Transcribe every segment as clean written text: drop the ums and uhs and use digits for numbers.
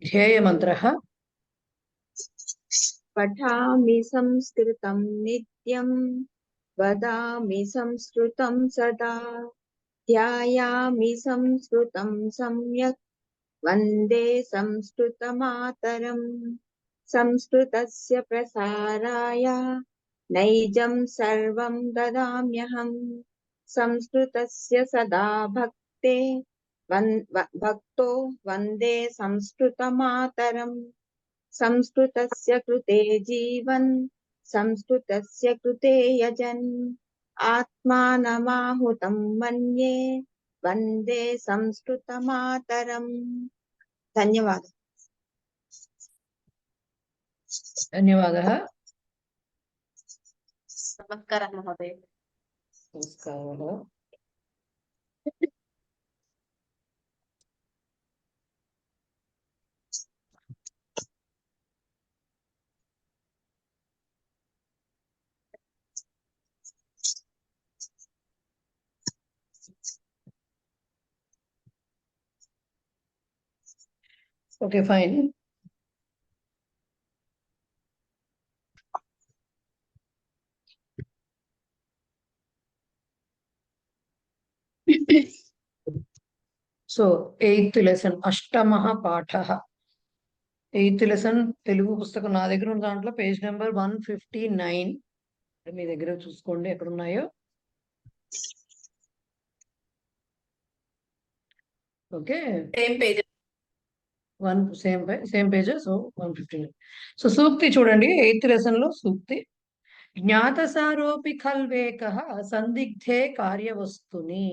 ध्येयमन्त्रः पठामि संस्कृतं नित्यं वदामि संस्कृतं सदा ध्यायामि संस्कृतं सम्यक् वन्दे संस्कृतमातरम् संस्कृतस्य प्रसाराय नैजं सर्वं ददाम्यहम् संस्कृतस्य सदा भक्तो वन्दे संस्कृतमातरम् संस्कृतस्य कृते जीवन् संस्कृतस्य कृते यजन् आत्मानमाहुतं मन्ये वन्दे संस्कृतमातरम्। धन्यवादः। धन्यवादः। नमस्कारः महोदय। नमस्कारः। Okay, fine. So, 8th lesson, అష్టమః పాఠః. 8th lesson Telugu పుస్తకం నా దగ్గర ఉన్న దాంట్లో పేజ్ నెంబర్ 159. మీ దగ్గర చూసుకోండి ఎక్కడ ఉన్నాయో. Okay, same page. Same page. So 159. So సూక్తి చూడండి, 8th లెసన్ లో సూక్తి. జ్ఞాతసారోపి ఖల్వేకః సందిగ్ధే కార్యవస్తుని.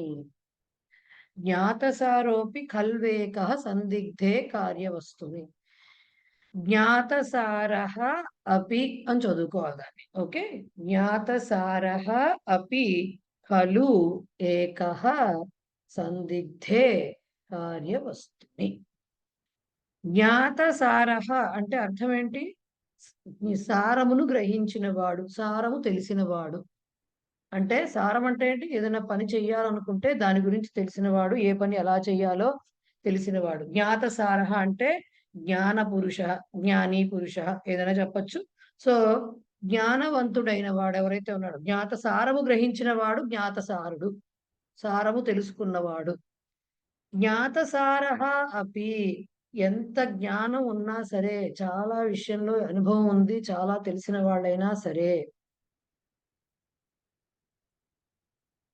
జ్ఞాతసారోపి ఖల్వేకః సందిగ్ధే కార్యవస్తుని. జ్ఞాతసారః అపి అని చదువుకోవాలి దాన్ని. ఓకే, జ్ఞాతసారః అపి ఖలు ఏకః సందిగ్ధే కార్యవస్తుని. జ్ఞాతసారః అంటే అర్థం ఏంటి? సారమును గ్రహించిన వాడు, సారము తెలిసిన వాడు. అంటే సారం అంటే ఏంటి? ఏదైనా పని చెయ్యాలనుకుంటే దాని గురించి తెలిసినవాడు, ఏ పని ఎలా చెయ్యాలో తెలిసినవాడు. జ్ఞాతసారః అంటే జ్ఞాన పురుష, జ్ఞాని పురుష ఏదైనా చెప్పచ్చు. సో జ్ఞానవంతుడైన వాడు ఎవరైతే ఉన్నాడు, జ్ఞాత సారము గ్రహించిన వాడు జ్ఞాతసారుడు, సారము తెలుసుకున్నవాడు. జ్ఞాతసారః అపి, ఎంత జ్ఞానం ఉన్నా సరే, చాలా విషయంలో అనుభవం ఉంది, చాలా తెలిసిన వాళ్ళైనా సరే,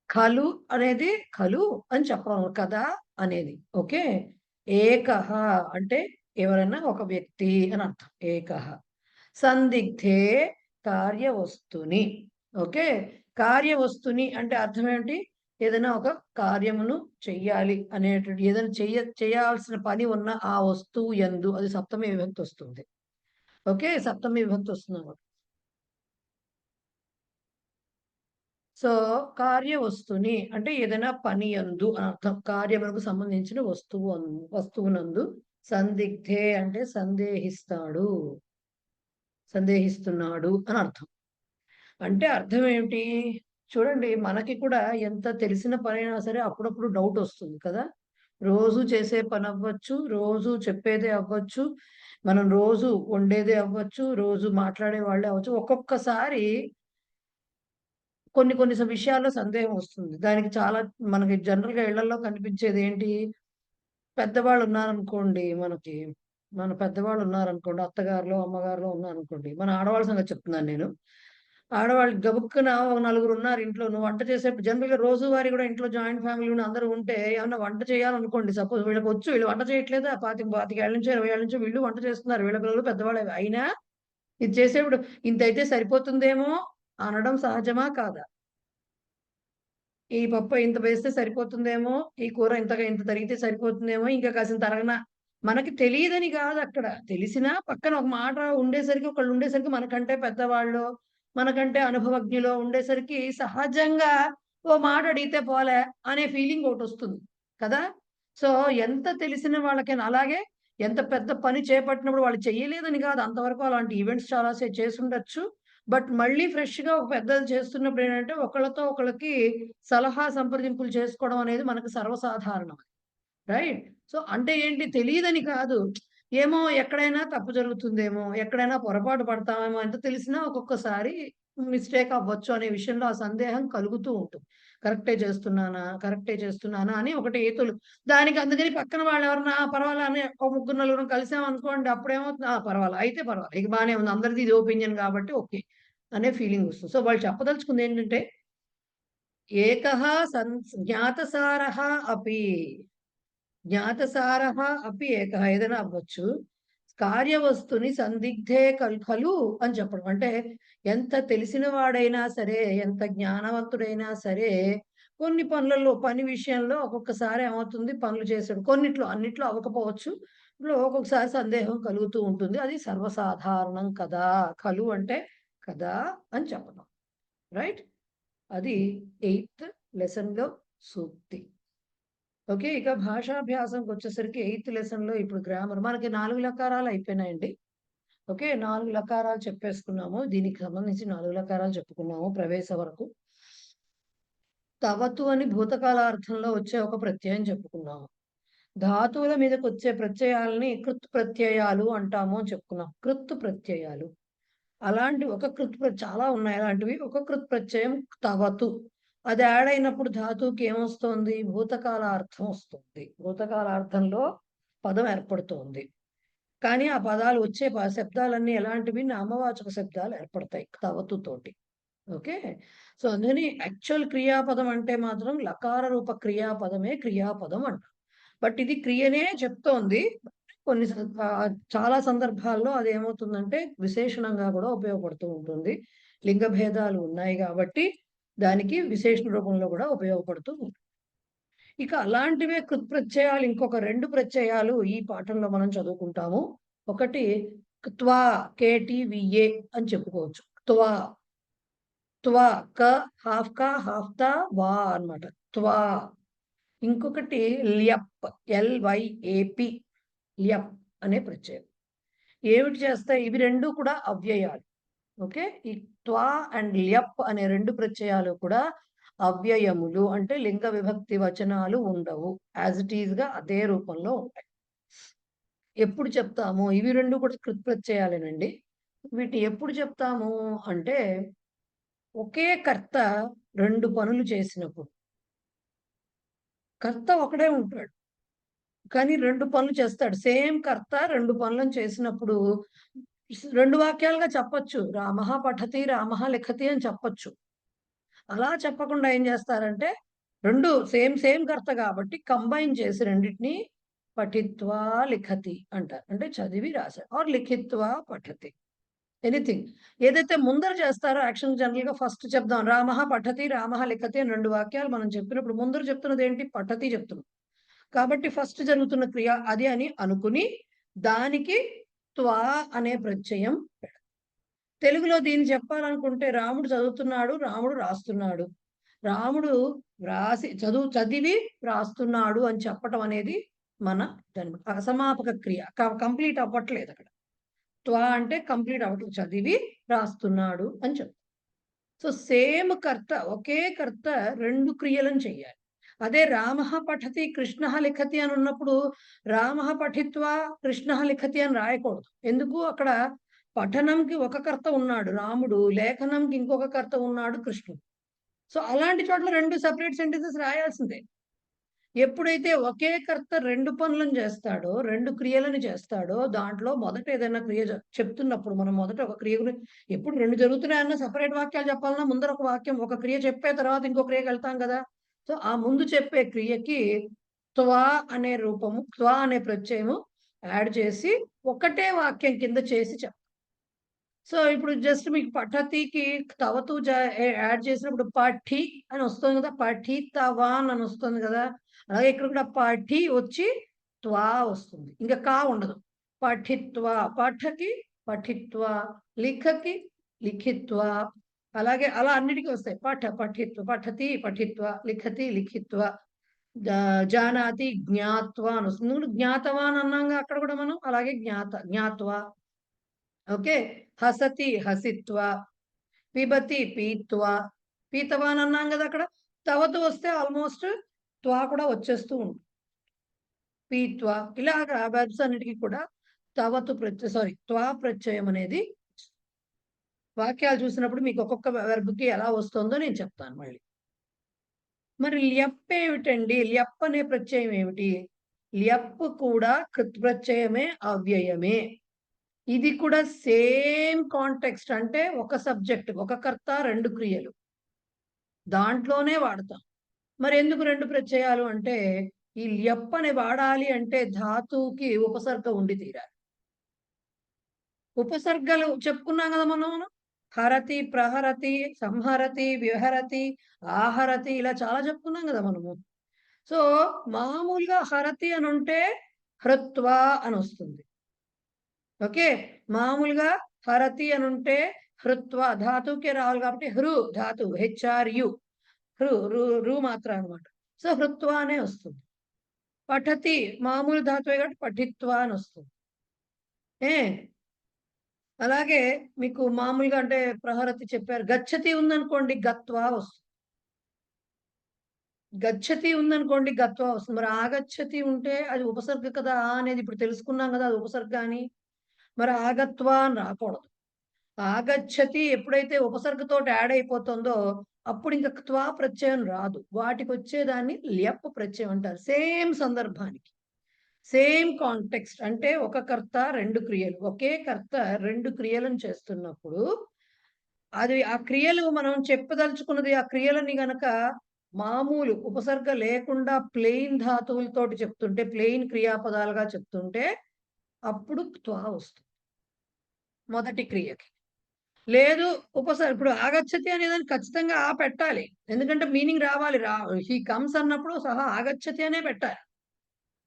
ఖలు అనేది ఖలు అని చెప్పడం కదా అనేది. ఓకే, ఏకః అంటే ఎవరైనా ఒక వ్యక్తి అని అర్థం. ఏకః సందిగ్ధే కార్యవస్తుని. ఓకే, కార్యవస్తుని అంటే అర్థం ఏంటి? ఏదైనా ఒక కార్యమును చెయ్యాలి అనేటువంటి, ఏదైనా చేయాల్సిన పని ఉన్న ఆ వస్తువు యందు, అది సప్తమి విభక్తి వస్తుంది. ఓకే, సప్తమి విభక్తి వస్తుంది అన్నమాట. సో కార్యవస్తుని అంటే ఏదైనా పని యందు అని అర్థం. కార్యములకు సంబంధించిన వస్తువునందు. సందిగ్ధే అంటే సందేహిస్తాడు, సందేహిస్తున్నాడు అని అర్థం. అంటే అర్థం ఏమిటి? చూడండి, మనకి కూడా ఎంత తెలిసిన పనైనా సరే అప్పుడప్పుడు డౌట్ వస్తుంది కదా. రోజు చేసే పని అవ్వచ్చు, రోజు చెప్పేదే అవ్వచ్చు, మనం రోజు వండేదే అవ్వచ్చు, రోజు మాట్లాడే వాళ్ళే అవ్వచ్చు. ఒక్కొక్కసారి కొన్ని కొన్ని విషయాల్లో సందేహం వస్తుంది. దానికి చాలా మనకి జనరల్‌గా ఇళ్లల్లో కనిపించేది ఏంటి? పెద్దవాళ్ళు ఉన్నారనుకోండి మనకి. మన పెద్దవాళ్ళు ఉన్నారనుకోండి, అత్తగారులో, అమ్మగారులో ఉన్నారనుకోండి. మన ఆడవాళ్ళ సంగతి చెప్తున్నాను నేను. ఆడవాళ్ళు గబుక్కున ఒక నలుగురు ఉన్నారు ఇంట్లో. నువ్వు వంట చేసేప్పుడు జనరల్‌గా రోజువారీ కూడా ఇంట్లో జాయింట్ ఫ్యామిలీ ఉండి అందరూ ఉంటే ఏమన్నా వంట చేయాలనుకోండి. సపోజ్ వీళ్ళకొచ్చు, వీళ్ళు వంట చేయట్లేదా? 25 ఏళ్ల నుంచో, 20 ఏళ్ల నుంచో వీళ్ళు వంట చేస్తున్నారు. వీళ్ళ పిల్లలు పెద్దవాళ్ళే. అయినా ఇది చేసేప్పుడు ఇంతైతే సరిపోతుందేమో అనడం సహజమా? కాదా? ఈ పప్పు ఇంత వేస్తే సరిపోతుందేమో, ఈ కూర ఇంత తరిగితే సరిపోతుందేమో, ఇంకా కాసింత తరగనా, మనకి తెలియదని కాదక్కడ. తెలిసినా పక్కన ఒక మాట ఉండేసరికి, ఒకళ్ళు ఉండేసరికి, మనకంటే పెద్దవాళ్ళో, మనకంటే అనుభవజ్ఞులో ఉండేసరికి సహజంగా ఓ మాట అడిగితే పోలే అనే ఫీలింగ్ ఒకటొస్తుంది కదా. సో ఎంత తెలిసిన వాళ్ళకైనా అలాగే, ఎంత పెద్ద పని చేపట్టినప్పుడు వాళ్ళు చెయ్యలేదని కాదు, అంతవరకు అలాంటి ఈవెంట్స్ చాలా చేసుండొచ్చు. బట్ మళ్ళీ ఫ్రెష్‌గా ఒక పెద్దది చేస్తున్నప్పుడు ఏంటంటే, ఒకళ్ళతో ఒకళ్ళకి సలహా సంప్రదింపులు చేసుకోవడం అనేది మనకు సర్వసాధారణం. రైట్? సో అంటే ఏంటి? తెలీదని కాదు. ఏమో ఎక్కడైనా తప్పు జరుగుతుందేమో, ఎక్కడైనా పొరపాటు పడతామేమో ఎంత తెలిసినా ఒక్కొక్కసారి మిస్టేక్ అవ్వచ్చు అనే విషయంలో ఆ సందేహం కలుగుతూ ఉంటుంది. కరెక్టే చేస్తున్నానా అని ఒకటి ఏతులు. దానికి అందుకని పక్కన వాళ్ళెవరన్నా పర్వాలా అని ఒక ముగ్గురు, నలుగురం కలిసామనుకోండి అప్పుడేమవుతుంది పర్వాలా అయితే పర్వాలా. ఇక బానే ఉంది. అందరిది ఇది ఒపీనియన్ కాబట్టి ఓకే. అనే ఫీలింగ్ వస్తుంది. సో వాళ్ళు చెప్పదలుచుకుందేంటంటే ఏకః జ్ఞాతసారః అపి. జ్ఞాతసారః అపి ఏకః ఏదైనా అవ్వచ్చు. కార్యవస్తుని సందిగ్ధే ఖలు అని చెప్పడం. అంటే ఎంత తెలిసిన వాడైనా సరే, ఎంత జ్ఞానవంతుడైనా సరే, కొన్ని పనులలో పని విషయంలో ఒక్కొక్కసారి ఏమవుతుంది పనులు చేసాడు. కొన్నిట్లో అన్నిట్లో అవ్వకపోవచ్చు. ఇప్పుడు ఒక్కొక్కసారి సందేహం కలుగుతూ ఉంటుంది. అది సర్వసాధారణం కదా! ఖలు అంటే కదా అని చెప్పడం. రైట్? అది 8th లెసన్‌లో సూక్తి. ఓకే. ఇక భాషాభ్యాసంకొచ్చేసరికి 8th లెసన్‌లో ఇప్పుడు గ్రామర్ మనకి 4 లకారాలు అయిపోయినాయండి. ఓకే. 4 లకారాలు చెప్పేసుకున్నాము. దీనికి సంబంధించి 4 లకారాలు చెప్పుకున్నాము ప్రవేశ వరకు. తవతు అని భూతకాలార్థంలో వచ్చే ఒక ప్రత్యయం చెప్పుకున్నాము. ధాతువుల మీదకొచ్చే ప్రత్యయాల్ని కృత్ ప్రత్యయాలు అంటాము అని చెప్పుకున్నాం. కృత్ ప్రత్యయాలు. అలాంటి ఒక చాలా ఉన్నాయి అలాంటివి. ఒక కృత్ ప్రత్యయం తవతు. అది యాడ్ అయినప్పుడు ధాతువుకి ఏమొస్తోంది? భూతకాలార్థం వస్తుంది. భూతకాలార్థంలో పదం ఏర్పడుతోంది. కానీ ఆ పదాలు వచ్చే శబ్దాలన్నీ ఎలాంటివి? నామవాచక శబ్దాలు ఏర్పడతాయి తవతుతోటి. ఓకే. సో అందుకని యాక్చువల్ క్రియాపదం అంటే మాత్రం లకార రూప క్రియాపదమే క్రియాపదం అంటాం. బట్ ఇది క్రియనే చెప్తోంది. చాలా సందర్భాల్లో అదేమవుతుందంటే విశేషణంగా కూడా ఉపయోగపడుతూ ఉంటుంది. లింగ భేదాలు ఉన్నాయి కాబట్టి దానికి విశేషణ రూపంలో కూడా ఉపయోగపడుతూ ఉంటుంది. ఇక అలాంటివే కృత్ప్రత్యయాలు ఇంకొక 2 ప్రత్యయాలు ఈ పాఠంలో మనం చదువుకుంటాము. ఒకటి క్త్వా కేటీవీఏ అని చెప్పుకోవచ్చు. క్త్వా త్వా క హాఫ్ క హాఫ్ త వా అన్నమాట. త్వా. ఇంకొకటి ల్యప్ ఎల్‌వైఏపి ల్యప్ అనే ప్రత్యయం. ఏమిటి చేస్తాయి? ఇవి 2 కూడా అవ్యయాలు. ఓకే. ఈ త్వా అండ్ ల్యప్ అనే 2 ప్రత్యయాలు కూడా అవ్యయములు. అంటే లింగ విభక్తి వచనాలు ఉండవు. యాజ్ ఇట్ ఈస్‌గా అదే రూపంలో ఉంటాయి. ఎప్పుడు చెప్తాము? ఇవి 2 కూడా కృత్‌ప్రత్యయాలేనండి. వీటిని ఎప్పుడు చెప్తాము అంటే ఒకే కర్త 2 పనులు చేసినప్పుడు. కర్త ఒకడే ఉంటాడు. కానీ 2 పనులు చేస్తాడు. సేమ్ కర్త 2 పనులను చేసినప్పుడు 2 వాక్యాలుగా చెప్పొచ్చు. రామః పఠతి, రామః లిఖతి అని చెప్పొచ్చు. అలా చెప్పకుండా ఏం చేస్తారంటే 2 సేమ్ కర్త కాబట్టి కంబైన్ చేసి రెండిటిని పఠిత్వా లిఖతి అంటారు. అంటే చదివి రాశాడు. ఆర్ లిఖిత్వా పఠతి. ఎనీథింగ్. ఏదైతే ముందర చేస్తారో యాక్షన్ జనరల్‌గా ఫస్ట్ చెప్దాం. రామః పఠతి, రామః లిఖతి అని 2 వాక్యాలు మనం చెప్పినప్పుడు ముందర చెప్తున్నదేంటి? పఠతి చెప్తున్నాం. కాబట్టి ఫస్ట్ జరుగుతున్న క్రియ అది అని అనుకుని దానికి త్వా అనే ప్రత్యయం తెలుగులో దీన్ని చెప్పాలనుకుంటే రాముడు చదువుతున్నాడు, రాముడు రాస్తున్నాడు. రాముడు చదివి రాస్తున్నాడు అని చెప్పటం అనేది మన అసమాపక క్రియ. కంప్లీట్ అవ్వట్లేదు అక్కడ. త్వా అంటే కంప్లీట్ అవ్వట్లేదు. చదివి రాస్తున్నాడు అని చెప్తాం. సో సేమ్ కర్త ఒకే కర్త 2 క్రియలను చెయ్యాలి. అదే రామః పఠతి కృష్ణః లిఖతి అని ఉన్నప్పుడు రామః పఠిత్వా కృష్ణః లిఖతి అని రాయకూడదు. ఎందుకు? అక్కడ పఠనంకి ఒక కర్త ఉన్నాడు రాముడు, లేఖనంకి ఇంకొక కర్త ఉన్నాడు కృష్ణుడు. సో అలాంటి చోట్ల 2 సెపరేట్ సెంటెన్సెస్ రాయాల్సిందే. ఎప్పుడైతే ఒకే కర్త 2 పనులను చేస్తాడో, 2 క్రియలను చేస్తాడో దాంట్లో మొదట ఏదైనా క్రియ చెప్తున్నప్పుడు మనం మొదట ఒక క్రియ గురించి ఎప్పుడు 2 జరుగుతున్నాయన్నా సెపరేట్ వాక్యాలు చెప్పాలన్నా ముందర ఒక వాక్యం ఒక క్రియ చెప్పే తర్వాత ఇంకో క్రియకెళ్తాం కదా! సో ఆ ముందు చెప్పే క్రియకి త్వా అనే రూపము, త్వా అనే ప్రత్యయము యాడ్ చేసి ఒకటే వాక్యం కింద చేసి సో ఇప్పుడు జస్ట్ మీకు పఠతికి తవతు యాడ్ చేసినప్పుడు పఠి అని వస్తుంది కదా! పఠితవాన్ అని వస్తుంది కదా! అలాగే ఇక్కడ కూడా పఠి వచ్చి త్వా వస్తుంది. ఇంకా కా ఉండదు. పఠిత్వా పఠకి పఠిత్వా లిఖకి లిఖిత్వా అలాగే అలా అన్నిటికీ వస్తాయి. పఠిత్వ పఠతి పఠిత్వా లిఖతి లిఖిత్వా జానాతి జ్ఞాత్వా అని వస్తుంది. జ్ఞాతవాన్ అన్నాంగా అక్కడ కూడా మనం అలాగే జ్ఞాత్వా. ఓకే. హసతి హసిత్వా, పిబతి పీత్వా, పీతవాన్ అన్నాం కదా అక్కడ. తవతు వస్తే ఆల్మోస్ట్ త్వా కూడా వచ్చేస్తూ ఉంటుంది. పీత్వా ఇలాగా వెర్బ్స్ అన్నిటికి కూడా తవతు ప్రత్యయ త్వా ప్రత్యయం అనేది వాక్యాలు చూసినప్పుడు మీకు ఒక్కొక్క వెర్బ్కి ఎలా వస్తుందో నేను చెప్తాను మళ్ళీ. మరి ల్యప్ ఏమిటండి? ల్యప్ అనే ప్రత్యయం ఏమిటి? ల్యప్ కూడా కృత్ ప్రత్యయమే, అవ్యయమే. ఇది కూడా సేమ్ కాంటెక్స్ట్, అంటే ఒక సబ్జెక్ట్, ఒక కర్త, రెండు క్రియలు, దాంట్లోనే వాడతాం. మరి ఎందుకు రెండు ప్రత్యయాలు అంటే, ఈ ల్యప్ అని వాడాలి అంటే ధాతువుకి ఉపసర్గ ఉండి తీరాలి. ఉపసర్గలు చెప్పుకున్నాం కదా మనం. హరతి, ప్రహరతి, సంహరతి, విహరతి, ఆహరతి, ఇలా చాలా చెప్పుకున్నాం కదా మనము. సో మామూలుగా హరతి అని ఉంటే హృత్వ అని వస్తుంది. ఓకే, మామూలుగా హరతి అని ఉంటే హృత్వ ధాతువుకే రావాలి కాబట్టి హృ ధాతు హెచ్ఆర్యు రు మాత్రం అనమాట. సో హృత్వ అనే వస్తుంది. పఠతి మామూలు ధాతువే కాబట్టి పఠిత్వ అని వస్తుంది. ఏ అలాగే మీకు మామూలుగా అంటే ప్రహరతి చెప్పారు. గచ్చతి ఉందనుకోండి గత్వా వస్తుంది. గచ్చతి ఉందనుకోండి గత్వా వస్తుంది. మరి ఆగచ్చతి ఉంటే అది ఉపసర్గ కదా అనేది ఇప్పుడు తెలుసుకున్నాం కదా, అది ఉపసర్గ అని. మరి ఆగత్వా అని రాకూడదు. ఆగచ్చతి ఎప్పుడైతే ఉపసర్గతో యాడ్ అయిపోతుందో అప్పుడు ఇంకా త్వా ప్రత్యయం రాదు. వాటికి వచ్చేదాన్ని ల్యప్ ప్రత్యయం అంటారు. సేమ్ సందర్భానికి, సేమ్ కాంటెక్స్ట్, అంటే ఒక కర్త రెండు క్రియలు, ఒకే కర్త రెండు క్రియలను చేస్తున్నప్పుడు అది ఆ క్రియలు మనం చెప్పదలుచుకున్నది, ఆ క్రియలని గనక మామూలు ఉపసర్గ లేకుండా ప్లెయిన్ ధాతువులతోటి చెప్తుంటే, ప్లెయిన్ క్రియాపదాలుగా చెప్తుంటే అప్పుడు త్వా వస్తుంది మొదటి క్రియకి. లేదు ఇప్పుడు ఆగచ్చతి అనేదాన్ని ఖచ్చితంగా ఆ పెట్టాలి, ఎందుకంటే మీనింగ్ రావాలి. హీ కమ్స్ అన్నప్పుడు సహా ఆగచ్చతి అనే పెట్టాలి,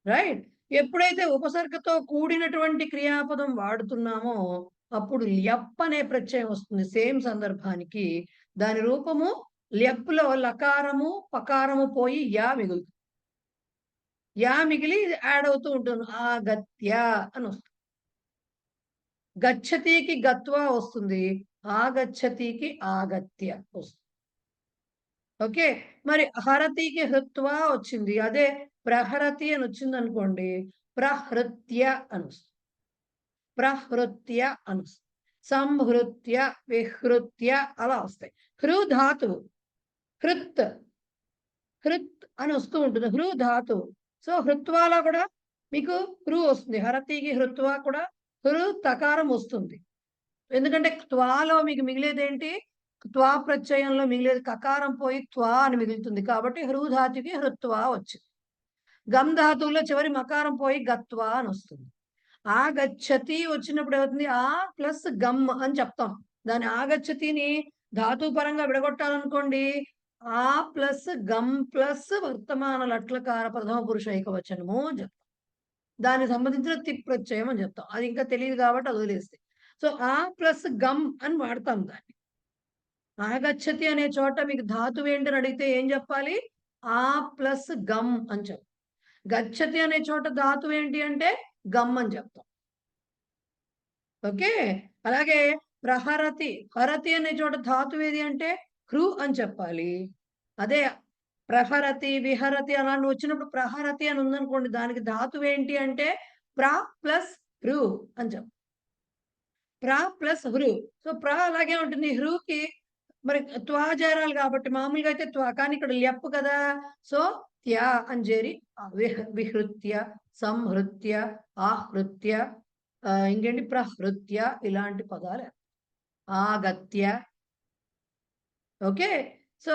రైట్? ఎప్పుడైతే ఉపసర్గతో కూడినటువంటి క్రియాపదం వాడుతున్నామో అప్పుడు ల్యప్ అనే ప్రత్యయం వస్తుంది సేమ్ సందర్భానికి. దాని రూపము ల్యప్లో లకారము పకారము పోయి యా మిగులుతుంది. యా మిగిలి యాడ్ అవుతూ ఉంటుంది. ఆగత్య అని వస్తుంది. గచ్చతికి గత్వా వస్తుంది, ఆగచ్చతికి ఆగత్య వస్తుంది. ఓకే, మరి హరతికి హృత్వా వచ్చింది, అదే ప్రహరతి అని వచ్చింది అనుకోండి ప్రహృత్య అని వస్తుంది. ప్రహృత్య అని వస్తుంది. సంహృత్య, విహృత్య అలా వస్తాయి. హృ ధాతువు, హృత్ హృత్ అని వస్తూ ఉంటుంది, హృ ధాతువు. సో హృత్వాలో కూడా మీకు హృ వస్తుంది. హరతికి హృత్వా కూడా హృ తకారం వస్తుంది. ఎందుకంటే త్వాలో మీకు మిగిలేదేంటి? త్వా ప్రత్యయంలో మిగిలేది కకారం పోయి త్వా అని మిగులుతుంది కాబట్టి హృధాతుకి హృత్వా వచ్చింది. గమ్ ధాతువులో చివరి మకారం పోయి గత్వా అని వస్తుంది. ఆ గచ్చతి వచ్చినప్పుడు ఏమవుతుంది? ఆ ప్లస్ గమ్ అని చెప్తాం. దాని ఆగచ్చతిని ధాతు పరంగా విడగొట్టాలనుకోండి, ఆ ప్లస్ గమ్ ప్లస్ వర్తమాన లట్లకార ప్రథమ పురుష ఏకవచనము అని చెప్తాం. దానికి సంబంధించిన తిప్ ప్రత్యయం అని చెప్తాం. అది ఇంకా తెలియదు కాబట్టి అది వదిలేస్తే. సో ఆ ప్లస్ గమ్ అని వాడతాం దాన్ని. ఆగచ్చతి అనే చోట మీకు ధాతువు ఏంటని అడిగితే ఏం చెప్పాలి? ఆ ప్లస్ గమ్ అని చెప్తాం. గచ్చతి అనే చోట ధాతువు ఏంటి అంటే గమ్ అని చెప్తాం. ఓకే, అలాగే ప్రహరతి, హరతి అనే చోట ధాతువు ఏది అంటే హృ అని చెప్పాలి. అదే ప్రహరతి, విహరతి అలా వచ్చినప్పుడు ప్రహరతి అని ఉందనుకోండి, దానికి ధాతువు ఏంటి అంటే ప్ర ప్లస్ హృ అని చెప్పాలి. ప్ర ప్లస్ హృ. సో ప్ర అలాగే ఉంటుంది. హృకి మరి త్వా చేరాలి కాబట్టి మామూలుగా అయితే త్వా, కానీ ఇక్కడ ల్యప్ కదా. సో త్యా అని చేరి విహృత్య, సంహృత్య, ఆహృత్య, ఇంకేంటి ప్రహృత్య, ఇలాంటి పదాలు. ఆగత్య. ఓకే, సో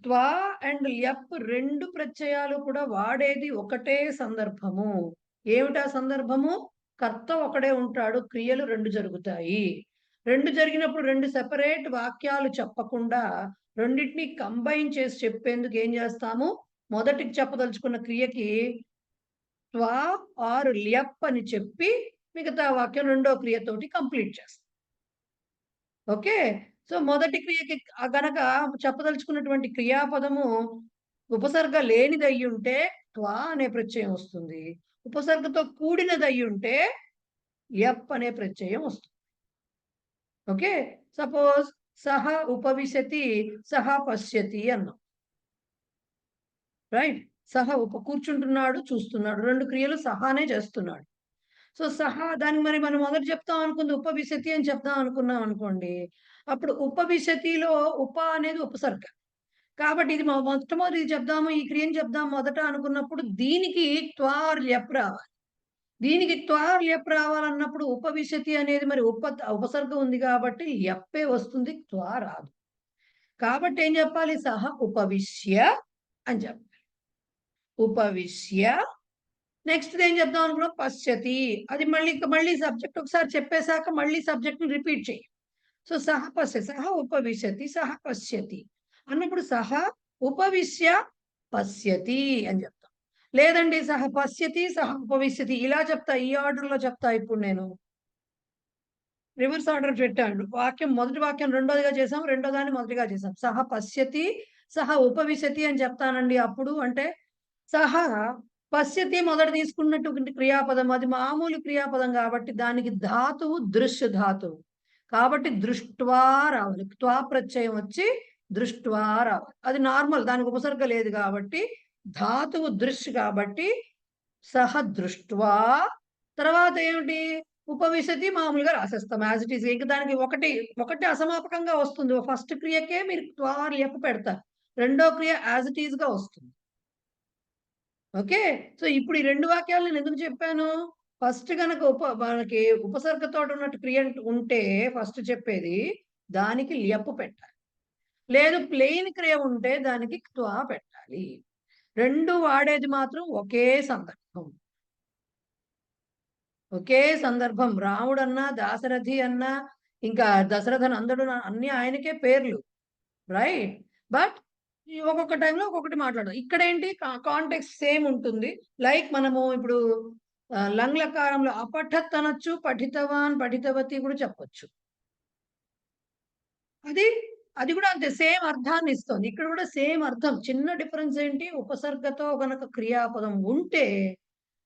త్వా అండ్ ల్యప్ రెండు ప్రత్యయాలు కూడా వాడేది ఒకటే సందర్భము. ఏమిటా సందర్భము? కర్త ఒకడే ఉంటాడు, క్రియలు రెండు జరుగుతాయి. రెండు జరిగినప్పుడు రెండు సెపరేట్ వాక్యాలు చెప్పకుండా రెండింటిని కంబైన్ చేసి చెప్పేందుకు ఏం చేస్తాము? మొదటికి చెప్పదలుచుకున్న క్రియకి త్వా ఆర్ ల్యప్ అని చెప్పి మిగతా వాక్యం రెండో క్రియతోటి కంప్లీట్ చేస్తాం. ఓకే, సో మొదటి క్రియకి గనక చెప్పదలుచుకున్నటువంటి క్రియాపదము ఉపసర్గ లేనిది అయ్యుంటే త్వా అనే ప్రత్యయం వస్తుంది. ఉపసర్గతో కూడినది అయ్యుంటే ల్యప్ అనే ప్రత్యయం వస్తుంది. ఓకే, సపోజ్ సహ ఉపవిశతి, సహ పశ్యతి అన్నాం, రైట్? సహ కూర్చుంటున్నాడు, చూస్తున్నాడు, రెండు క్రియలు సహానే చేస్తున్నాడు. సో సహా దానికి మరి మనం మొదట చెప్తాం అనుకుంది ఉపవిశతి అని చెప్దాం అనుకున్నాం అనుకోండి. అప్పుడు ఉపవిశతిలో ఉప అనేది ఉపసర్గ. కాబట్టి ఇది మొట్టమొదటి చెప్దాము, ఈ క్రియను చెప్దాం మొదట అనుకున్నప్పుడు దీనికి త్వా ఆర్ ల్యప్ రావాలి. దీనికి త్వా ఆర్ ల్యప్ రావాలన్నప్పుడు ఉపవిశతి అనేది మరి ఉపసర్గ ఉంది కాబట్టి ల్యప్పే వస్తుంది, త్వా రాదు. కాబట్టి ఏం చెప్పాలి? సహ ఉపవిశ్య అని చెప్పాలి. ఉపవిశ్య. నెక్స్ట్ ఏం చెప్దాం అనుకున్నాం? పశ్యతి. అది మళ్ళీ సబ్జెక్ట్ ఒకసారి చెప్పేశాక మళ్ళీ సబ్జెక్ట్ రిపీట్ చేయి. సో సహ పశ్యతి, సహ ఉపవిశతి, సహ పశ్యతి అన్నప్పుడు సహ ఉపవిశ్య పశ్యతి అని చెప్తాం. లేదండి సహ పశ్యతి, సహ ఉపవిశ్యతి ఇలా చెప్తా, ఈ ఆర్డర్ లో చెప్తా. ఇప్పుడు నేను రివర్స్ ఆర్డర్ పెట్టాను. వాక్యం మొదటి వాక్యం రెండోదిగా చేసాం, రెండో దాన్ని మొదటిగా చేసాం. సహ పశ్యతి, సహ ఉపవిశతి అని చెప్తానండి. అప్పుడు అంటే సహ పశ్యతి మొదట తీసుకున్నటువంటి క్రియాపదం, అది మామూలు క్రియాపదం కాబట్టి దానికి ధాతువు దృశ్య ధాతువు కాబట్టి దృష్ట్వా రావాలి. త్వా ప్రత్యయం వచ్చి దృష్ట్వా రావాలి. అది నార్మల్, దానికి ఉపసర్గ లేదు కాబట్టి ధాతువు దృశ్య కాబట్టి సహ దృష్ట్వా. తర్వాత ఏమిటి? ఉపవిశతి మామూలుగా రాసేస్తాం యాజ్ ఇట్ ఈస్. ఇంక దానికి ఒకటి అసమాపకంగా వస్తుంది. ఫస్ట్ క్రియకే మీరు త్వా ల్యప్ పెడతారు, రెండో క్రియ యాజ్ ఇట్ ఈస్ గా వస్తుంది. ఓకే. సో ఇప్పుడు ఈ రెండు వాక్యాలు నేను ఎందుకు చెప్పాను? ఫస్ట్ గనక మనకి ఉపసర్గతో ఉన్నట్టు క్రియ ఉంటే ఫస్ట్ చెప్పేది దానికి ల్యప్ పెట్టాలి. లేదు ప్లెయిన్ క్రియ ఉంటే దానికి త్వా పెట్టాలి. రెండు వాడేది మాత్రం ఒకే సందర్భం. ఒకే సందర్భం. రాముడన్నా, దాశరథి అన్నా, ఇంకా దశరథ నందుడు అన్ని ఆయనకే పేర్లు. రైట్. బట్ ఒక్కొక్క టైంలో ఒక్కొక్కటి మాట్లాడడం. ఇక్కడేంటి కాంటెక్స్ట్ సేమ్ ఉంటుంది. లైక్ మనము ఇప్పుడు లంగ్ లకారంలో అపఠత్ అనొచ్చు, పఠితవాన్, పఠితవతి కూడా చెప్పొచ్చు. అది కూడా అంతే సేమ్ అర్థాన్ని ఇస్తుంది. ఇక్కడ కూడా సేమ్ అర్థం. చిన్న డిఫరెన్స్ ఏంటి? ఉపసర్గతో గనక క్రియాపదం ఉంటే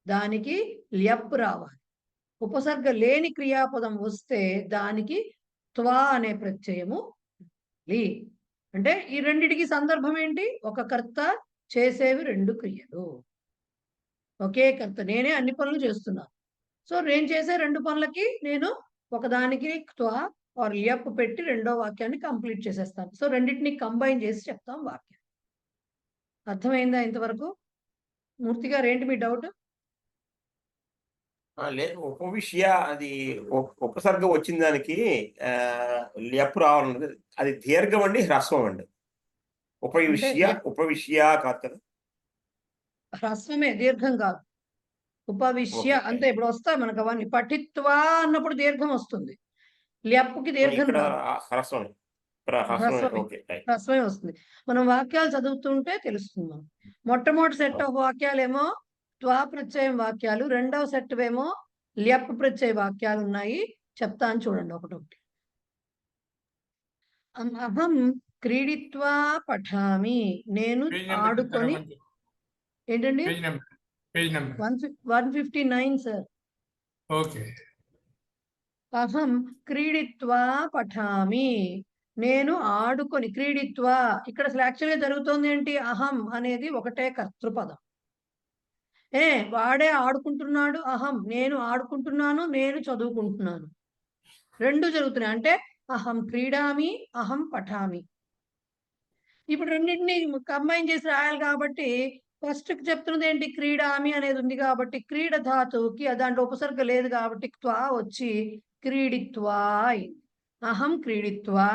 దానికి ల్యప్ రావాలి. ఉపసర్గ లేని క్రియాపదం వస్తే దానికి త్వా అనే ప్రత్యయము లీ. అంటే ఈ రెండిటికి సందర్భం ఏంటి? ఒక కర్త చేసేవి రెండు క్రియలు. ఒకే కర్త, నేనే అన్ని పనులు చేస్తున్నాను. సో నేను చేసే రెండు పనులకి నేను ఒకదానికి త్వా ఆర్ ల్యప్ పెట్టి రెండో వాక్యాన్ని కంప్లీట్ చేసేస్తాను. సో రెండింటిని కంబైన్ చేసి చెప్తాం వాక్యం. అర్థమైందా ఇంతవరకు? మూర్తి గారు ఏంటి మీ డౌట్? లేదు ఉపవిశ్య అది ఉపసర్గ వచ్చిన దానికి ల్యప్ రావాలన్నది అది దీర్ఘం అండి, హ్రస్వం అండి? ఉపవిశ్య కాదు కదా? హ్రస్వమే, దీర్ఘం కాదు. ఉపవిశ్య అంతే. ఇప్పుడు వస్తాయి మనకు అవన్నీ. పఠిత్వా అన్నప్పుడు దీర్ఘం వస్తుంది, ల్యప్కి దీర్ఘం హ్రస్వమే వస్తుంది. మనం వాక్యాలు చదువుతుంటే తెలుస్తుంది మనం. మొట్టమొదటి సెట్ ఆఫ్ వాక్యాలేమో త్వా ప్రత్యయం వాక్యాలు, రెండవ సెట్ ఏమో ల్యప్ ప్రత్యయ వాక్యాలు ఉన్నాయి. చెప్తాను చూడండి ఒకటొకటి. అహం క్రీడిత్వా పఠామి, నేను ఆడుకొని. ఏంటండి? 159 సార్. ఓకే. అహం క్రీడిత్వా పఠామి, నేను ఆడుకొని. క్రీడిత్వా ఇక్కడ అసలు యాక్చువల్గా జరుగుతోంది ఏంటి? అహం అనేది ఒకటే కర్తృపదం. వాడే ఆడుకుంటున్నాడు, అహం నేను ఆడుకుంటున్నాను, నేను చదువుకుంటున్నాను, రెండు జరుగుతున్నాయి. అంటే అహం క్రీడామి, అహం పఠామి. ఇప్పుడు రెండింటిని కంబైన్ చేసి రాయాలి కాబట్టి ఫస్ట్ చెప్తున్నది ఏంటి? క్రీడామి అనేది ఉంది కాబట్టి క్రీడ ధాతువుకి దాంట్లో ఉపసర్గ లేదు కాబట్టి త్వా వచ్చి క్రీడిత్వా అయింది. అహం క్రీడిత్వా.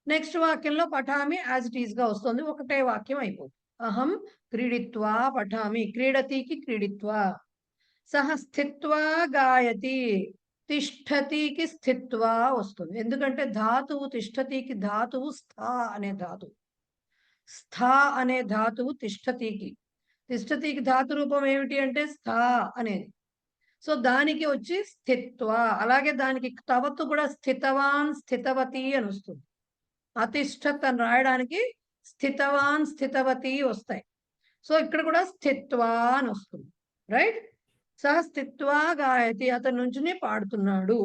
నెక్స్ట్ వాక్యంలో పఠామి యాజ్ ఇట్ ఈస్ గా వస్తుంది, ఒకటే వాక్యం అయిపోతుంది. అహం క్రీడిత్వా పఠామి, క్రీడతికి క్రీడిత్వా. సహ స్థిత్వా గాయతి, తిష్టతికి స్థిత్వా వస్తుంది. ఎందుకంటే ధాతువు తిష్టతికి ధాతువు స్థా అనే ధాతువు. స్థా అనే ధాతువు తిష్టతికి. తిష్టతికి ధాతు రూపం ఏమిటి అంటే స్థా అనేది. సో దానికి వచ్చి స్థిత్వ. అలాగే దానికి తవత్తు కూడా స్థితవాన్ స్థితవతి అని వస్తుంది. అతిష్టత్ అని రాయడానికి స్థితవాన్ స్థితవతి వస్తాయి. సో ఇక్కడ కూడా స్థిత్వ అని వస్తుంది. రైట్. సహ స్థిత్వా గాయతి, అతని నుంచి పాడుతున్నాడు.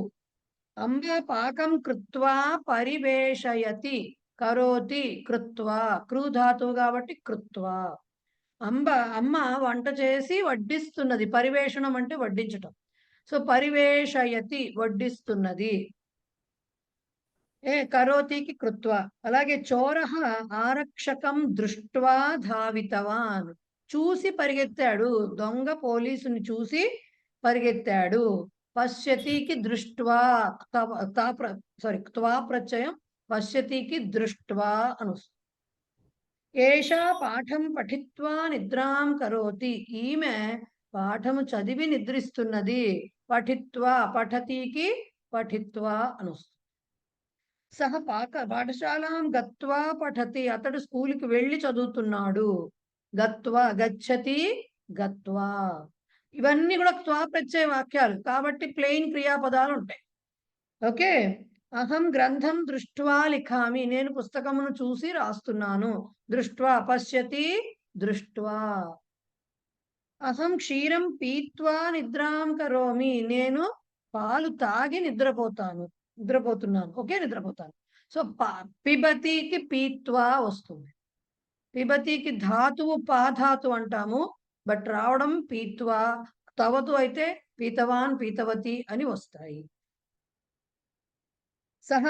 అంబ పాకం కృత్వా పరివేషయతి, కరోతి కృత్వా. క్రూ ధాతువు కాబట్టి కృత్వా. అమ్మ వంట చేసి వడ్డిస్తున్నది. పరివేషణం అంటే వడ్డించటం. సో పరివేషయతి వడ్డిస్తున్నది. కరోతికి కృత్వా. అలాగే చోరః ఆరక్షకం దృష్ట్వా ధావితవాన్. చూసి పరిగెత్తాడు. దొంగ పోలీసుని చూసి పరిగెత్తాడు. పశ్యతికి దృష్ట్వా త్వా ప్రత్యయం పశ్యతికి దృష్ట్వా అను. ఏషా పాఠం పఠిత్వా నిద్రాం కరోతి. ఈమె పాఠము చదివి నిద్రిస్తున్నది. పఠిత్వా పఠతికి పఠిత్వా అను. సహ పాఠశాలాం గత్వా పఠతి. అతడు స్కూల్కి వెళ్ళి చదువుతున్నాడు. గత్వా గచ్చతి గత్వా. ఇవన్నీ కూడా త్వా ప్రత్యయ వాక్యాలు కాబట్టి ప్లెయిన్ క్రియాపదాలు ఉంటాయి. ఓకే. అహం గ్రంథం దృష్ట్వా లిఖామి. నేను పుస్తకమును చూసి రాస్తున్నాను. దృష్ట్వా పశ్యతి దృష్ట్వా. అహం క్షీరం పీత్వా నిద్రాం కరోమి. నేను పాలు తాగి నిద్రపోతున్నాను. ఓకే, నిద్రపోతాను. సో పిబతికి పీత్వా వస్తుంది. పిబతికి ధాతువు పాధాతు అంటాము, బట్ రావడం పీత్వా. తవతు అయితే పీతవాన్ పీతవతి అని వస్తాయి. సహ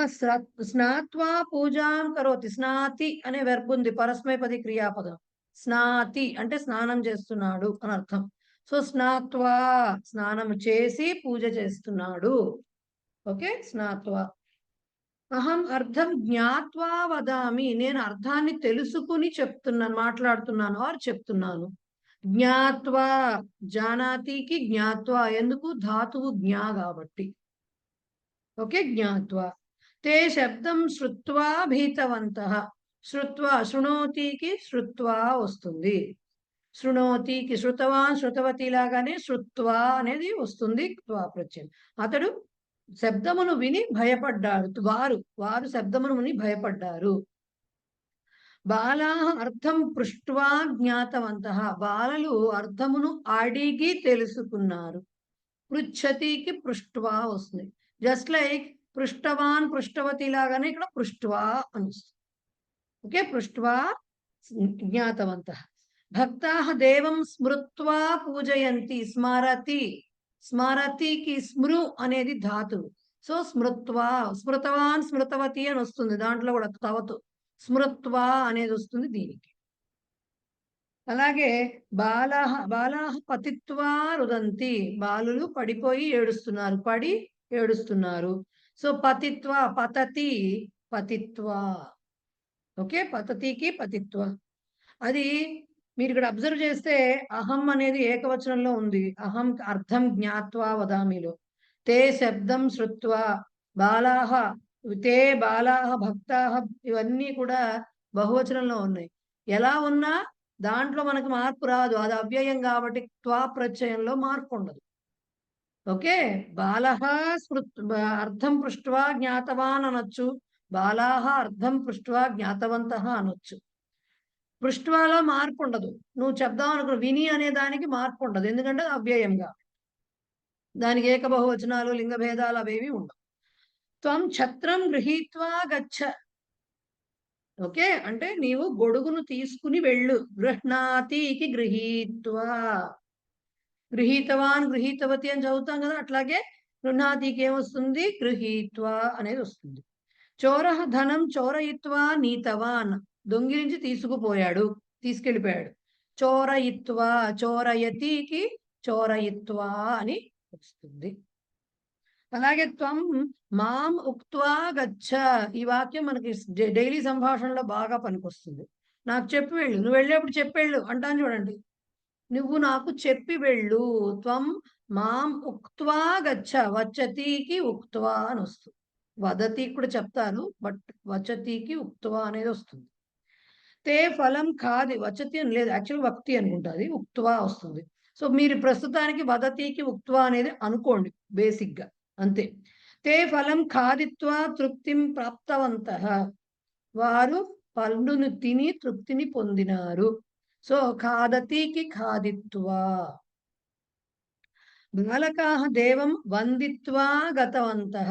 స్నాత్వా పూజాం కరోతి. స్నాతి అనే వెర్బ్ ఉంది, పరస్మైపది క్రియాపదం. స్నాతి అంటే స్నానం చేస్తున్నాడు అని అర్థం. సో స్నాత్వా స్నానం చేసి పూజ చేస్తున్నాడు. ఓకే, స్నాత్వా. అహం అర్థం జ్ఞాత్వా వదామి. నేను అర్థాన్ని తెలుసుకుని మాట్లాడుతున్నాను ఆర్ చెప్తున్నాను. జ్ఞాత్వా జానాతికి జ్ఞాత్వా. ఎందుకు? ధాతువు జ్ఞా కాబట్టి. ఓకే, జ్ఞాత్వా. తే శబ్దం శ్రుత్వా భీతవంతః. శ్రుత్వా శృణోతికి శ్రుత్వా వస్తుంది. శృణోతికి శృతవాన్ శృతవతి లాగానే శ్రుత్వా అనేది వస్తుంది త్వా ప్రత్యయం. అతడు శబ్దమును విని భయపడ్డాడు. వారు శబ్దమును విని భయపడ్డారు. బాలా అర్థం పృష్ట్వా జ్ఞాతవంతః. బాలలు అర్థమును అడిగి తెలుసుకున్నారు. పృచ్ఛతికి పృష్ట్వా వస్తుంది. జస్ట్ లైక్ పృష్టవాన్ పృష్టవతి లాగానే ఇక్కడ పృష్ట్వా అని వస్తుంది. ఓకే, పృష్ట్వా జ్ఞాతవంతః. భక్తాః దేవం స్మృత్వా పూజయంతి. స్మరతి. స్మరతికి స్మృ అనేది ధాతువు. సో స్మృత్వా. స్మృతవాన్ స్మృతవతి అని వస్తుంది, దాంట్లో కూడా తవతు. స్మృత్వా అనేది వస్తుంది దీనికి. అలాగే బాలాః పతిత్వా రుదంతి. బాలులు పడిపోయి ఏడుస్తున్నారు. పడి ఏడుస్తున్నారు. సో పతిత్వా పతతి పతిత్వా. ఓకే, పతతికి పతిత్వా. అది మీరు ఇక్కడ అబ్జర్వ్ చేస్తే అహం అనేది ఏకవచనంలో ఉంది. అహం అర్థం జ్ఞాత్వా వదామిలో. తే శబ్దం శ్రుత్వా. బాలాహ తే బాలాహ భక్తాహ ఇవన్నీ కూడా బహువచనంలో ఉన్నాయి. ఎలా ఉన్నా దాంట్లో మనకు మార్పు రాదు, అది అవ్యయం కాబట్టి త్వా ప్రత్యయంలో మార్పు ఉండదు. ఓకే, బాలహ అర్థం పృష్ట్వా జ్ఞాతవాన్ అనొచ్చు. బాలాహ అర్థం పృష్ట్వా జ్ఞాతవంతః అనొచ్చు. పృష్ట్వాలో మార్పు ఉండదు. నువ్వు చెప్దాం అనుకున్న విని అనే దానికి మార్పు ఉండదు, ఎందుకంటే అవ్యయంగా. దానికి ఏకబహువచనాలు లింగ భేదాలు అవేవి ఉండవు. త్వం ఛత్రం గృహీత్వా గచ్చ. ఓకే, అంటే నీవు గొడుగును తీసుకుని వెళ్ళు. గృహ్ణాతికి గృహీత్వా. గృహీతవాన్ గృహీతవతి అని చదువుతాం కదా, అట్లాగే గృహ్ణాతికి ఏమొస్తుంది? గృహీత్వా అనేది వస్తుంది. చోరః ధనం చోరయిత్వా నీతవాన్. దొంగిలించి తీసుకెళ్ళిపోయాడు. చోరయిత్వా. చోరయతికి చోరయిత్వా అని వస్తుంది. అలాగే త్వం మాం ఉక్త్వా గచ్చ. ఈ వాక్యం మనకి డైలీ సంభాషణలో బాగా పనికొస్తుంది. నాకు చెప్పి వెళ్ళు, నువ్వు వెళ్ళేప్పుడు చెప్పెళ్ళు అంటాను చూడండి. నువ్వు నాకు చెప్పి వెళ్ళు. త్వం మాం ఉక్త్వా గచ్చ. వచ్చతికి ఉక్త్వా అని వస్తుంది. వదతి కూడా చెప్తారు, బట్ వచతికి ఉక్త్వా అనేది వస్తుంది. తే ఫలం ఖాది. వచతి అని లేదు, యాక్చువల్ వక్తి అనుకుంటుంది, ఉక్త్వా వస్తుంది. సో మీరు ప్రస్తుతానికి వదతికి ఉక్త్వా అనేది అనుకోండి బేసిక్ గా, అంతే. తే ఫలం ఖాదిత్వా తృప్తిం ప్రాప్తవంతః. వారు పండును తిని తృప్తిని పొందినారు. సో ఖాదతికి ఖాదిత్వా. బాలకాః దేవం వందిత్వా గతవంతః.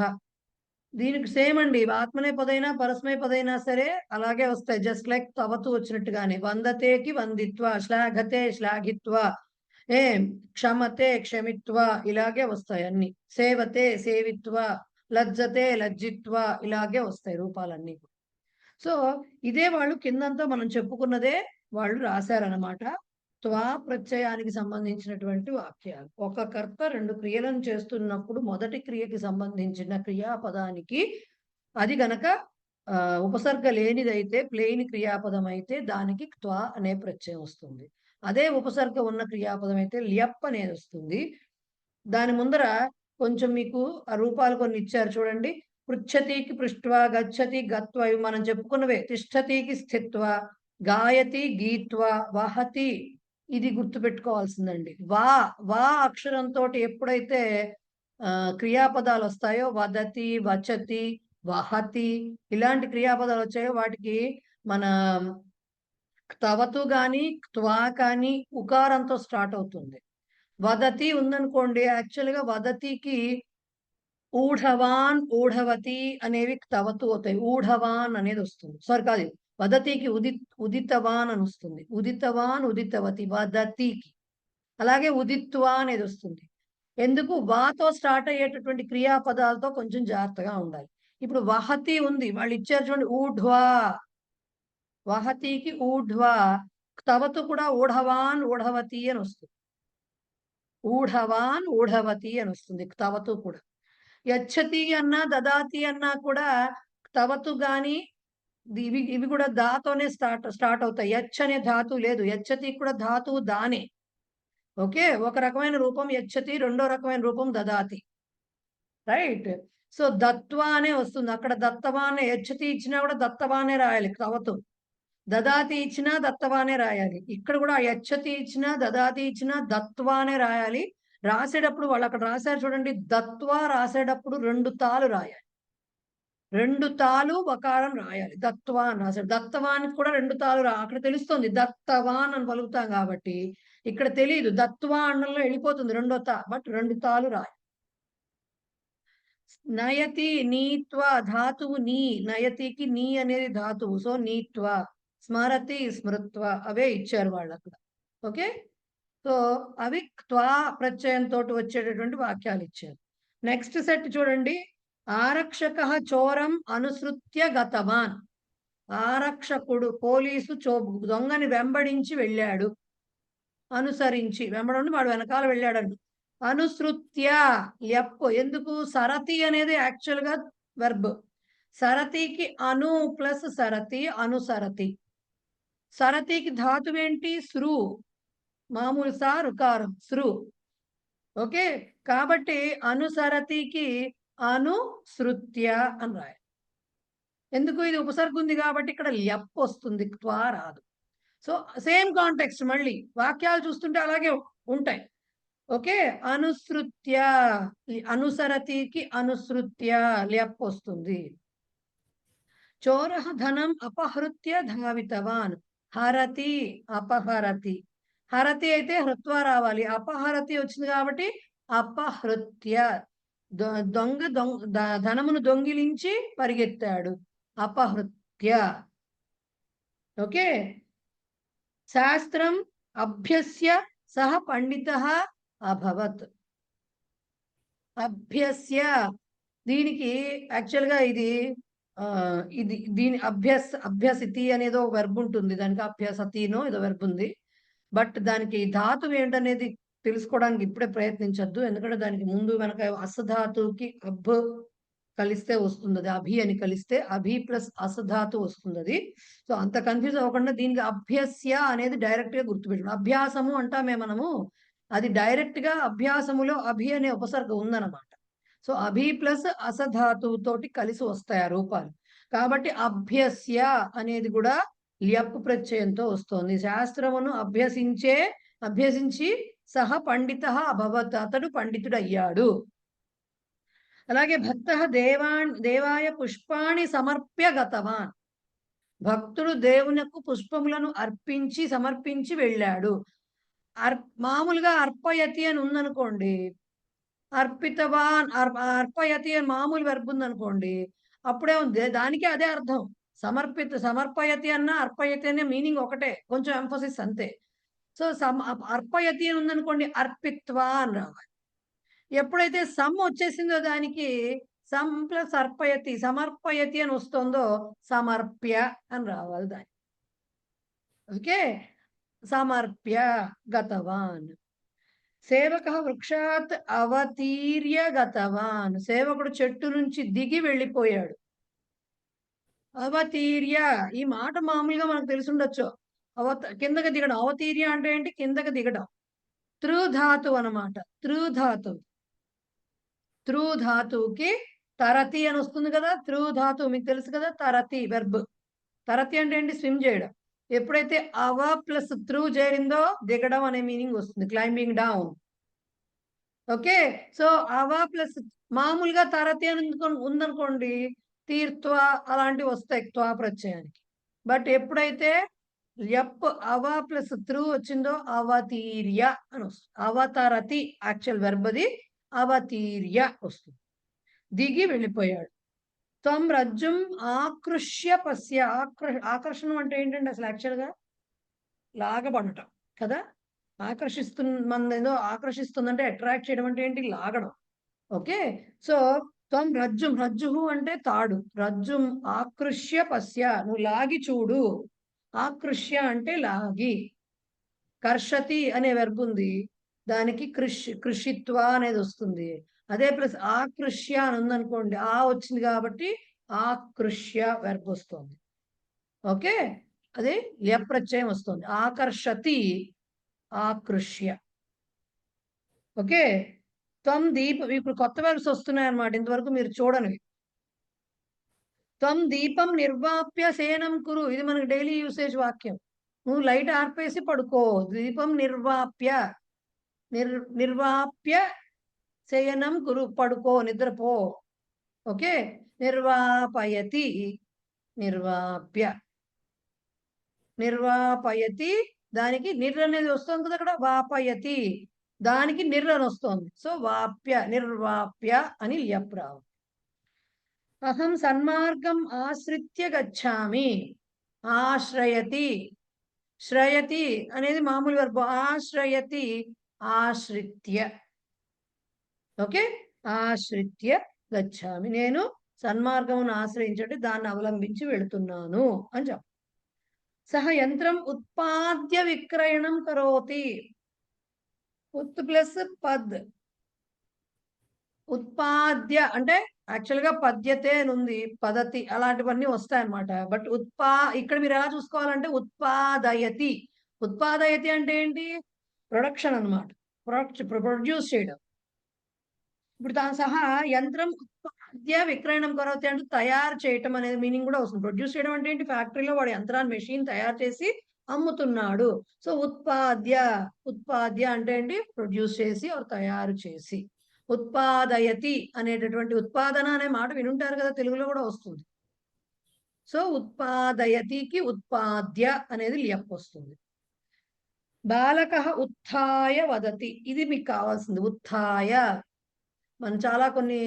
దీనికి సేమ్ అండి, ఆత్మనేపదైనా పరస్మైపదైనా సరే అలాగే వస్తాయి. Just like తవతు వచ్చినట్టుగానే వందతేకి వందిత్వ, శ్లాఘతే శ్లాఘిత్వ. క్షమతే క్షమిత్వ ఇలాగే వస్తాయి అన్ని. సేవతే సేవిత్వ, లజ్జతే లజ్జిత్వ ఇలాగే వస్తాయి రూపాలన్నీ. సో ఇదే వాళ్ళు కిందంతా మనం చెప్పుకున్నదే వాళ్ళు రాశారనమాట. త్వా ప్రత్యయానికి సంబంధించినటువంటి వాక్యాలు. ఒక కర్త 2 క్రియలను చేస్తున్నప్పుడు మొదటి క్రియకి సంబంధించిన క్రియాపదానికి అది గనక ఉపసర్గ లేనిదైతే, ప్లెయిన్ క్రియాపదం అయితే దానికి త్వా అనే ప్రత్యయం వస్తుంది. అదే ఉపసర్గ ఉన్న క్రియాపదం అయితే ల్యప్ అనేది వస్తుంది. దాని ముందర కొంచెం మీకు ఆ రూపాలు కొన్ని ఇచ్చారు చూడండి. పృచ్ఛతికి పృష్ట్వా, గచ్చతి గత్వ ఇవి మనం చెప్పుకున్నవే. తిష్టతికి స్థిత్వ, గాయతి గీత్వ, వహతి ఇది గుర్తుపెట్టుకోవాల్సిందండి. వా అక్షరంతో ఎప్పుడైతే క్రియాపదాలు వస్తాయో, వదతి, వచతి, వహతి ఇలాంటి క్రియాపదాలు వచ్చాయో వాటికి మన తవతు గాని త్వా కానీ ఉకారంతో స్టార్ట్ అవుతుంది. వదతి ఉందనుకోండి, యాక్చువల్గా వదతికి ఊఢవాన్ ఊఢవతి అనేవి తవతు అవుతాయి. ఊఢవాన్ అనేది వస్తుంది. సారీ కాదు, వదతికి ఉదితవాన్ అని వస్తుంది. ఉదితవాన్ ఉదితవతి వదతికి. అలాగే ఉదిత్వా అనేది వస్తుంది. ఎందుకు? వాతో స్టార్ట్ అయ్యేటటువంటి క్రియాపదాలతో కొంచెం జాగ్రత్తగా ఉండాలి. ఇప్పుడు వహతి ఉంది, వాళ్ళు ఇచ్చారు చూడండి ఊఢ్వా. వహతికి ఊఢ్వా, తవతు కూడా ఊఢవాన్ ఊఢవతి అని వస్తుంది. ఊఢవాన్ ఊఢవతి అని వస్తుంది తవతు కూడా. యచ్చతి అన్నా దదాతి అన్నా కూడా తవతు గాని ఇవి కూడా దాతోనే స్టార్ట్ అవుతాయి. యచ్చ అనే ధాతు లేదు. యచ్చతి కూడా ధాతువు దానే. ఓకే, ఒక రకమైన రూపం యచ్చతి, రెండో రకమైన రూపం దదాతి. రైట్. సో దత్వా అనే వస్తుంది. అక్కడ దత్తవానే, యచ్చతి ఇచ్చినా కూడా దత్తవానే రాయాలి తవతు. దదాతి ఇచ్చినా దత్తవానే రాయాలి. ఇక్కడ కూడా యచ్చతి ఇచ్చినా దదాతి ఇచ్చినా దత్వానే రాయాలి. రాసేటప్పుడు వాళ్ళు అక్కడ రాశారు చూడండి, దత్వా రాసేటప్పుడు 2 తాలు రాయాలి. 2 తాలు వకారం రాయాలి. దత్వా అని రాశాడు. దత్తవానికి కూడా 2 తాలు అక్కడ తెలుస్తుంది దత్తవాన్ అని పలుకుతాం కాబట్టి. ఇక్కడ తెలియదు, దత్వా అన్నంలో వెళ్ళిపోతుంది 2వ తా, బట్ 2 తాలు రాయాలి. నయతి నీత్వ ధాతువు నీ, నయతికి నీ అనేది ధాతువు. సో నీత్వ. స్మరతి స్మృత్వ అవే ఇచ్చారు వాళ్ళు అక్కడ. ఓకే, సో అవి త్వా ప్రత్యయంతో వచ్చేటటువంటి వాక్యాలు ఇచ్చారు. నెక్స్ట్ సెట్ చూడండి. ఆరక్షక చోరం అనుసృత్య గతవాన్. ఆరక్షకుడు పోలీసు దొంగని వెంబడించి వెళ్ళాడు. అనుసరించి వెంబడి వాడు వెనకాల వెళ్ళాడండి. అనుసృత్య ల్యప్. ఎందుకు? సరతి అనేది యాక్చువల్ గా వెర్బ్. సరతికి అను ప్లస్ సరతి, అనుసరతి. సరతికి ధాతువు ఏంటి? సృ. మామూలు సా రుకారం సృ. ఓకే, కాబట్టి అనుసరతికి అనుసృత్య అని రాయాలి. ఎందుకు? ఇది ఉపసర్గ ఉంది కాబట్టి ఇక్కడ ల్యప్ వస్తుంది, త్వా రాదు. సో సేమ్ కాంటెక్స్ట్, మళ్ళీ వాక్యాలు చూస్తుంటే అలాగే ఉంటాయి. ఓకే, అనుసృత్య, అనుసరతికి అనుసృత్య ల్యప్ వస్తుంది. చోరః ధనం అపహృత్య ధావితవాన్. హరతి అపహరతి. హరతి అయితే హృత్వా రావాలి. అపహరతి వచ్చింది కాబట్టి అపహృత్య. దొంగ ధనమును దొంగిలించి పరిగెత్తాడు. అపహృత్య. ఓకే, శాస్త్రం అభ్యస్య సహ పండితః అభవత్. అభ్యస్య దీనికి యాక్చువల్ గా ఇది దీని అభ్యసితి అనేదో వెర్బ్ ఉంటుంది. దానికి అభ్యసతినో ఏదో వెర్బ్ ఉంది. బట్ దానికి ధాతువు ఏంటనేది తెలుసుకోవడానికి ఇప్పుడే ప్రయత్నించద్దు. ఎందుకంటే దానికి ముందు వెనక అసధాతువుకి అభ్ కలిస్తే వస్తుంది. అది అభి అని కలిస్తే అభి ప్లస్ అసధాతు వస్తుంది అది. సో అంత కన్ఫ్యూజ్ అవ్వకుండా దీనికి అభ్యస్య అనేది డైరెక్ట్ గా గుర్తుపెట్టుకోండి. అభ్యాసము అంటామే మనము, అది డైరెక్ట్ గా అభ్యాసములో అభి అనే ఉపసర్గ ఉందన్నమాట. సో అభి ప్లస్ అసధాతువు తోటి కలిసి వస్తాయి ఆ రూపాలు. కాబట్టి అభ్యస్య అనేది కూడా ల్యప్ ప్రత్యయంతో వస్తుంది. శాస్త్రమును అభ్యసించి సహ పండితః అభవత్. అతడు పండితుడు అయ్యాడు. అలాగే భక్త దేవాయ పుష్పాణి సమర్ప్య గతవాన్. భక్తుడు దేవునకు పుష్పములను సమర్పించి వెళ్ళాడు. మామూలుగా అర్పయతి అని ఉందనుకోండి, అర్పితవాన్ అర్పయతి అని మామూలు వెర్బ్ ఉందనుకోండి, అప్పుడే ఉంది, దానికి అదే అర్థం. సమర్పయతి అన్న అర్పయతి అనే మీనింగ్ ఒకటే, కొంచెం ఎంఫసిస్ అంతే. సో అర్పయతి అని ఉందనుకోండి, అర్పిత్వా అని రావాలి. ఎప్పుడైతే సమ్ వచ్చేసిందో దానికి సమ్ ప్లస్ అర్పయతి, సమర్పయతి అని వస్తుందో సమర్ప్య అని రావాలి దానికి. ఓకే, సమర్ప్య గతవాన్. సేవక వృక్షాత్ అవతీర్య గతవాన్. సేవకుడు చెట్టు నుంచి దిగి వెళ్ళిపోయాడు. అవతీర్య, ఈ మాట మామూలుగా మనకు తెలిసి ఉండొచ్చు. కిందకి దిగడం. అవతీర్య అంటే ఏంటి? కిందకి దిగడం. త్రుధాతు అన్నమాట. త్రుధాతు. త్రుధాతుకి తరతి అని వస్తుంది కదా. త్రుధాతు మీకు తెలుసు కదా, తరతి వెర్బ్. తరతి అంటే ఏంటి? స్విమ్ చేయడం. ఎప్పుడైతే అవ ప్లస్ త్రూ చేరిందో దిగడం అనే మీనింగ్ వస్తుంది, క్లైంబింగ్ డౌన్. ఓకే, సో అవ ప్లస్ మామూలుగా తరతి అని ఉందనుకోండి, తీర్త్వ అలాంటివి వస్తాయి త్వా ప్రత్యయానికి. బట్ ఎప్పుడైతే ఎప్ అవ ప్లస్ త్రూ వచ్చిందో అవతీర్య అని వస్తుంది. అవతరతి యాక్చువల్ వెర్బ్ అది, అవతీర్య వస్తుంది. దిగి వెళ్ళిపోయాడు. త్వం రజ్జుం ఆకృష్య పశ్య. ఆకర్షణం అంటే ఏంటంటే అసలు యాక్చువల్గా లాగబడటం కదా. ఏదో ఆకర్షిస్తుందంటే అట్రాక్ట్ చేయడం అంటే ఏంటి? లాగడం. ఓకే, సో త్వం రజ్జుం, రజ్జుహు అంటే తాడు. రజ్జుం ఆకృష్య పశ్య, నువ్వు లాగి చూడు. ఆకృష్య అంటే లాగి. కర్షతి అనే వెర్బ్ ఉంది, దానికి కృషిత్వ అనేది వస్తుంది. అదే ప్లస్ ఆకృష్య అని ఉందనుకోండి, ఆ వచ్చింది కాబట్టి ఆకృష్య వెర్బ్ వస్తుంది. ఓకే, అదే ప్రత్యయం వస్తుంది. ఆకర్షతి, ఆకృష్య. ఓకే, త్వం దీపం. ఇప్పుడు కొత్త వెర్బ్స్ వస్తున్నాయి అన్నమాట, ఇంతవరకు మీరు చూడనివి. త్వం దీపం నిర్వాప్య శయనం కురు. ఇది మనకి డైలీ యూసేజ్ వాక్యం. నువ్వు లైట్ ఆర్పేసి పడుకో. దీపం నిర్వాప్య, నిర్వాప్య శయనం కురు, పడుకో, నిద్రపో. ఓకే, నిర్వాపయతి, నిర్వాప్య. నిర్వాపయతి, దానికి నిర్ అనేది వస్తుంది కదా అక్కడ. వాపయతి, దానికి నిర్ అని వస్తుంది. సో వాప్య, నిర్వాప్య అని ల్యప్రావు. అహం సన్మార్గం ఆశ్రిత్య గచ్చామి. ఆశ్రయతి, శ్రయతి అనేది మామూలు వర్బ్. ఆశ్రయతి, ఆశ్రిత్య. ఓకే, ఆశ్రిత్య గచ్చామి. నేను సన్మార్గమును ఆశ్రయించండి, దాన్ని అవలంబించి వెళుతున్నాను అని చెప్ప. సహ యంత్రం ఉత్పాద్య విక్రయణం కరోతి. ఉత్ ప్లస్ పద్. ఉత్పాద్య అంటే యాక్చువల్ గా పద్యతే అని ఉంది, పదతి అలాంటివన్నీ వస్తాయన్నమాట. బట్ ఇక్కడ మీరు ఎలా చూసుకోవాలంటే ఉత్పాదయతి. ఉత్పాదయతి అంటే ఏంటి? ప్రొడక్షన్ అన్నమాట. ప్రొడ్యూస్ చేయడం. ఇప్పుడు దాని సహా యంత్రం ఉత్పాద్య విక్రయణం కరోతి అంటే తయారు చేయటం అనేది మీనింగ్ కూడా వస్తుంది. ప్రొడ్యూస్ చేయడం అంటే ఏంటి? ఫ్యాక్టరీలో వాడు యంత్రాన్ని, మెషిన్ తయారు చేసి అమ్ముతున్నాడు. సో ఉత్పాద్య, ఉత్పాద్య అంటే ఏంటి? ప్రొడ్యూస్ చేసి తయారు చేసి. ఉత్పాదయతి అనేటటువంటి ఉత్పాదన అనే మాట వినుంటారు కదా, తెలుగులో కూడా వస్తుంది. సో ఉత్పాదయతికి ఉత్పాద్య అనేది ల్యప్ వస్తుంది. బాలక ఉత్థాయ వదతి. ఇది మీకు కావాల్సింది, ఉత్థాయ. మనం చాలా కొన్ని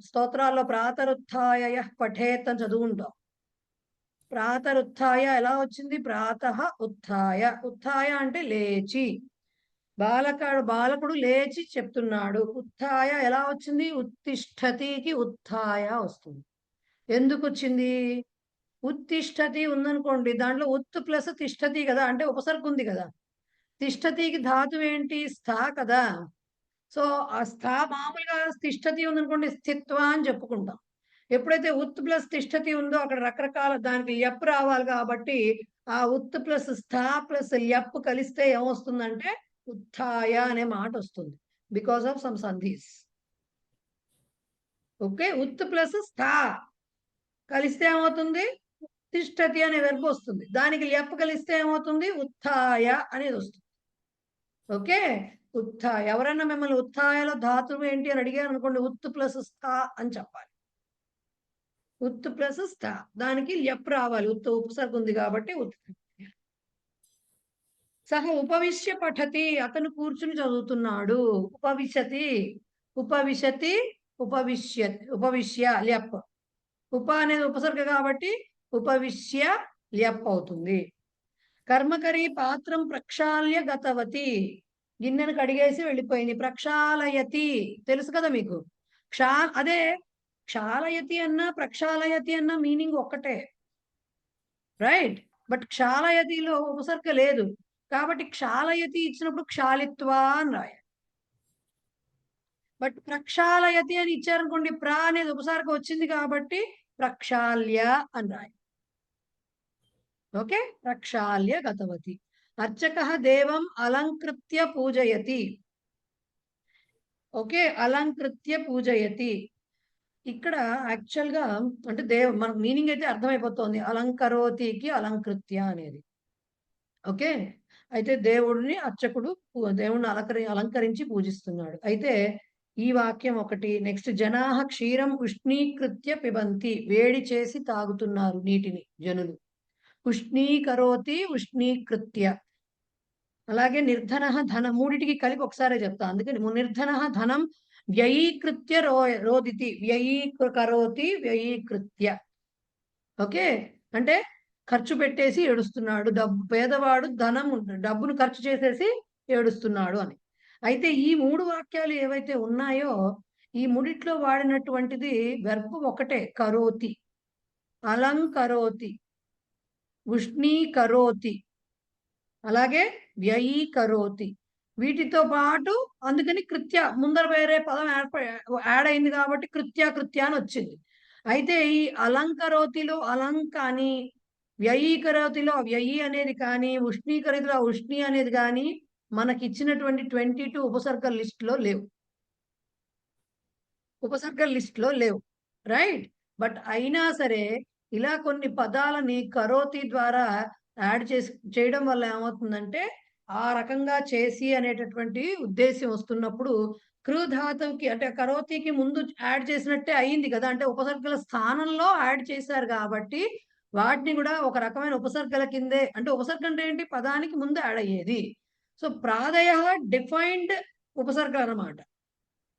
స్తోత్రాల్లో ప్రాతరుత్థాయ పఠేత్ అని చదువుకుంటాం. ప్రాతరుత్థాయ ఎలా వచ్చింది? ప్రాతః ఉత్థాయ. ఉత్థాయ అంటే లేచి. బాలకుడు లేచి చెప్తున్నాడు. ఉత్థాయ ఎలా వచ్చింది? ఉత్తిష్ఠతికి ఉత్థాయ వస్తుంది. ఎందుకు వచ్చింది? ఉత్తిష్ఠతి ఉందనుకోండి, దాంట్లో ఉత్ ప్లస్ తిష్ఠతి కదా, అంటే ఉపసర్గ ఉంది కదా. తిష్ఠతికి ధాతువు ఏంటి? స్థా కదా. సో ఆ స్థా మామూలుగా తిష్ఠతి ఉందనుకోండి, స్థిత్వ అని చెప్పుకుంటాం. ఎప్పుడైతే ఉత్ ప్లస్ తిష్ఠతి ఉందో అక్కడ రకరకాల దానికి ల్యప్ రావాలి కాబట్టి ఆ ఉత్ ప్లస్ స్థా ప్లస్ ల్యప్ కలిస్తే ఏమొస్తుందంటే ఉత్థాయ అనే మాట వస్తుంది, because of some sandhis. Okay, ఉత్ ప్లస్ స్థా కలిస్తే ఏమవుతుంది? తిష్ఠతి అనే వెర్బ్ వస్తుంది. దానికి ల్యప్ కలిస్తే ఏమవుతుంది? ఉత్థాయ అనేది వస్తుంది. ఓకే, ఉత్థాయ. ఎవరైనా మిమ్మల్ని ఉత్థాయలో ధాతువు ఏంటి అని అడిగారు అనుకోండి, ఉత్ ప్లస్ స్థా అని చెప్పాలి. ఉత్ ప్లస్ స్థా, దానికి ల్యప్ రావాలి. ఉపసర్గ ఉంది కాబట్టి ఉత్. సహ ఉపవిశ్య పఠతి. అతను కూర్చుని చదువుతున్నాడు. ఉపవిశతి, ఉపవిశతి, ఉపవిశ్య ల్యప్. ఉప అనేది ఉపసర్గ కాబట్టి ఉపవిశ్య ల్యప్ అవుతుంది. కర్మకరి పాత్రం ప్రక్షాళ్య గతవతి, గిన్నెను కడిగేసి వెళ్ళిపోయింది. ప్రక్షాళయతి తెలుసు కదా మీకు. అదే క్షాళయతి అన్నా ప్రక్షాళయతి అన్నా మీనింగ్ ఒక్కటే, రైట్? బట్ క్షాళయతిలో ఉపసర్గ లేదు కాబట్టి క్షాళయతి ఇచ్చినప్పుడు క్షాళిత్వా అని రాయాలి. బట్ ప్రక్షాళయతి అని ఇచ్చారనుకోండి, ప్ర అనేది ఉపసర్గ వచ్చింది కాబట్టి ప్రక్షాళ్య అని రాయాలి. ఓకే, ప్రక్షాళ్య గతవతి. అర్చకః దేవం అలంకృత్య పూజయతి. ఓకే, అలంకృత్య పూజయతి. ఇక్కడ యాక్చువల్ గా అంటే మనకు మీనింగ్ అయితే అర్థమైపోతుంది. అలంకరోతికి అలంకృత్య అనేది. ఓకే, అయితే దేవుడిని అర్చకుడు దేవుడిని అలంకరించి పూజిస్తున్నాడు. అయితే ఈ వాక్యం ఒకటి. నెక్స్ట్, జనాహ క్షీరం ఉష్ణీకృత్య పిబంతి, వేడి చేసి తాగుతున్నారు నీటిని జనులు. ఉష్ణీకరోతి ఉష్ణీకృత్య. అలాగే నిర్ధన ధనం, మూడిటికి కలిపి ఒకసారి చెప్తా. అందుకని నిర్ధన ధనం వ్యయీకృత్య రోదితి, వ్యయీకరోతి వ్యయీకృత్య. ఓకే, అంటే ఖర్చు పెట్టేసి ఏడుస్తున్నాడు. పేదవాడు డబ్బును ఖర్చు చేసేసి ఏడుస్తున్నాడు అని. అయితే ఈ మూడు వాక్యాలు ఏవైతే ఉన్నాయో ఈ మూడిట్లో వాడినటువంటిది వెర్బ్ ఒకటే, కరోతి, అలంకరోతి, ఉష్ణీకరోతి, అలాగే వ్యయీకరోతి. వీటితో పాటు అందుకని కృత్య ముందర వేరే పదం యాడ్ అయింది కాబట్టి కృత్య అని వచ్చింది. అయితే ఈ అలంకరోతిలో అలంక అని, వ్యయీకరోతిలో వ్యయి అనేది కానీ, ఉష్ణీకరోతిలో ఉష్ణి అనేది కానీ మనకి ఇచ్చినటువంటి 22 ఉపసర్గ లిస్ట్ లో లేవు. ఉపసర్గ లిస్ట్ లో లేవు, రైట్? బట్ అయినా సరే ఇలా కొన్ని పదాలని కరోతి ద్వారా యాడ్ చేయడం వల్ల ఏమవుతుందంటే ఆ రకంగా చేసి అనేటటువంటి ఉద్దేశం వస్తున్నప్పుడు కృధాతువుకి అంటే కరోతికి ముందు యాడ్ చేసినట్టే అయింది కదా. అంటే ఉపసర్గల స్థానంలో యాడ్ చేశారు కాబట్టి వాటిని కూడా ఒక రకమైన ఉపసర్గల కిందే, అంటే ఉపసర్గ అంటే ఏంటి, పదానికి ముందు యాడ్ అయ్యేది. సో ప్రాదయ డిఫైన్డ్ ఉపసర్గలు అన్నమాట.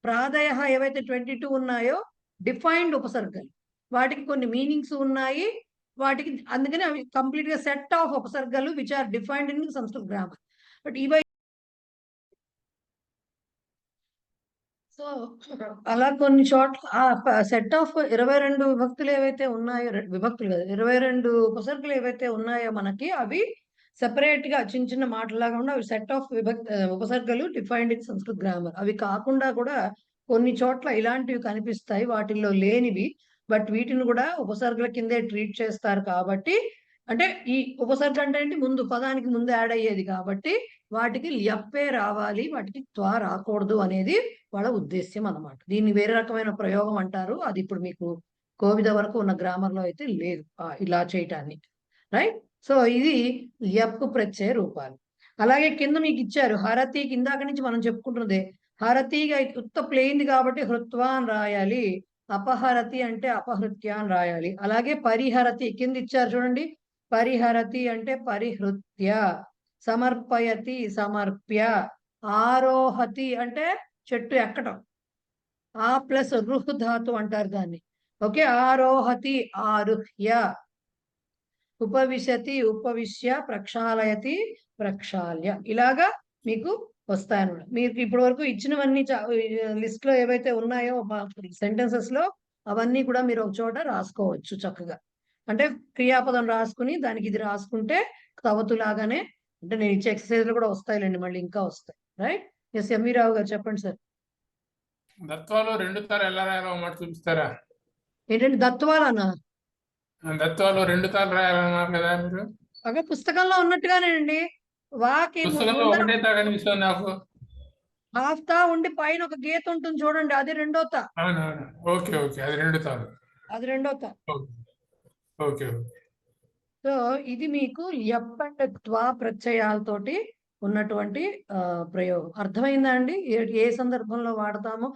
ప్రాదయ ఏవైతే 22 ఉన్నాయో డిఫైన్డ్ ఉపసర్గలు, వాటికి కొన్ని మీనింగ్స్ ఉన్నాయి. వాటికి అందుకని అవి కంప్లీట్ గా సెట్ ఆఫ్ ఉపసర్గలు విచ్ ఆర్ డిఫైన్డ్ ఇన్ సంస్కృత గ్రామర్. బట్ ఇవై సో అలా కొన్ని చోట్ల ఆ సెట్ ఆఫ్ 22 విభక్తులు ఏవైతే ఉన్నాయో, విభక్తులు కదా 22 ఉపసర్గలు ఏవైతే ఉన్నాయో మనకి అవి సెపరేట్ గా చిన్న చిన్న మాటలాగా ఉన్న సెట్ ఆఫ్ ఉపసర్గలు డిఫైన్డ్ ఇన్ సంస్కృత గ్రామర్. అవి కాకుండా కూడా కొన్ని చోట్ల ఇలాంటివి కనిపిస్తాయి, వాటిల్లో లేనివి. బట్ వీటిని కూడా ఉపసర్గల కిందే ట్రీట్ చేస్తారు కాబట్టి, అంటే ఈ ఉపసర్గ అంటే ఏంటి, ముందు పదానికి ముందు యాడ్ అయ్యేది కాబట్టి వాటికి ల్యప్పే రావాలి, వాటికి త్వా రాకూడదు అనేది వాళ్ళ ఉద్దేశ్యం అన్నమాట. దీన్ని వేరే రకమైన ప్రయోగం అంటారు, అది ఇప్పుడు మీకు కోవిద వరకు ఉన్న గ్రామర్ లో అయితే లేదు ఇలా చేయటాన్ని, రైట్? సో ఇది ల్యప్ ప్రత్యయ రూపాలు. అలాగే కింద మీకు ఇచ్చారు హరతి, కిందాక నుంచి మనం చెప్పుకుంటున్నదే. హరతిగా ఉత్త ప్లెయిన్ కాబట్టి హృత్వా అని రాయాలి. అపహరతి అంటే అపహృత్య అని రాయాలి. అలాగే పరిహరతి కింద ఇచ్చారు చూడండి, పరిహరతి అంటే పరిహృత్య, సమర్పయతి సమర్ప్య, ఆరోహతి అంటే చెట్టు ఎక్కడం, ఆ ప్లస్ రుహ్ ధాతు అంటారు దాన్ని. ఓకే, ఆరోహతి ఆరుహ్య, ఉపవిశతి ఉపవిశ్య, ప్రక్షాళయతి ప్రక్షాళ్య. ఇలాగా మీకు వస్తాయన్నమాట. మీరు ఇప్పటి వరకు ఇచ్చినవన్నీ లిస్ట్ లో ఏవైతే ఉన్నాయో సెంటెన్సెస్ లో అవన్నీ కూడా మీరు ఒక చోట రాసుకోవచ్చు చక్కగా. అంటే క్రియాపదం రాసుకుని దానికి ఇది రాసుకుంటే తవతులాగానే, అంటే నేను ఇచ్చే ఎక్సర్సైజ్లు కూడా వస్తాయిలేండి, మళ్ళీ ఇంకా వస్తాయి, రైట్? ఎస్ ఎంవి రావు గారు చెప్పండి సార్. దత్వాలో 2 సార్లు ఎలా రాయాలో మాట చూపిస్తారా? ఏంటంటే దత్వాలనా? దత్వాలో 2 సార్లు రాయాలన్నారు కదా మీరు. అక్కడ పుస్తకంలో ఉన్నట్టుగానేనండి. వాకి పుస్తకంలో ఒకటే తా కనిపిస్తుంది నాకు. హాఫ్ తా ఉండి పైన ఒక గీత ఉంటుంది చూడండి, అది రెండో తా. అవునవును, ఓకే ఓకే, అది 2 తాలు, అది రెండో తా. ఓకే. సో ఇది మీకు యప్ అండ్ త్వా ప్రత్యయాలతోటి ఉన్నటువంటి ప్రయోగం. అర్థమైందా అండి? ఏ సందర్భంలో వాడతామో.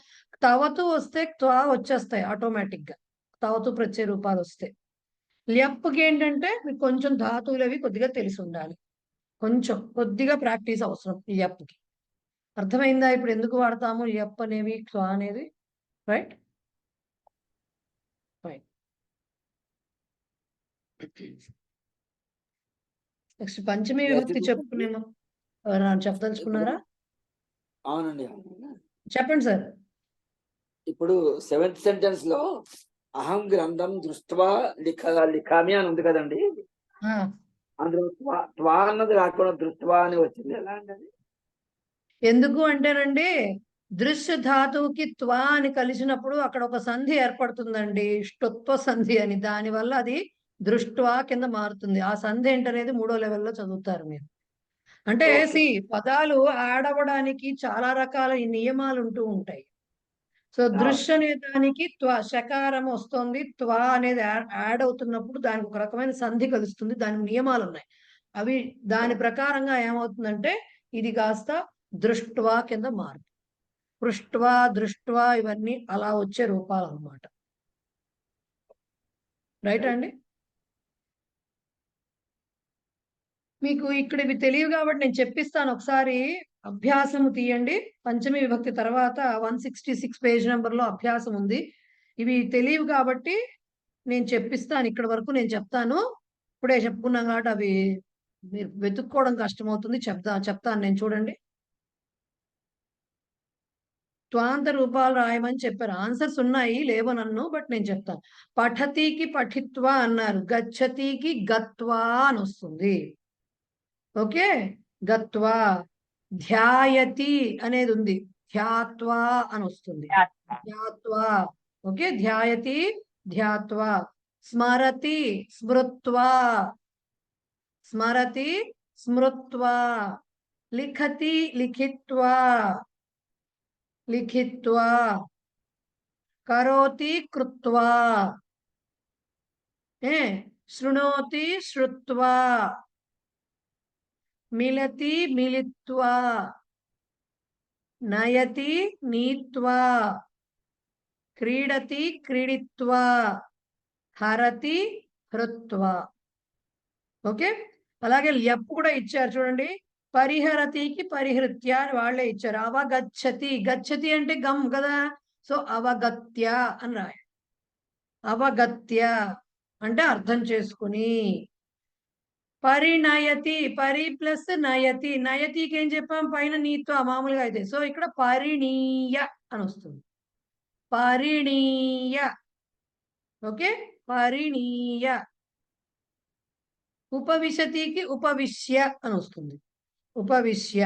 తవతు వస్తే త్వా వచ్చేస్తాయి ఆటోమేటిక్ గా, తవతు ప్రత్యయ రూపాలు వస్తాయి. ల్యప్కి ఏంటంటే మీకు కొంచెం ధాతువులు అవి కొద్దిగా తెలిసి ఉండాలి, కొద్దిగా ప్రాక్టీస్ అవసరం ల్యప్కి. అర్థమైందా ఇప్పుడు ఎందుకు వాడతాము ల్యప్ అనేవి, త్వా అనేది, రైట్? ఫైన్. నెక్స్ట్ పంచమి విభక్తి చెప్పుకునేమో ఎవరైనా చెప్పదలుచుకున్నారా? అవునండి. చెప్పండి సార్. ఇప్పుడు 7th సెంటెన్స్ లో అహం గ్రంథం దృష్ట్వా లిఖామి అని ఉంది కదండి. ఆ, అందులో త్వా అన్నది రాకుండా దృష్ట్వా అని వచ్చింది. ఎలా అండి? ఎందుకు అంటేనండి దృశ్య ధాతువుకి త్వా అని కలిసినప్పుడు అక్కడ ఒక సంధి ఏర్పడుతుందండి, ష్టుత్వ సంధి అని. దానివల్ల అది దృష్ట్వా కింద మారుతుంది. ఆ సంధి ఏంటనేది 3వ లెవెల్లో చదువుతారు మీరు. అంటే పదాలు యాడ్ అవ్వడానికి చాలా రకాల ఈ నియమాలు ఉంటూ ఉంటాయి. సో దృశ్య అనే దానికి శకారం వస్తుంది, త్వా అనేది యాడ్ అవుతున్నప్పుడు దానికి ఒక రకమైన సంధి కలుస్తుంది. దానికి నియమాలు ఉన్నాయి. అవి దాని ప్రకారంగా ఏమవుతుందంటే ఇది కాస్త దృష్ట్వా కింద మారుతుంది. పృష్ట్వా, దృష్ట్వా ఇవన్నీ అలా వచ్చే రూపాలు అన్నమాట. రైట్ అండి? మీకు ఇక్కడ ఇవి తెలియదు కాబట్టి నేను చెప్పిస్తాను. ఒకసారి అభ్యాసము తీయండి. పంచమి విభక్తి తర్వాత 166 పేజ్ నెంబర్ లో అభ్యాసం ఉంది. ఇవి తెలియవు కాబట్టి నేను చెప్పిస్తాను. ఇక్కడ వరకు నేను చెప్తాను. ఇప్పుడే చెప్పుకున్నాం కాబట్టి అవి మీరు వెతుక్కోవడం కష్టమవుతుంది. చెప్తాను నేను. చూడండి, త్వాంత రూపాలు రాయమని చెప్పారు. ఆన్సర్స్ ఉన్నాయి, లేవో నన్ను, బట్ నేను చెప్తాను. పఠతికి పఠిత్వా అన్నారు, గచ్చతికి గత్వా అని వస్తుంది. ఓకే, గత్వా. ధ్యాయతి అనేది ఉంది, ధ్యాత్వా అని వస్తుంది. ధ్యాత్వా. ఓకే, ధ్యాయతి ధ్యాత్వా. స్మరతి స్మృత్వా, స్మరతి స్మృత్వా. లిఖతి లిఖిత్వా, లిఖిత్వా. కరోతి కృత్వా. శృణోతి శ్రుత్వా. మిలతి మిలిత్వా. నయతి నీత్వా. క్రీడతి క్రీడిత్వా. హరతి హృత్వా. ఓకే, అలాగే ల్యప్ కూడా ఇచ్చారు చూడండి. పరిహరతికి పరిహృత్య అని వాళ్ళే ఇచ్చారు. అవగచ్చతి, గచ్చతి అంటే గమ్ కదా, సో అవగత్య అని రాయ. అవగత్య అంటే అర్థం చేసుకుని. పరిణయతి, పరి ప్లస్ నయతి. నయతికి ఏం చెప్పాం? పైన నీత్వ మామూలుగా అయితే. సో ఇక్కడ పరిణీయ అని వస్తుంది. పరిణీయ. ఓకే, పరిణీయ. ఉపవిశతికి ఉపవిశ్య అని వస్తుంది. ఉపవిశ్య.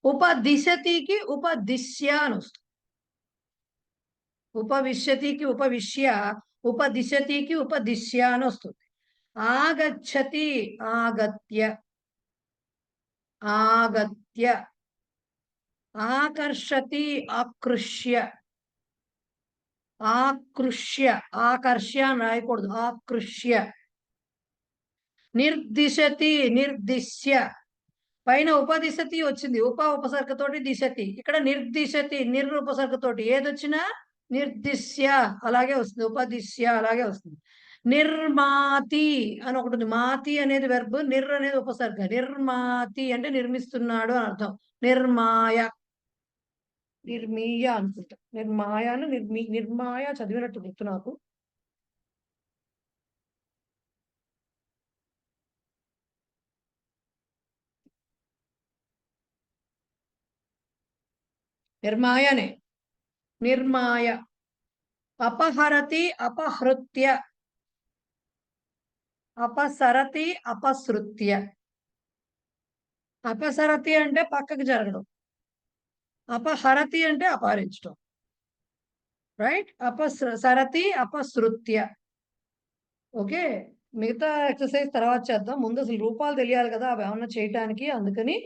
ఉపదిశతికి ఉపదిశ్య అని వస్తుంది. ఉపవిశ్యతికి ఉపవిశ్య, ఉపదిశతికి ఉపదిశ్య అని వస్తుంది. ఆగచ్చతి ఆగత్య. ఆగత్య. ఆకర్షతి ఆకృష్య. ఆకృష్య. ఆకర్ష్య అని రాయకూడదు, ఆకృష్య. నిర్దిశతి నిర్దిశ్య. పైన ఉపదిశతి వచ్చింది, ఉపసర్గతోటి దిశతి. ఇక్కడ నిర్దిశతి ఉపసర్గతోటి ఏదొచ్చినా నిర్దిశ్య అలాగే వస్తుంది, ఉపదిశ్య అలాగే వస్తుంది. నిర్మాతి అని ఒకటి ఉంది. మాతి అనేది వెర్బ్, అనేది ఉపసర్గ. నిర్మాతి అంటే నిర్మిస్తున్నాడు అని అర్థం. నిర్మాయ, నిర్మీయ అనుకుంటా. నిర్మాయ నిర్మాయ చదివినట్టు గుర్తు నాకు. నిర్మాయనే, నిర్మాయ. అపహరతి అపహృత్య. అపసరతి అపసృత్య. అపసరతి అంటే పక్కకి జరగడం, అపహరతి అంటే అపహరించడం. రైట్, అపసరతి అపసృత్య. ఓకే, మిగతా ఎక్సర్సైజ్ తర్వాత చేద్దాం. ముందు అసలు రూపాలు తెలియాలి కదా, అవి ఏమన్నా చేయటానికి, అందుకని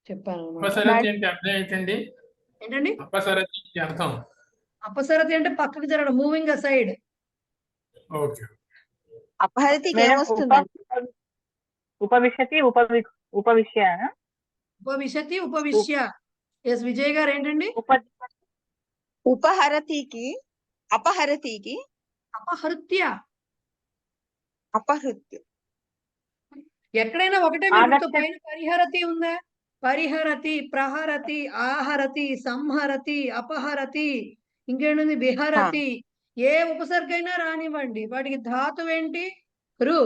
చెప్పాను. ఉపసరతి అంటే అర్థం ఏంటండి? ఏంటండి ఉపసరతి అర్థం? అపసరతి అంటే పక్కకి జరగడం, మూవింగ్ అసైడ్. ఓకే. అపహరితికి ఏమొస్తుందండి? ఉపవిశతి ఉపవిశ్య. ఉపవిశతి ఉపవిశ్య. ఎస్ విజయ్ గారు ఏంటండి? ఉపహరతికి అపహరతికి అపహృత్య. అపహృత్య. ఎక్కడైనా ఒకటే మీరు పైన పరిహరతి ఉందా? పరిహరతి, ప్రహరతి, ఆహరతి, సంహరతి, అపహరతి, ఇంకేంటుంది విహరతి. ఏ ఉపసర్గైనా రానివ్వండి, వాటికి ధాతువు ఏంటి? రు.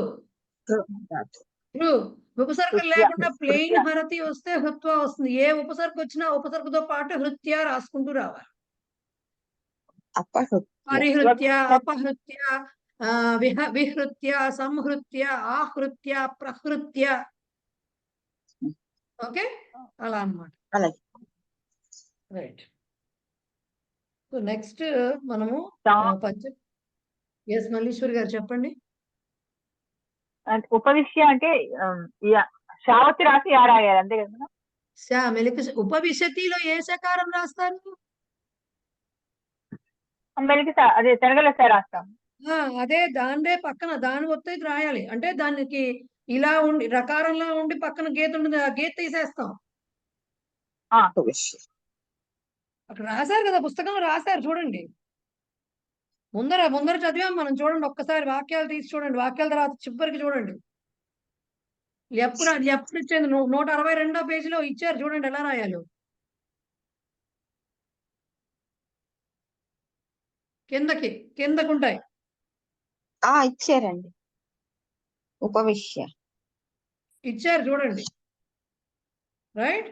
రు. ఉపసర్గ హృత్య లేకుండా ప్లెయిన్ హృత్య హరతి వస్తే హృత్వ వస్తుంది. ఏ ఉపసర్గ వచ్చినా ఉపసర్గతో పాటు హృత్య రాసుకుంటూ రావాలి. అపహృత్య పరిహృత్య, అపహృత్య, విహృత్య, సంహృత్య, ఆహృత్య, ప్రహృత్య. ఓకే, అలా అన్నమాట. అలాగే. రైట్. సో నెక్స్ట్ మనము ఎస్ మల్లీశ్వరి గారు చెప్పండి. అంటే ఉపవిశ్య అంటే షావతి రాసి యా రాయాలి అంతే కదా? మెలిక ఉపవిశతిలో ఏ సకారం రాస్తారు? మెలికి అదే తెరగల సార్ రాస్తాం. అదే దాందే పక్కన దాని ఒత్తైతే రాయాలి. అంటే దానికి ఇలా ఉండి రకారంలో ఉండి పక్కన గీత ఉంటుంది, ఆ గీత తీసేస్తాం. ఉపవిశ్య. అక్కడ రాశారు కదా, పుస్తకం రాశారు చూడండి. ముందర చదివాం మనం, చూడండి ఒక్కసారి వాక్యాలు తీసి చూడండి, వాక్యాల తర్వాత చివరికి చూడండి. ఎప్పుడు ఇచ్చేది 162వ పేజీలో ఇచ్చారు చూడండి ఎలా రాయాలో. కిందకుంటాయి. ఇచ్చారండి. ఉపవిశ్య ఇచ్చారు చూడండి. రైట్.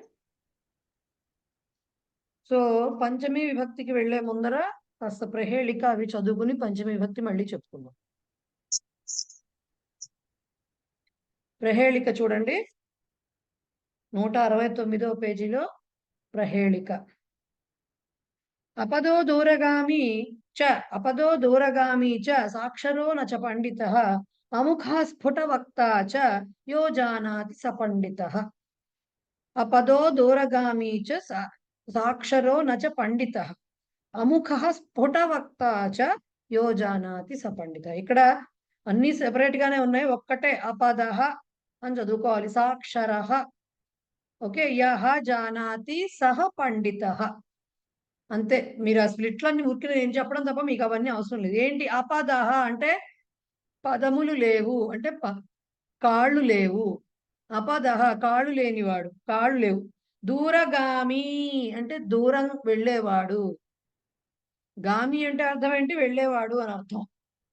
సో పంచమీ విభక్తికి వెళ్లే ముందర కాస్త ప్రహేళిక అవి చదువుకుని పంచమీ విభక్తి మళ్ళీ చెప్పుకుందాం. ప్రహేళిక చూడండి 169వ పేజీలో ప్రహేళిక. అపదో దూరగామి చ సాక్షరో నచ పండితః అముఖః స్ఫుట వక్తా చ యో జానాతి స పండితః. అపదో దూరగామి చ సాక్షరో నచ పండితః అముఖః స్ఫుట వక్తా చ యో జానాతి స పండితః. ఇక్కడ అన్ని సెపరేట్ గానే ఉన్నాయి, ఒక్కటే అపదః అని చదువుకోవాలి. సాక్షరః, ఓకే, యః జానాతి సహ పండితః. అంతే. మీరు ఆ స్ప్లిట్లన్నీ ఊరికి నేను చెప్పడం తప్ప మీకు అవన్నీ అవసరం లేదు. ఏంటి అపదః అంటే పదములు లేవు అంటే కాళ్ళు లేవు. అపదః కాళ్ళు లేనివాడు, కాళ్ళు లేవు. దూరగామి అంటే దూరం వెళ్ళేవాడు. గామి అంటే అర్థం ఏంటి? వెళ్ళేవాడు అని అర్థం.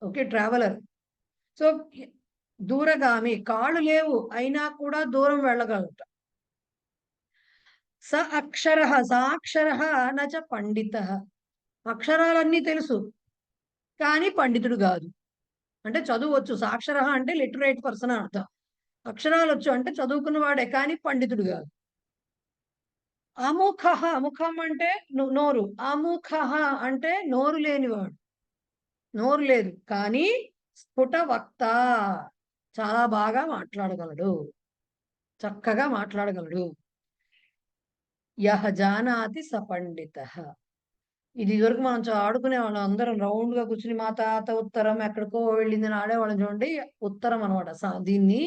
Okay, traveller. సో దూరగామి కాళ్ళు లేవు అయినా కూడా దూరం వెళ్ళగలుగుతా. స అక్షర సాక్షర నచ పండిత. అక్షరాలన్నీ తెలుసు కానీ పండితుడు కాదు. అంటే చదువచ్చు. సాక్షర అంటే లిటరేట్ పర్సన్ అని అర్థం. అక్షరాలు వచ్చు అంటే చదువుకున్నవాడే కానీ పండితుడు కాదు. అముఖ, ముఖం అంటే నోరు. అముఖ అంటే నోరు లేనివాడు, నోరు లేదు కానీ స్ఫుట వక్త, చాలా బాగా మాట్లాడగలడు, చక్కగా మాట్లాడగలడు. యహ జానాతి స పండితః. ఇది ఇదివరకు మనం ఆడుకునే వాళ్ళం, అందరం రౌండ్ గా కూర్చుని మా తాత ఉత్తరం ఎక్కడికో వెళ్ళిందని ఆడేవాళ్ళం చూడండి. ఉత్తరం అనమాట. దీన్ని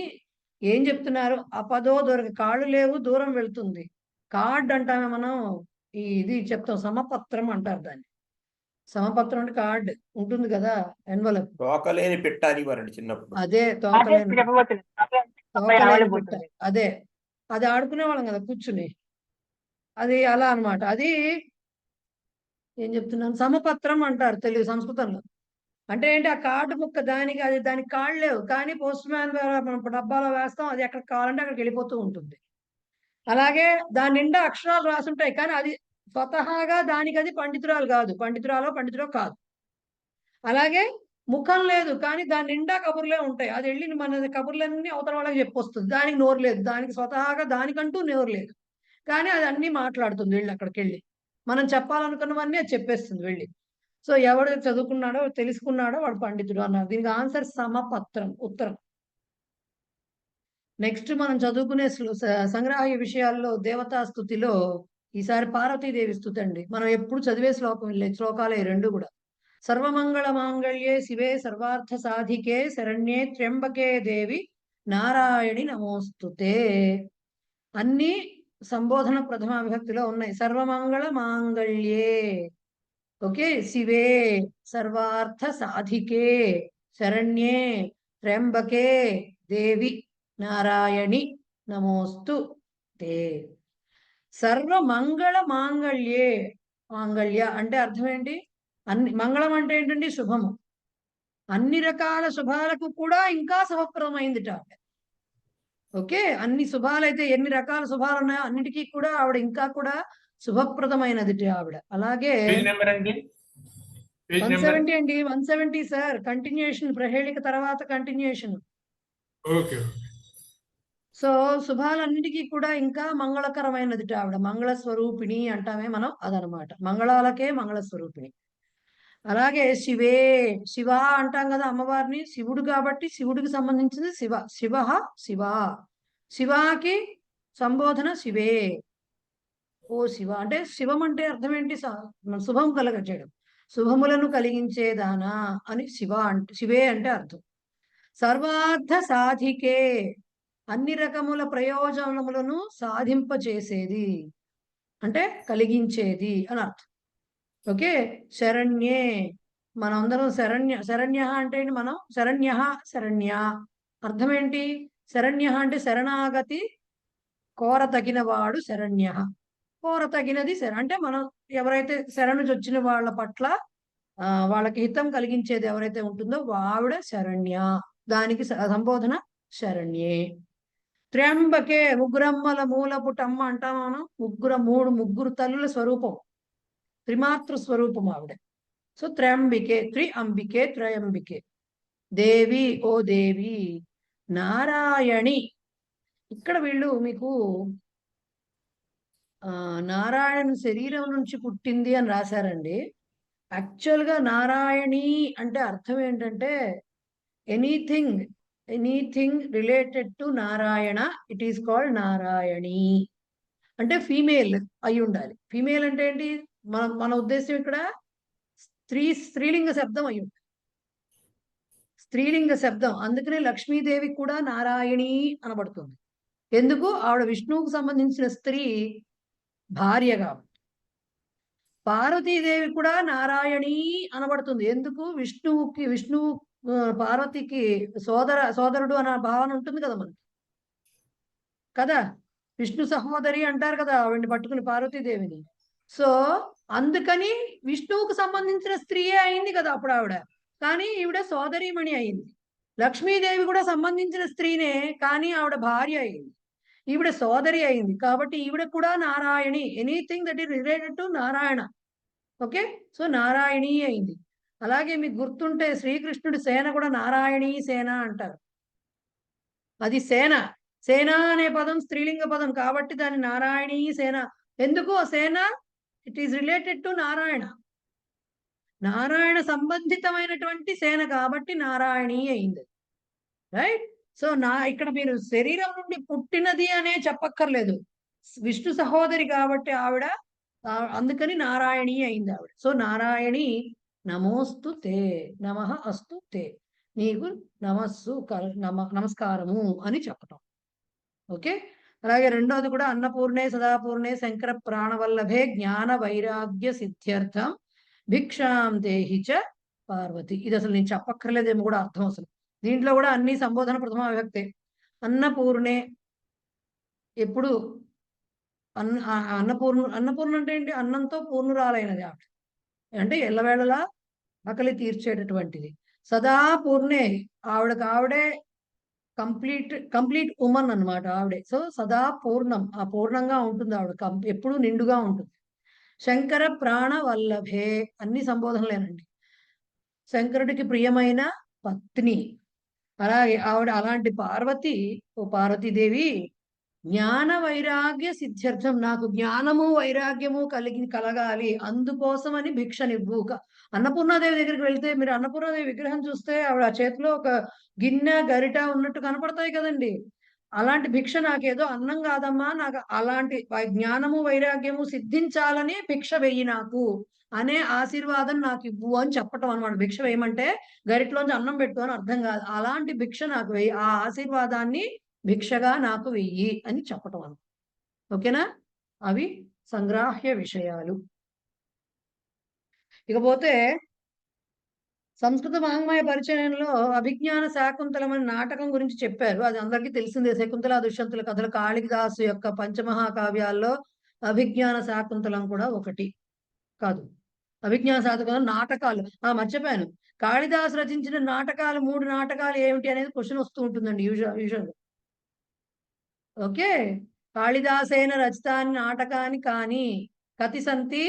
ఏం చెప్తున్నారు? అపదో కాళ్ళు లేవు, దూరం వెళ్తుంది. కార్డ్ అంటామే మనం, ఇది చెప్తాం, సమపత్రం అంటారు దాన్ని. సమపత్రం అంటే కార్డ్ ఉంటుంది కదా, ఎన్వలప్. తోకలేని పెట్టాలి వారండి చిన్నప్పుడు. అదే తోకలేని పెట్ట. అదే అది ఆడుకునే వాళ్ళం కదా కూర్చుని. అది అలా అన్నమాట. అది ఏం చెప్తున్నాను, సమపత్రం అంటారు తెలుగు సంస్కృతంలో. అంటే ఏంటి? ఆ కార్డు ముక్క దానికి కాళ్ళు లేవు కానీ పోస్ట్ మ్యాన్ ద్వారా మనం డబ్బాలో వేస్తాం, అది ఎక్కడ కావాలంటే అక్కడికి వెళ్ళిపోతూ ఉంటుంది. అలాగే దాని నిండా అక్షరాలు రాసుంటాయి కానీ అది స్వతహాగా దానికి అది పండితురాలు కాదు, పండితుడో కాదు. అలాగే ముఖం లేదు కానీ దాని నిండా కబుర్లే ఉంటాయి, అది వెళ్ళి మన కబుర్లన్నీ అవతల వాళ్ళకి చెప్పొస్తుంది. దానికి నోరు లేదు, దానికి స్వతహాగా దానికంటూ నోరు లేదు కానీ అది అన్ని మాట్లాడుతుంది వెళ్ళి అక్కడికి వెళ్ళి. మనం చెప్పాలనుకున్నవన్నీ అది చెప్పేస్తుంది వెళ్ళి. సో ఎవడు చదువుకున్నాడో తెలుసుకున్నాడో వాడు పండితుడు అన్నారు. దీనికి ఆన్సర్ సమపత్రం, ఉత్తరం. నెక్స్ట్ మనం చదువుకునే సంగ్రహాయ విషయాల్లో దేవతా స్తుతిలో ఈసారి పార్వతీదేవి స్తుతి అండి. మనం ఎప్పుడు చదివే శ్లోకాలే రెండు కూడా. సర్వమంగళ మాంగళ్యే శివే సర్వార్థ సాధికే శరణ్యే త్ర్యంబకే దేవి నారాయణి నమోస్తుతే. అన్ని సంబోధన ప్రథమా విభక్తిలో ఉన్నాయి. సర్వమంగళ మాంగళ్యే, ఓకే, శివే సర్వార్థ సాధికే శరణ్యే త్ర్యంబకే దేవి నారాయణి నమోస్తు తే. సర్వమంగళ మాంగళ్యే. మాంగళ్య అంటే అర్థం ఏంటి? అన్ని మంగళం అంటే ఏంటండి? శుభము. అన్ని రకాల శుభాలకు కూడా ఇంకా శుభప్రదమైందిట. ఓకే, అన్ని శుభాలైతే ఎన్ని రకాల శుభాలు ఉన్నాయో అన్నిటికీ కూడా ఆవిడ ఇంకా కూడా శుభప్రదమైనది ఆవిడ. అలాగే పేజ్ నెంబర్ అండి, పేజ్ నెంబర్. 170 అండి, 170 సార్. కంటిన్యూషన్, ప్రహేళిక తర్వాత కంటిన్యూషన్. ఓకే. సో శుభాలన్నిటికీ కూడా ఇంకా మంగళకరమైనది ఆవిడ. మంగళ స్వరూపిణి అంటామే మనం, అదనమాట. మంగళాలకే మంగళ స్వరూపిణి. అలాగే శివే, శివ అంటాం కదా అమ్మవారిని. శివుడు కాబట్టి శివుడికి సంబంధించింది శివ. శివ శివ, శివాకి సంబోధన శివే. ఓ శివ అంటే శివం అంటే అర్థం ఏంటి? శుభం కలగజేయడం, శుభములను కలిగించేదానా అని శివ అంటే, శివే అంటే అర్థం. సర్వార్థ సాధికే, అన్ని రకముల ప్రయోజనములను సాధింపచేసేది అంటే కలిగించేది అని అర్థం. ఓకే, శరణ్యే, మనందరం శరణ్య. శరణ్య అంటే ఏంటి? మనం శరణ్య, శరణ్య అర్థం ఏంటి? శరణ్య అంటే శరణాగతి కోరతగిన వాడు శరణ్య. కోరతగినది అంటే మనం ఎవరైతే శరణు చొచ్చిన వాళ్ళ పట్ల వాళ్ళకి హితం కలిగించేది ఎవరైతే ఉంటుందో ఆవిడ శరణ్య. దానికి సంబోధన శరణ్యే. త్ర్యంబకే, ముగ్గురమ్మల మూలపుటమ్మ అంటాం మనం. ముగ్గురు తల్లుల స్వరూపం, త్రిమాతృ స్వరూపం ఆవిడ. సో త్ర్యంబికే, అంబికే, త్రయంబికే. దేవి, ఓ దేవి. నారాయణి, ఇక్కడ వీళ్ళు మీకు నారాయణ శరీరం నుంచి పుట్టింది అని రాశారండి. యాక్చువల్గా నారాయణి అంటే అర్థం ఏంటంటే anything related to Narayana, it is called Narayani. అంటే ఫీమేల్ అయి ఉండాలి. ఫీమేల్ అంటే ఏంటి? మన ఉద్దేశం ఇక్కడ స్త్రీలింగ శబ్దం అయి ఉంటుంది, స్త్రీలింగ శబ్దం. అందుకనే లక్ష్మీదేవి కూడా నారాయణి అనబడుతుంది. ఎందుకు? ఆవిడ విష్ణువుకు సంబంధించిన స్త్రీ భార్యగా. పార్వతీదేవి కూడా నారాయణి అనబడుతుంది. ఎందుకు? విష్ణువు పార్వతికి సోదరుడు అన్న భావన ఉంటుంది కదా మనకి, కదా. విష్ణు సహోదరి అంటారు కదా ఆవిడ్ని పట్టుకుని, పార్వతీదేవిని. సో అందుకని విష్ణువుకు సంబంధించిన స్త్రీయే అయింది కదా అప్పుడు ఆవిడ. కానీ ఈవిడ సోదరీమణి అయింది. లక్ష్మీదేవి కూడా సంబంధించిన స్త్రీనే, కానీ ఆవిడ భార్య అయింది. ఈవిడ సోదరి అయింది కాబట్టి ఈవిడ కూడా Narayani. Anything that is related to Narayana. Okay, so Narayani అయింది. అలాగే మీకు గుర్తుంటే శ్రీకృష్ణుడి సేన కూడా నారాయణీ సేన అంటారు. అది సేన. సేన అనే పదం స్త్రీలింగ పదం కాబట్టి దాని నారాయణీ సేన. ఎందుకు Sena? It is related to Narayana, Narayana సంబంధితమైనటువంటి సేన కాబట్టి నారాయణి అయింది. రైట్. సో ఇక్కడ మీరు శరీరం నుండి పుట్టినది అనే చెప్పక్కర్లేదు, విష్ణు సహోదరి కాబట్టి ఆవిడ, అందుకని నారాయణి అయింది ఆవిడ. సో నారాయణి నమోస్తు తే, నమః అస్తు తే, నీకు నమస్కారము అని చెప్పటం. ఓకే, అలాగే రెండోది కూడా అన్నపూర్ణే సదాపూర్ణే శంకర ప్రాణవల్లభే జ్ఞాన వైరాగ్య సిద్ధ్యర్థం భిక్షాం దేహి చ పార్వతి. ఇది అసలు నేను చెప్పక్కర్లేదేమో కూడా అర్థం. అసలు దీంట్లో కూడా అన్ని సంబోధన ప్రథమ విభక్తే. అన్నపూర్ణే, ఎప్పుడు అన్నపూర్ణ అంటే ఏంటి? అన్నంతో పూర్ణురాలైనది ఆవిడ, అంటే ఎల్లవేళలా ఆకలి తీర్చేటటువంటిది. సదా పూర్ణే, ఆవిడే కంప్లీట్ ఉమన్ అన్నమాట ఆవిడే. సో సదా పూర్ణం, ఆ పూర్ణంగా ఉంటుంది ఆవిడ, ఎప్పుడు నిండుగా ఉంటుంది. శంకర ప్రాణ వల్లభే, అన్ని సంబోధనలేనండి. శంకరుడికి ప్రియమైన పత్ని. అలాగే ఆవిడ అలాంటి పార్వతి, ఓ పార్వతీదేవి, జ్ఞాన వైరాగ్య సిద్ధ్యర్థం, నాకు జ్ఞానము వైరాగ్యము కలగాలి, అందుకోసమని భిక్షనివ్వు. అన్నపూర్ణాదేవి దగ్గరికి వెళ్తే మీరు అన్నపూర్ణాదేవి విగ్రహం చూస్తే ఆవిడ ఆ చేతిలో ఒక గిన్నె గరిట ఉన్నట్టు కనపడతాయి కదండి. అలాంటి భిక్ష నాకేదో అన్నం కాదమ్మా, నాకు అలాంటి జ్ఞానము వైరాగ్యము సిద్ధించాలని భిక్ష వెయ్యి నాకు అనే ఆశీర్వాదం నాకు ఇవ్వు అని చెప్పటం అనమాట. భిక్ష వేయమంటే గరిటలోంచి అన్నం పెట్టు అని అర్థం కాదు. అలాంటి భిక్ష నాకు వెయ్యి, ఆ ఆశీర్వాదాన్ని భిక్షగా నాకు వెయ్యి అని చెప్పటం అన్నమాట. ఓకేనా? అవి సంగ్రాహ్య విషయాలు. ఇకపోతే సంస్కృత వాంగ్మయ పరిచయంలో అభిజ్ఞాన శాకుంతలం అనే నాటకం గురించి చెప్పారు. అది అందరికీ తెలిసిందే. శకుంతల దుష్యంతుల కథలు కాళిదాసు యొక్క పంచమహాకావ్యాల్లో అభిజ్ఞాన శాకుంతలం కూడా ఒకటి కాదు. అభిజ్ఞాన శాకుంతలం నాటకాలు. మర్చిపోయాను, కాళిదాసు రచించిన నాటకాలు 3 నాటకాలు ఏమిటి అనేది క్వశ్చన్ వస్తూ ఉంటుందండి యూజువల్. ఓకే. కాళిదాసేన రచితాని నాటకాని కాని కతి సంతి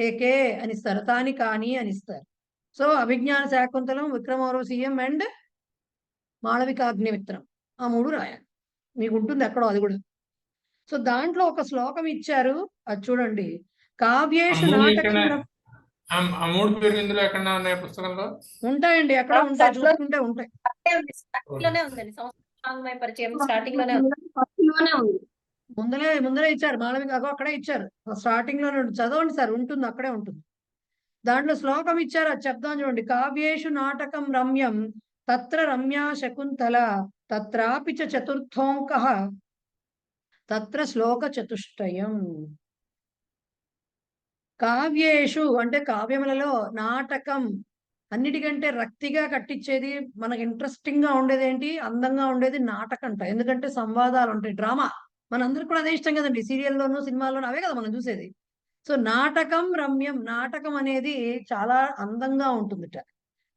ఏకే అనిస్తారు, తాని కాని అనిస్తారు. సో అభిజ్ఞాన శాకుంతలం, విక్రమోర్వశీయం అండ్ మాళవికాగ్నిమిత్రం, ఆ 3 రాయాలి. మీకు ఉంటుంది ఎక్కడో అది కూడా. సో దాంట్లో ఒక శ్లోకం ఇచ్చారు, అది చూడండి. కావ్యేషు నాటకం ఆ 3 పేర్లు ఇందులో ఎక్కడ ఉన్నాయి పుస్తకంలో? ఉంటాయండి, ఎక్కడ ఉంటాయి, చూసుకుంటే ఉంటాయి. స్టార్టింగ్ లోనే ఉందండి. సంస్కృత పరిచయం స్టార్టింగ్ లోనే ఉంది. ముందరే ఇచ్చారు, మాళవిక అక్కడే ఇచ్చారు, స్టార్టింగ్ లోనే ఉంటుంది. చదవండి సార్, ఉంటుంది, అక్కడే ఉంటుంది. దాంట్లో శ్లోకం ఇచ్చారు, అది చెప్దాం చూడండి. కావ్యేషు నాటకం రమ్యం తత్ర రమ్యా శకుంతల తత్రాపి చ చతుర్థోంకః తత్ర శ్లోక చతుష్టయం. కావ్యేషు అంటే కావ్యములలో, నాటకం అన్నిటికంటే రక్తిగా కట్టించేది, మనకి ఇంట్రెస్టింగ్ గా ఉండేది ఏంటి, అందంగా ఉండేది నాటకం అంట. ఎందుకంటే సంవాదాలు ఉంటాయి, డ్రామా. మనందరికి కూడా అదే ఇష్టం కదండి, సీరియల్లోనూ సినిమాల్లోనూ అవే కదా మనం చూసేది. సో నాటకం రమ్యం, నాటకం అనేది చాలా అందంగా ఉంటుందిట.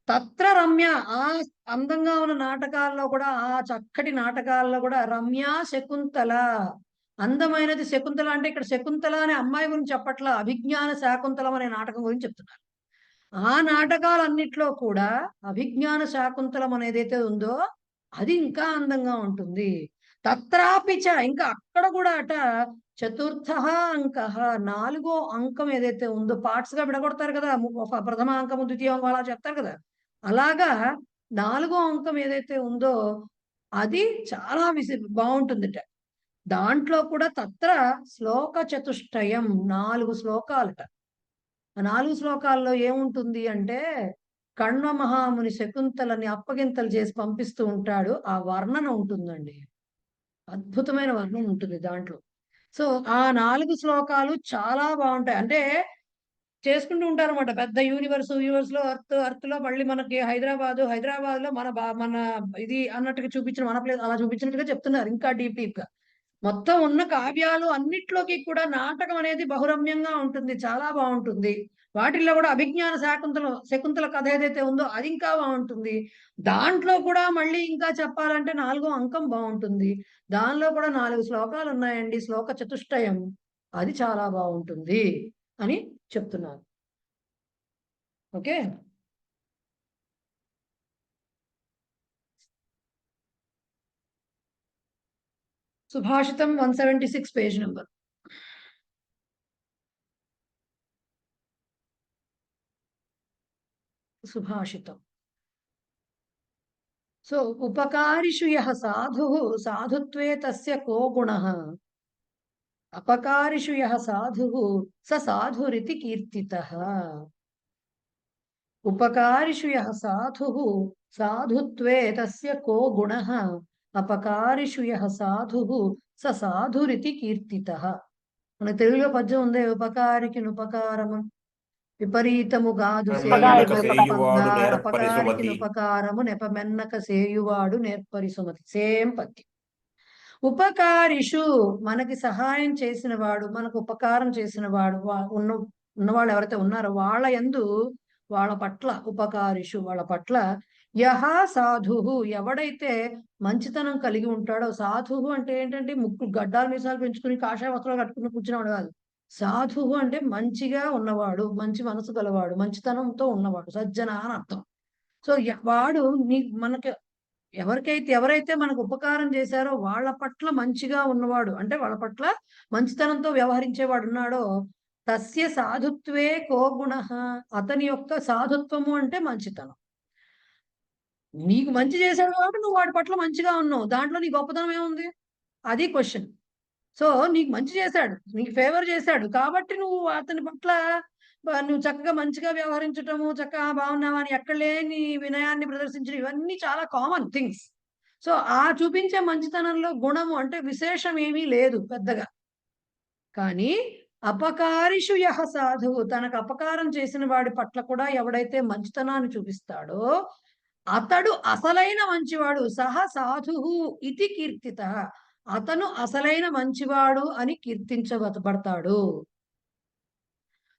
తత్ర రమ్య, ఆ అందంగా ఉన్న నాటకాల్లో కూడా, ఆ చక్కటి నాటకాల్లో కూడా రమ్య శకుంతల, అందమైనది శకుంతల. అంటే ఇక్కడ శకుంతల అనే అమ్మాయి గురించి చెప్పట్లా, అభిజ్ఞాన శాకుంతలం అనే నాటకం గురించి చెప్తున్నారు. ఆ నాటకాలన్నిట్లో కూడా అభిజ్ఞాన శాకుంతలం అనేదైతే ఉందో అది ఇంకా అందంగా ఉంటుంది. తత్రాపిచ, ఇంకా అక్కడ కూడా అట చతుర్థ అంక, 4వ అంకం ఏదైతే ఉందో, పార్ట్స్ గా విడగొడతారు కదా, ప్రథమ అంకము ద్వితీయ అంకం అలా చెప్తారు కదా, అలాగా 4వ అంకం ఏదైతే ఉందో అది చాలా బాగుంటుందిట. దాంట్లో కూడా తత్ర శ్లోక చతుష్టయం, 4 శ్లోకాలట. ఆ 4 శ్లోకాల్లో ఏముంటుంది అంటే, కణ్వ మహాముని శకుంతలని అప్పగింతలు చేసి పంపిస్తూ ఉంటాడు, ఆ వర్ణన ఉంటుందండి. అద్భుతమైన వర్ణన ఉంటుంది దాంట్లో. సో ఆ 4 శ్లోకాలు చాలా బాగుంటాయి. అంటే చేసుకుంటూ ఉంటారు అనమాట. పెద్ద యూనివర్స్ లో ఎర్త్ లో మళ్ళీ మనకి హైదరాబాద్ లో మన ఇది అన్నట్టుగా చూపించిన, మన ప్లేస్ అలా చూపించినట్టుగా చెప్తున్నారు, ఇంకా డీప్ గా. మొత్తం ఉన్న కావ్యాలు అన్నిట్లోకి కూడా నాటకం అనేది బహురమ్యంగా ఉంటుంది, చాలా బాగుంటుంది. వాటిల్లో కూడా అభిజ్ఞాన శకుంతల కథ ఏదైతే ఉందో అది ఇంకా బాగుంటుంది. దాంట్లో కూడా మళ్ళీ ఇంకా చెప్పాలంటే 4వ అంకం బాగుంటుంది. దానిలో కూడా 4 శ్లోకాలు ఉన్నాయండి, శ్లోక చతుష్టయం, అది చాలా బాగుంటుంది అని చెప్తున్నారు. ఓకే. సుభాషితం 176 పేజ్ నెంబర్. సుభాషితం. సో ఉపకారిషు యః సాధుః సాధుత్వే తస్య కో గుణః, అపకారిషు యః సాధుః స సాధురితి కీర్తితః. ఉపకారిషు యః సాధుః సాధుత్వే తస్య కో గుణః, అపకారిషు యః సాధుః స సాధురితి కీర్తితః. మన తెలుగులో పద్యం ఉంది, ఉపకారికి నుపకారము విపరీతము గాదు అపకారికి నుపకారము నెపమెన్నక సేయువాడు నేర్పరి సుమతి. సేమ్ పద్యం. ఉపకారిషు మనకి సహాయం చేసిన వాడు, మనకు ఉపకారం చేసిన వాడు, ఉన్నవాళ్ళు ఎవరైతే ఉన్నారో వాళ్ళ యందు, వాళ్ళ పట్ల, ఉపకారిషు వాళ్ళ పట్ల, యహ సాధుహు ఎవడైతే మంచితనం కలిగి ఉంటాడో, సాధుహు అంటే ఏంటంటే ముక్కు గడ్డాల మీసాలు పెంచుకుని కాషాయ వస్త్రాలు కట్టుకుని కూర్చునేవాడు కాదు. సాధువు అంటే మంచిగా ఉన్నవాడు, మంచి మనసు గలవాడు, మంచితనంతో ఉన్నవాడు, సజ్జన అని అర్థం. సో వాడు మనకి ఎవరైతే మనకు ఉపకారం చేశారో వాళ్ళ పట్ల మంచిగా ఉన్నవాడు, అంటే వాళ్ళ పట్ల మంచితనంతో వ్యవహరించేవాడు ఉన్నాడో, తస్య సాధుత్వే కో గుణః, అతని యొక్క సాధుత్వము అంటే మంచితనం. నీకు మంచి చేశాడు కాబట్టి నువ్వు వాడి పట్ల మంచిగా ఉన్నావు, దాంట్లో నీ గొప్పతనం ఏముంది, అది క్వశ్చన్. సో నీకు మంచి చేశాడు, నీకు ఫేవర్ చేశాడు కాబట్టి నువ్వు అతని పట్ల నువ్వు చక్కగా మంచిగా వ్యవహరించటము, చక్కగా బాగున్నావా అని ఎక్కడ లేని వినయాన్ని ప్రదర్శించడం, ఇవన్నీ చాలా కామన్ థింగ్స్. సో ఆ చూపించే మంచితనంలో గుణము అంటే విశేషం ఏమీ లేదు పెద్దగా. కానీ అపకారిషు యః సాధువు, తనకు అపకారం చేసిన వాడి పట్ల కూడా ఎవడైతే మంచితనాన్ని చూపిస్తాడో అతడు అసలైన మంచివాడు. సహ సాధువు ఇతి కీర్తిత, అతను అసలైన మంచివాడు అని కీర్తించబడతాడు.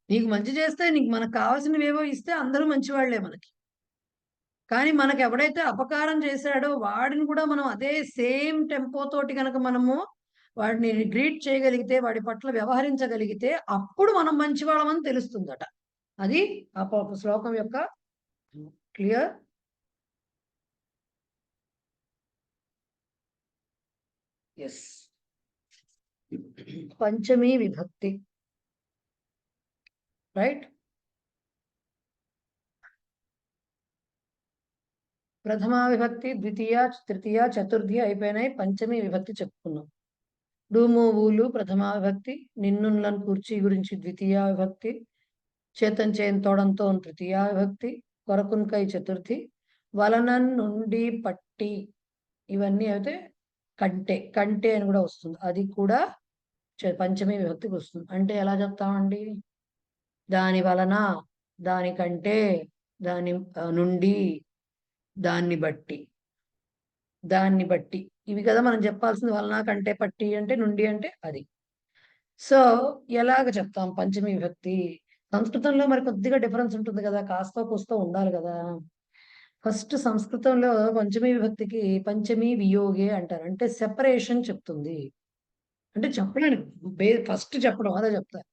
నీకు మంచి చేస్తే, నీకు మనకు కావాల్సినవేవో ఇస్తే అందరూ మంచివాళ్లే మనకి. కానీ మనకు ఎవడైతే అపకారం చేశాడో వాడిని కూడా మనం అదే సేమ్ టెంపో తోటి కనుక మనము వాడిని గ్రీట్ చేయగలిగితే, వాడి పట్ల వ్యవహరించగలిగితే అప్పుడు మనం మంచివాళ్ళమని తెలుస్తుందట. అది ఆ శ్లోకం యొక్క క్లియర్. ఎస్, పంచమీ విభక్తి, రైట్. ప్రథమా విభక్తి, ద్వితీయ, తృతీయ, చతుర్థి అయిపోయినాయి. పంచమీ విభక్తి చెప్పుకున్నాం. డూము ఊలు ప్రథమా విభక్తి, నిన్నులను కూర్చి గురించి ద్వితీయ విభక్తి, చేతం చేన్ తోడంతో తృతీయ విభక్తి, కొరకున్కై చతుర్థి, వలనన్ నుండి పట్టి ఇవన్నీ అయితే కంటే, కంటే అని కూడా వస్తుంది, అది కూడా పంచమీ విభక్తికి వస్తుంది. అంటే ఎలా చెప్తామండి? దాని వలన, దానికంటే, దాని నుండి, దాన్ని బట్టి, దాన్ని బట్టి, ఇవి కదా మనం చెప్పాల్సింది. వలన, కంటే, పట్టి అంటే, నుండి అంటే అది. సో ఎలాగ చెప్తాం పంచమీ విభక్తి? సంస్కృతంలో మరి కొద్దిగా డిఫరెన్స్ ఉంటుంది కదా, కాస్త కూస్తో ఉండాలి కదా. ఫస్ట్ సంస్కృతంలో పంచమీ విభక్తికి పంచమీ వియోగే అంటారు. అంటే సెపరేషన్ చెప్తుంది. అంటే చెప్పడానికి ఫస్ట్ చెప్పడం అదే చెప్తారు.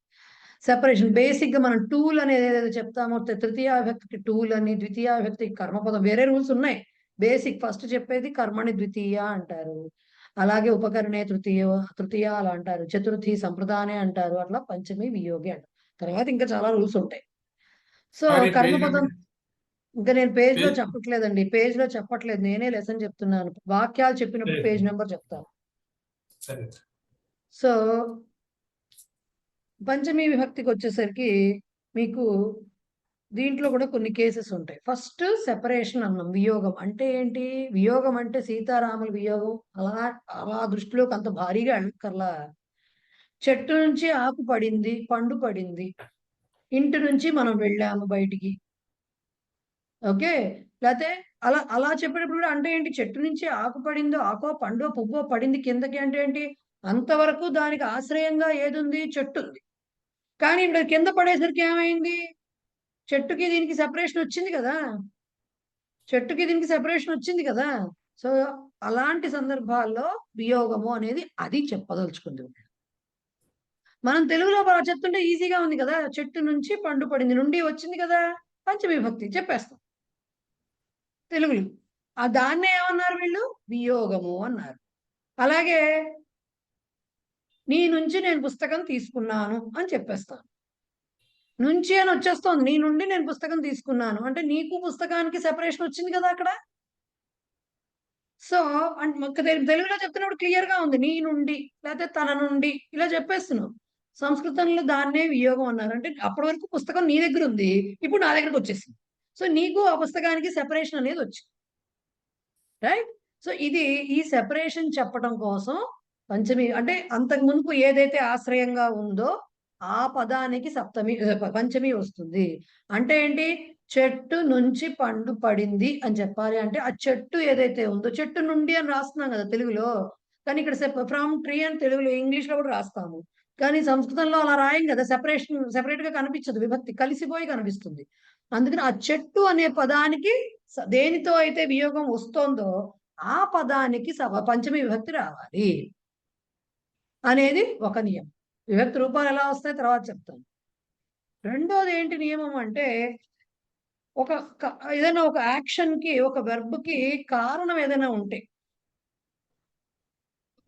సెపరేషన్ బేసిక్ గా మనం టూల్ అనేది ఏదైతే చెప్తామో, తృతీయ విభక్తికి టూల్ అని, ద్వితీయ విభక్తికి కర్మపదం, వేరే రూల్స్ ఉన్నాయి. బేసిక్ ఫస్ట్ చెప్పేది కర్మని ద్వితీయ అంటారు. అలాగే ఉపకరణే తృతీయ అలా అంటారు. చతుర్థి సంప్రదానే అంటారు. అట్లా పంచమి వియోగి అంటారు. తర్వాత ఇంకా చాలా రూల్స్ ఉంటాయి. సో కర్మపదం ఇంకా నేను పేజ్ లో చెప్పట్లేదండి, పేజ్ లో చెప్పట్లేదు, నేనే లెసన్ చెప్తున్నాను. వాక్యాలు చెప్పినప్పుడు పేజ్ నెంబర్ చెప్తాను. సో పంచమీ విభక్తికి వచ్చేసరికి మీకు దీంట్లో కూడా కొన్ని కేసెస్ ఉంటాయి. ఫస్ట్ సెపరేషన్ అన్నాం. వియోగం అంటే ఏంటి? వియోగం అంటే సీతారాముల వియోగం అలా దృష్టిలోకి అంత భారీగా వెళ్ళక్కర్లా. చెట్టు నుంచి ఆకు పడింది, పండు పడింది, ఇంటి నుంచి మనం వెళ్ళాము బయటికి, ఓకే. లేకపోతే అలా అలా చెప్పేటప్పుడు కూడా అంటే ఏంటి? చెట్టు నుంచి ఆకు పడిందో, ఆకో పండో పువ్వో పడింది కిందకి అంటే ఏంటి? అంతవరకు దానికి ఆశ్రయంగా ఏది ఉంది? చెట్టు ఉంది. కానీ ఇప్పుడు కింద పడేసరికి ఏమైంది? చెట్టుకి దీనికి సెపరేషన్ వచ్చింది కదా, చెట్టుకి దీనికి సెపరేషన్ వచ్చింది కదా. సో అలాంటి సందర్భాల్లో వియోగము అనేది అది చెప్పదలుచుకుంది. మనం తెలుగులో చెప్తుంటే ఈజీగా ఉంది కదా, చెట్టు నుంచి పండు పడింది, నుండి వచ్చింది కదా, పంచమీ విభక్తి చెప్పేస్తాం తెలుగులో. దాన్నే ఏమన్నారు వీళ్ళు? వియోగము అన్నారు. అలాగే నీ నుంచి నేను పుస్తకం తీసుకున్నాను అని చెప్పేస్తాను. నుంచి అని వచ్చేస్తోంది, నీ నుండి నేను పుస్తకం తీసుకున్నాను అంటే నీకు పుస్తకానికి సెపరేషన్ వచ్చింది కదా అక్కడ. సో అంటే తెలుగులో చెప్తున్నప్పుడు క్లియర్ గా ఉంది, నీ నుండి లేకపోతే తన నుండి ఇలా చెప్పేస్తున్నావు. సంస్కృతంలో దాన్నే వియోగం అన్నారు. అంటే అప్పటి వరకు పుస్తకం నీ దగ్గర ఉంది, ఇప్పుడు నా దగ్గరకు వచ్చేసింది. సో నీకు ఆ పుస్తకానికి సెపరేషన్ అనేది వచ్చింది, రైట్. సో ఇది ఈ సెపరేషన్ చెప్పడం కోసం పంచమి అంటే అంతకు మునుపు ఏదైతే ఆశ్రయంగా ఉందో ఆ పదానికి పంచమి వస్తుంది. అంటే ఏంటి? చెట్టు నుంచి పండు పడింది అని చెప్పాలి అంటే ఆ చెట్టు ఏదైతే ఉందో, చెట్టు నుండి అని రాస్తున్నాం కదా తెలుగులో, కానీ ఇక్కడ ఫ్రమ్ ట్రీ అని తెలుగులో ఇంగ్లీష్ లో కూడా రాస్తాము. కానీ సంస్కృతంలో అలా రాయం కదా, సెపరేట్ గా కనిపించదు, విభక్తి కలిసిపోయి కనిపిస్తుంది. అందుకని ఆ చెట్టు అనే పదానికి దేనితో అయితే వియోగం వస్తోందో ఆ పదానికి పంచమి విభక్తి రావాలి అనేది ఒక నియమం. విభక్తి రూపాలు ఎలా వస్తాయి తర్వాత చెప్తాను. రెండోది ఏంటి నియమం అంటే, ఏదైనా ఒక యాక్షన్ కి, ఒక వెర్బ్ కి కారణం ఏదైనా ఉంటే,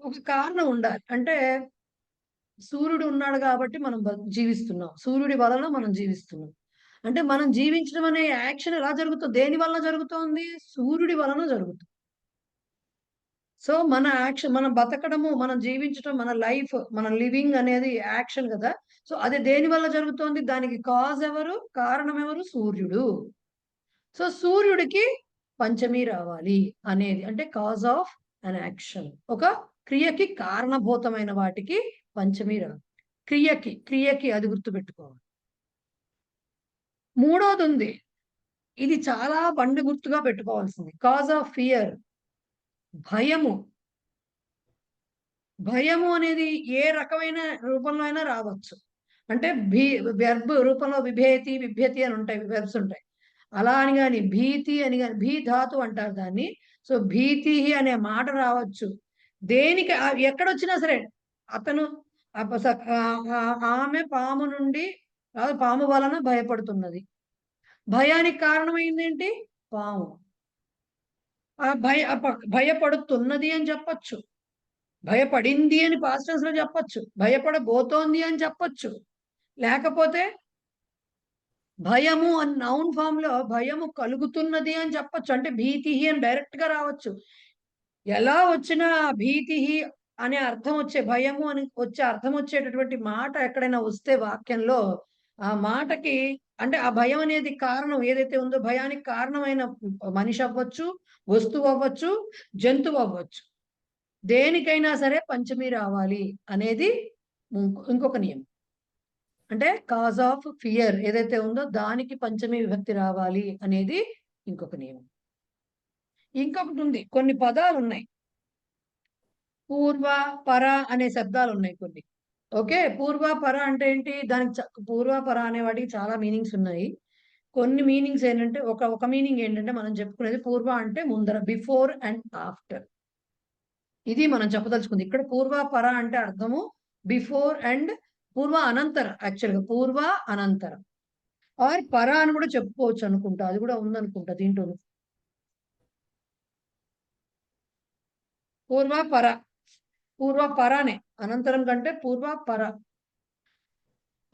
ఒక కారణం ఉండాలి. అంటే సూర్యుడు ఉన్నాడు కాబట్టి మనం జీవిస్తున్నాం, సూర్యుడి వలన మనం జీవిస్తున్నాం. అంటే మనం జీవించడం అనే యాక్షన్ ఎలా జరుగుతుంది? దేని వలన జరుగుతోంది? సూర్యుడి వలన జరుగుతుంది. సో మన యాక్షన్, మనం బతకడము, మనం జీవించడం, మన లైఫ్, మన లివింగ్ అనేది యాక్షన్ కదా. సో అది దేని వల్ల జరుగుతోంది? దానికి కాజ్ ఎవరు? కారణం ఎవరు? సూర్యుడు. సో సూర్యుడికి పంచమి రావాలి అనేది అంటే కాజ్ ఆఫ్ అన్ యాక్షన్. ఒక క్రియకి కారణభూతమైన వాటికి పంచమి రావాలి. క్రియకి అది గుర్తుపెట్టుకోవాలి. మూడోది ఉంది, ఇది చాలా బండి గుర్తుగా పెట్టుకోవాల్సింది. కాజ్ ఆఫ్ ఫియర్, భయము అనేది ఏ రకమైన రూపంలో అయినా రావచ్చు. అంటే వెర్బ్ రూపంలో విభేతి, విభ్యతి అని ఉంటాయి, వెర్బ్స్ ఉంటాయి. అలా అని కానీ భీతి అని కానీ, భీ ధాతు అంటారు దాన్ని. సో భీతి అనే మాట రావచ్చు. దేనికి ఎక్కడొచ్చినా సరే అతను ఆమె పాము నుండి పాము వలన భయపడుతున్నది. భయానికి కారణమైంది ఏంటి? పాము. భయపడుతున్నది అని చెప్పొచ్చు, భయపడింది అని పాస్ట్ టెన్స్ లో చెప్పొచ్చు, భయపడబోతోంది అని చెప్పొచ్చు. లేకపోతే భయము అని నౌన్ ఫామ్ లో భయము కలుగుతున్నది అని చెప్పొచ్చు, అంటే భీతి అని డైరెక్ట్ గా రావచ్చు. ఎలా వచ్చినా భీతి అనే అర్థం వచ్చే, భయము అని వచ్చే అర్థం వచ్చేటటువంటి మాట ఎక్కడైనా వస్తే వాక్యంలో, ఆ మాటకి అంటే ఆ భయం అనేది కారణం ఏదైతే ఉందో, భయానికి కారణమైన మనిషి అవ్వచ్చు, వస్తువు అవ్వచ్చు, జంతువు అవ్వచ్చు, దేనికైనా సరే పంచమి రావాలి అనేది ఇంకొక నియమం. అంటే కాజ్ ఆఫ్ ఫియర్ ఏదైతే ఉందో దానికి పంచమి విభక్తి రావాలి అనేది ఇంకొక నియమం. ఇంకొకటి ఉంది, కొన్ని పదాలు ఉన్నాయి, పూర్వ పర అనే శబ్దాలు ఉన్నాయి కొన్ని. ఓకే, పూర్వ పర అంటే ఏంటి? దానికి పూర్వ పర అనే వాటికి చాలా మీనింగ్స్ ఉన్నాయి. కొన్ని మీనింగ్స్ ఏంటంటే, ఒక మీనింగ్ ఏంటంటే మనం చెప్పుకునేది పూర్వ అంటే ముందర, బిఫోర్ అండ్ ఆఫ్టర్. ఇది మనం చెప్పదలుచుకుంది. ఇక్కడ పూర్వ పర అంటే అర్థము బిఫోర్ అండ్ పూర్వ అనంతర, యాక్చువల్గా పూర్వ అనంతర ఆర్ పర అని కూడా చెప్పుకోవచ్చు అనుకుంటా, అది కూడా ఉందనుకుంటా దీంట్లో. పూర్వ పర, పూర్వ పరానే, అనంతరం కంటే పూర్వ పర.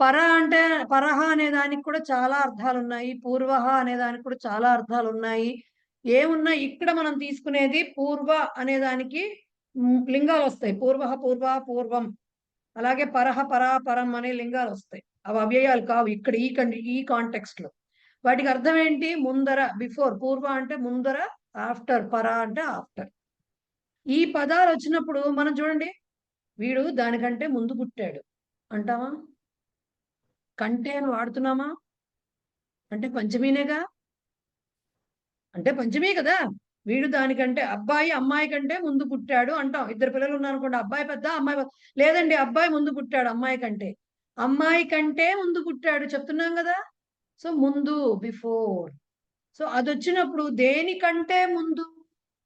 పర అంటే పరహ అనే దానికి కూడా చాలా అర్థాలు ఉన్నాయి, పూర్వహ అనే దానికి కూడా చాలా అర్థాలు ఉన్నాయి. ఏమున్నాయి ఇక్కడ మనం తీసుకునేది పూర్వ అనే దానికి లింగాలు వస్తాయి, పూర్వ పూర్వ పూర్వం. అలాగే పరహ పరా పరం అనే లింగాలు వస్తాయి, అవి అవ్యయాలు కావు ఇక్కడ ఈ కాంటెక్స్ట్ లో. వాటికి అర్థం ఏంటి? ముందర, బిఫోర్. పూర్వ అంటే ముందర, ఆఫ్టర్. పర అంటే ఆఫ్టర్. ఈ పదాలు వచ్చినప్పుడు మనం చూడండి, వీడు దానికంటే ముందు పుట్టాడు అంటామా? కంటే అని వాడుతున్నామా? అంటే పంచమీనేగా, అంటే పంచమీ కదా. వీడు దానికంటే, అబ్బాయి అమ్మాయి కంటే ముందు పుట్టాడు అంటాం. ఇద్దరు పిల్లలు ఉన్నారనుకోండి, అబ్బాయి పెద్ద అమ్మాయి లేదండి, అబ్బాయి ముందు పుట్టాడు అమ్మాయి కంటే, అమ్మాయి కంటే ముందు పుట్టాడు చెప్తున్నాం కదా. సో ముందు, బిఫోర్. సో అది వచ్చినప్పుడు దేనికంటే ముందు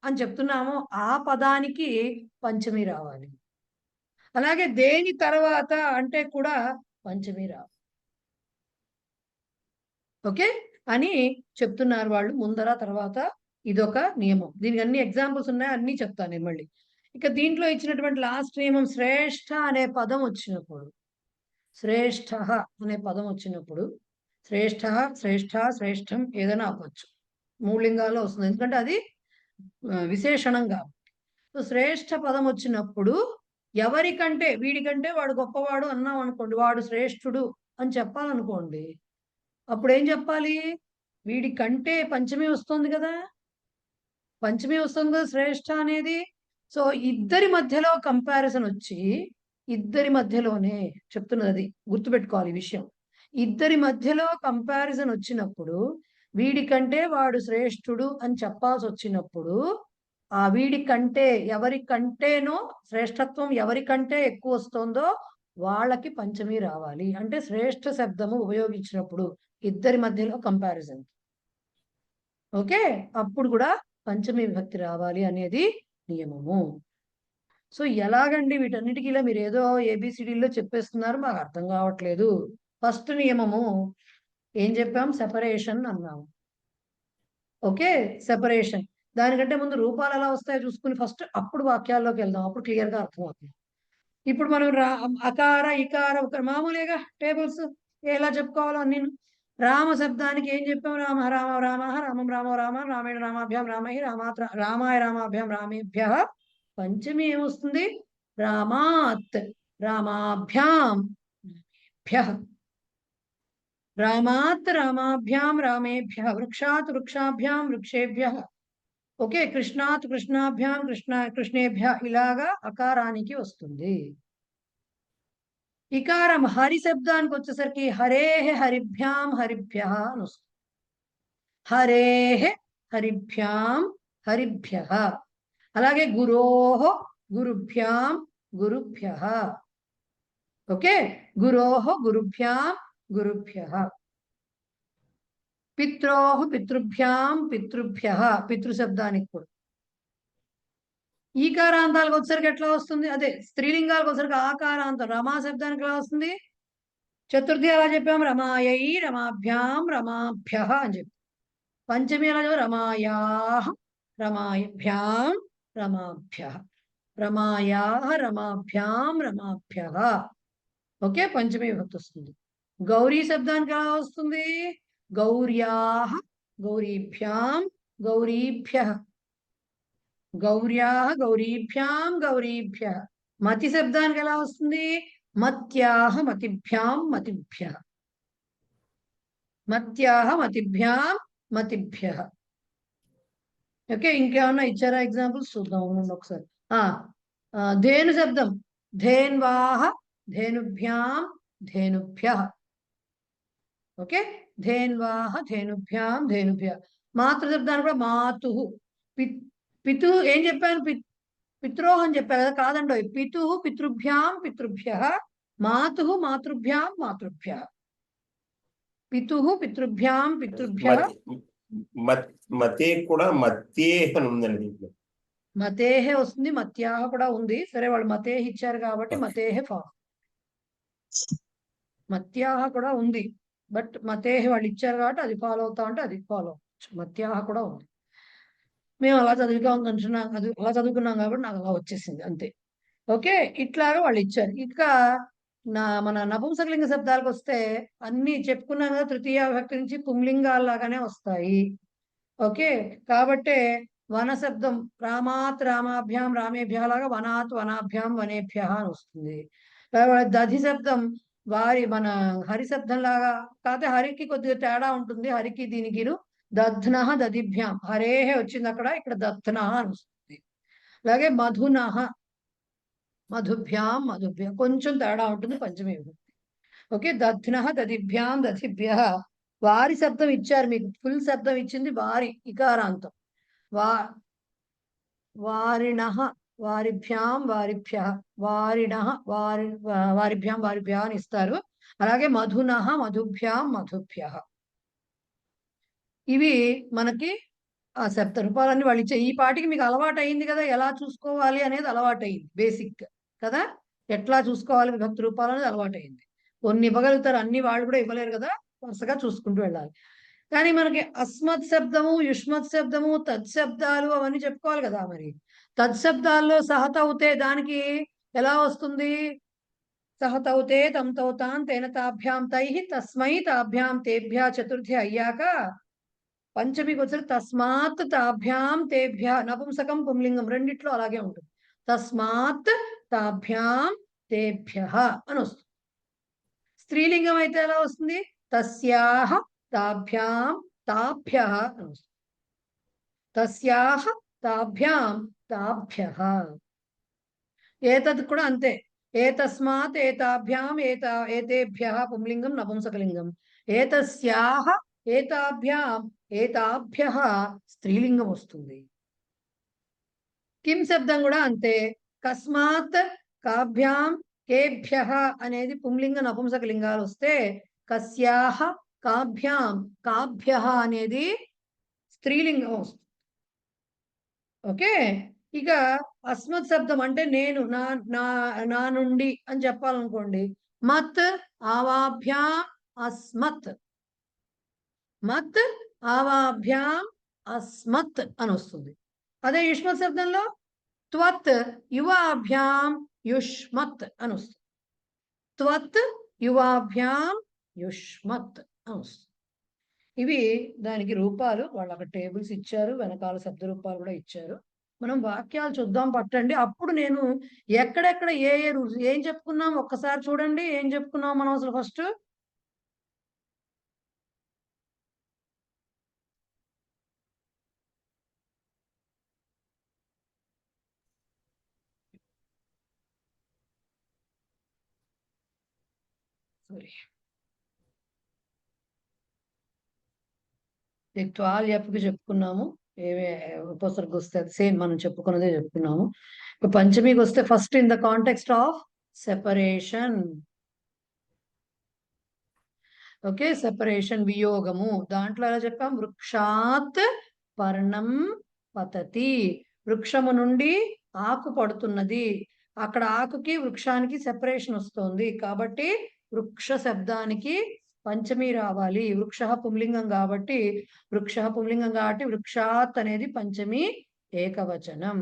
అని చెప్తున్నామో ఆ పదానికి పంచమి రావాలి. అలాగే దేని తర్వాత అంటే కూడా పంచమి రావాలి. ఓకే అని చెప్తున్నారు వాళ్ళు, ముందర తర్వాత. ఇదొక నియమం, దీనికి అన్ని ఎగ్జాంపుల్స్ ఉన్నాయి, అన్ని చెప్తాను నేను మళ్ళీ. ఇక దీంట్లో ఇచ్చినటువంటి లాస్ట్ నియమం, శ్రేష్ఠ అనే పదం వచ్చినప్పుడు, శ్రేష్ఠ అనే పదం వచ్చినప్పుడు, శ్రేష్ఠ, శ్రేష్ఠ, శ్రేష్టం ఏదైనా అవ్వచ్చు, మూలింగాల్లో వస్తుంది, ఎందుకంటే అది విశేషణంగా. సో శ్రేష్ఠ పదం వచ్చినప్పుడు ఎవరికంటే, వీడికంటే వాడు గొప్పవాడు అన్నాం అనుకోండి, వాడు శ్రేష్ఠుడు అని చెప్పాలనుకోండి, అప్పుడు ఏం చెప్పాలి? వీడి కంటే పంచమి వస్తుంది కదా, పంచమి వస్తుంది కదా శ్రేష్ఠ అనేది. సో ఇద్దరి మధ్యలో కంపారిజన్ వచ్చి, ఇద్దరి మధ్యలోనే చెప్తున్నది, గుర్తుపెట్టుకోవాలి ఈ విషయం. ఇద్దరి మధ్యలో కంపారిజన్ వచ్చినప్పుడు, వీడికంటే వాడు శ్రేష్ఠుడు అని చెప్పాల్సి వచ్చినప్పుడు, ఆ వీడికంటే ఎవరికంటేనో శ్రేష్ఠత్వం ఎవరికంటే ఎక్కువ వస్తుందో వాళ్ళకి పంచమి రావాలి. అంటే శ్రేష్ఠ శబ్దము ఉపయోగించినప్పుడు ఇద్దరి మధ్యలో కంపారిజన్, ఓకే, అప్పుడు కూడా పంచమి విభక్తి రావాలి అనేది నియమము. సో ఎలాగండి వీటన్నిటికీ ఇలా మీరు ఏదో ఏబిసిడీలో చెప్పేస్తున్నారు, మాకు అర్థం కావట్లేదు. ఫస్ట్ నియమము ఏం చెప్పాం? సెపరేషన్ అన్నాము. Okay, separation. దానికంటే ముందు రూపాలు ఎలా వస్తాయో చూసుకుని ఫస్ట్, అప్పుడు వాక్యాల్లోకి వెళ్దాం, అప్పుడు క్లియర్ గా అర్థమవుతుంది. ఇప్పుడు మనం అకార ఇకార ఒక మామూలుగా టేబుల్స్ ఎలా చెప్పుకోవాలో అన్ని. రామ శబ్దానికి ఏం చెప్పాం? రామ రామ రామ రామం రామో రామ రామేణ రామాభ్యాం రామై రామాయ రామాభ్యాం రామేభ్య పంచమి ఏమొస్తుంది? రామాత్ రామాభ్యాం భ్య, రామాత్ రామాభ్యాం రామేభ్య, వృక్షాత్ వృక్షాభ్యాం వృక్షేభ్య. ఓకే, కృష్ణాత్ కృష్ణాభ్యాం కృష్ణేభ్య, ఇలాగా అకారానికి వస్తుంది. ఇకారం హరి శబ్దానికి వచ్చేసరికి హరేహ హరిభ్యాం హరిభ్య అని వస్తుంది. హరేహ హరిభ్యాం హరిభ్య. అలాగే గురోహ గురుభ్యాం గురుభ్య. ఓకే, గురోహ గురుభ్యాం గురుభ్య. పిత్రోహ పితృభ్యాం పితృభ్య, పితృశబ్దానికి కూడా. ఈకారాంతాలకు వచ్చేసరికి ఎట్లా వస్తుంది? అదే స్త్రీలింగాలకు వచ్చేసరికి ఆకారాంతం. రమా శబ్దానికి ఎలా వస్తుంది? చతుర్థి ఎలా చెప్పాం? రమాయై, రమాభ్యాం, రమాభ్య అని చెప్పి. పంచమి ఎలా చెప్పాం? రమాయా, రమాభ్యాం, రమాభ్య, రమాయా, రమాభ్యాం, రమాభ్య. ఓకే, పంచమి విభక్తి వస్తుంది. గౌరీ శబ్దానికి ఎలా వస్తుంది? గౌర్యా, గౌరీభ్యాం, గౌరీభ్య, గౌర్యా, గౌరీభ్యాం, గౌరీభ్య. మతి శబ్దానికి ఎలా వస్తుంది? మత్యాహ, మతిభ్యాం, మతిభ్య, మత్యాహ, మతిభ్యాం, మతిభ్య. ఓకే, ఇంకేమన్నా ఇచ్చారా ఎగ్జాంపుల్స్? చూద్దాం ఒకసారి. ధేను శబ్దం ధేన్వాహ, ధేనుభ్యాం, ధేనుభ్య. ఓకే, ధేన్వాహ, ధేనుభ్యాం, ధేనుభ్య. మాతృ శబ్దాన్ని కూడా మాతు. పితు ఏం చెప్పాను? పిత్రోహం చెప్పాను కదా, కాదండి. పితు పితృభ్యాం, పితృభ్య. మాతు మాతృభ్యాం, మాతృభ్య. పితు పితృభ్యాం, పితృభ్య. మతే కూడా మత్తే అని ఉందండి దీంట్లో. మతేహే వస్తుంది, మత్యాహ కూడా ఉంది. సరే, వాళ్ళు మతేహ ఇచ్చారు కాబట్టి మతేహే ఫామ్. మత్యాహ కూడా ఉంది, బట్ మతేహ వాళ్ళు ఇచ్చారు కాబట్టి అది ఫాలో అవుతా ఉంటే అది ఫాలో అవ్వచ్చు. మత్యాహ కూడా ఉంది. మేము అలా అలా చదువుకున్నాం కాబట్టి నాకు అలా వచ్చేసింది అంతే. ఓకే, ఇట్లాగా వాళ్ళు ఇచ్చారు. ఇంకా మన నపుంసకలింగ శబ్దాలకు వస్తే అన్ని చెప్పుకున్నాం కదా, తృతీయ విభక్తి నుంచి పుంలింగాల్లాగానే వస్తాయి. ఓకే, కాబట్టే వన శబ్దం రామాత్, రామాభ్యాం, రామేభ్య లాగా వనాత్, వనాభ్యాం, వనేభ్య అని వస్తుంది. దధి శబ్దం మన హరి శబ్దం లాగా, కాకపోతే హరికి కొద్దిగా తేడా ఉంటుంది. హరికి దీనికి దధ్న, దధిభ్యాం. హరేహే వచ్చింది అక్కడ, ఇక్కడ దధ్న అని వస్తుంది. అలాగే మధునః, మధుభ్యాం, మధుభ్య, కొంచెం తేడా ఉంటుంది పంచమి విభక్తి. ఓకే, దధ్న, దధిభ్యాం, దధిభ్య. వారి శబ్దం ఇచ్చారు మీకు, ఫుల్ శబ్దం ఇచ్చింది వారి, ఇకారాంతం. వారిణః, వారిభ్యాం, వారిభ్య, వారిణః, వారిభ్యాం, వారిభ్య అని ఇస్తారు. అలాగే మధునః, మధుభ్యాం, మధుభ్య. ఇవి మనకి ఆ శబ్ద రూపాలన్నీ వాళ్ళు ఇచ్చే. ఈ పాటికి మీకు అలవాటు అయింది కదా, ఎలా చూసుకోవాలి అనేది అలవాటు అయింది, బేసిక్ కదా. ఎట్లా చూసుకోవాలి విభక్తి రూపాలు అనేది అలవాటు అయింది. కొన్ని ఇవ్వగలుగుతారు, అన్ని వాళ్ళు కూడా ఇవ్వలేరు కదా, వరుసగా చూసుకుంటూ వెళ్ళాలి. కానీ మనకి అస్మత్ శబ్దము, యుష్మత్ శబ్దము, తత్శబ్దాలు అవన్నీ చెప్పుకోవాలి కదా. మరి తత్శబ్దాల్లో సహతౌతే దానికి ఎలా వస్తుంది? సహతౌతే తం తౌతాన్ తేన తాభ్యాం తైః తస్మై తాభ్యాం తేభ్య. చతుర్థి అయ్యాక పంచమికి వచ్చి తస్మాత్ తాభ్యాం తేభ్య. నపుంసకం పుంలింగం రెండిట్లో అలాగే ఉంటుంది. తస్మాత్ తాభ్యాం తేభ్య అని వస్తుంది. స్త్రీలింగం అయితే ఎలా వస్తుంది? తస్యాహ తాభ్యాం తాభ్య అని వస్తుంది. తస్యాహ తాభ్యాం తాభ్య. ఏతద్ కూడా అంతే. ఏతస్మాత్ ఏతాభ్యాం ఏతేభ్య పుంలింగం నపుంసకలింగం. ఏతస్యాహ ఏతాభ్యాం ఏతాభ్య స్త్రీలింగం వస్తుంది. కిం శబ్దం కూడా అంతే. కస్మాత్ కాభ్యాం కేభ్య అనేది పుంలింగ నపుంసకలింగాలు వస్తే, కస్యాహ కాభ్యాం కాభ్య అనేది స్త్రీలింగం వస్తుంది. ఓకే, ఇక అస్మత్ శబ్దం అంటే నేను, నా నుండి అని చెప్పాలనుకోండి. మత్ ఆవాభ్యాం అస్మత్, మత్ ఆవాభ్యాం అస్మత్ అని వస్తుంది. అదే యుష్మత్ శబ్దంలో త్వత్ యువాభ్యాం యుష్మత్ అని వస్తుంది. త్వత్ యువాభ్యాం యుష్మత్ అని వస్తుంది. ఇవి దానికి రూపాలు. వాళ్ళు అక్కడ టేబుల్స్ ఇచ్చారు, వెనకాల శబ్ద రూపాలు కూడా ఇచ్చారు. మనం వాక్యాలు చూద్దాం పట్టండి. అప్పుడు నేను ఎక్కడెక్కడ ఏ రూల్స్ ఏం చెప్పుకున్నాం ఒక్కసారి చూడండి. ఏం చెప్పుకున్నాం మనం అసలు ఫస్ట్? సారీ, త్వాల్యపుకి చెప్పుకున్నాము. ఏవే ఉపసర్గ వస్తే సేమ్ మనం చెప్పుకున్నదే చెప్పుకున్నాము. ఇప్పుడు పంచమికి వస్తే first in the context of separation. Okay, separation, వియోగము. దాంట్లో ఎలా చెప్పాం? వృక్షాత్ పర్ణం పతతి. వృక్షము నుండి ఆకు పడుతున్నది. అక్కడ ఆకుకి వృక్షానికి సెపరేషన్ వస్తుంది. కాబట్టి వృక్ష శబ్దానికి పంచమి రావాలి. వృక్ష పుంలింగం కాబట్టి వృక్షాత్ అనేది పంచమి ఏకవచనం.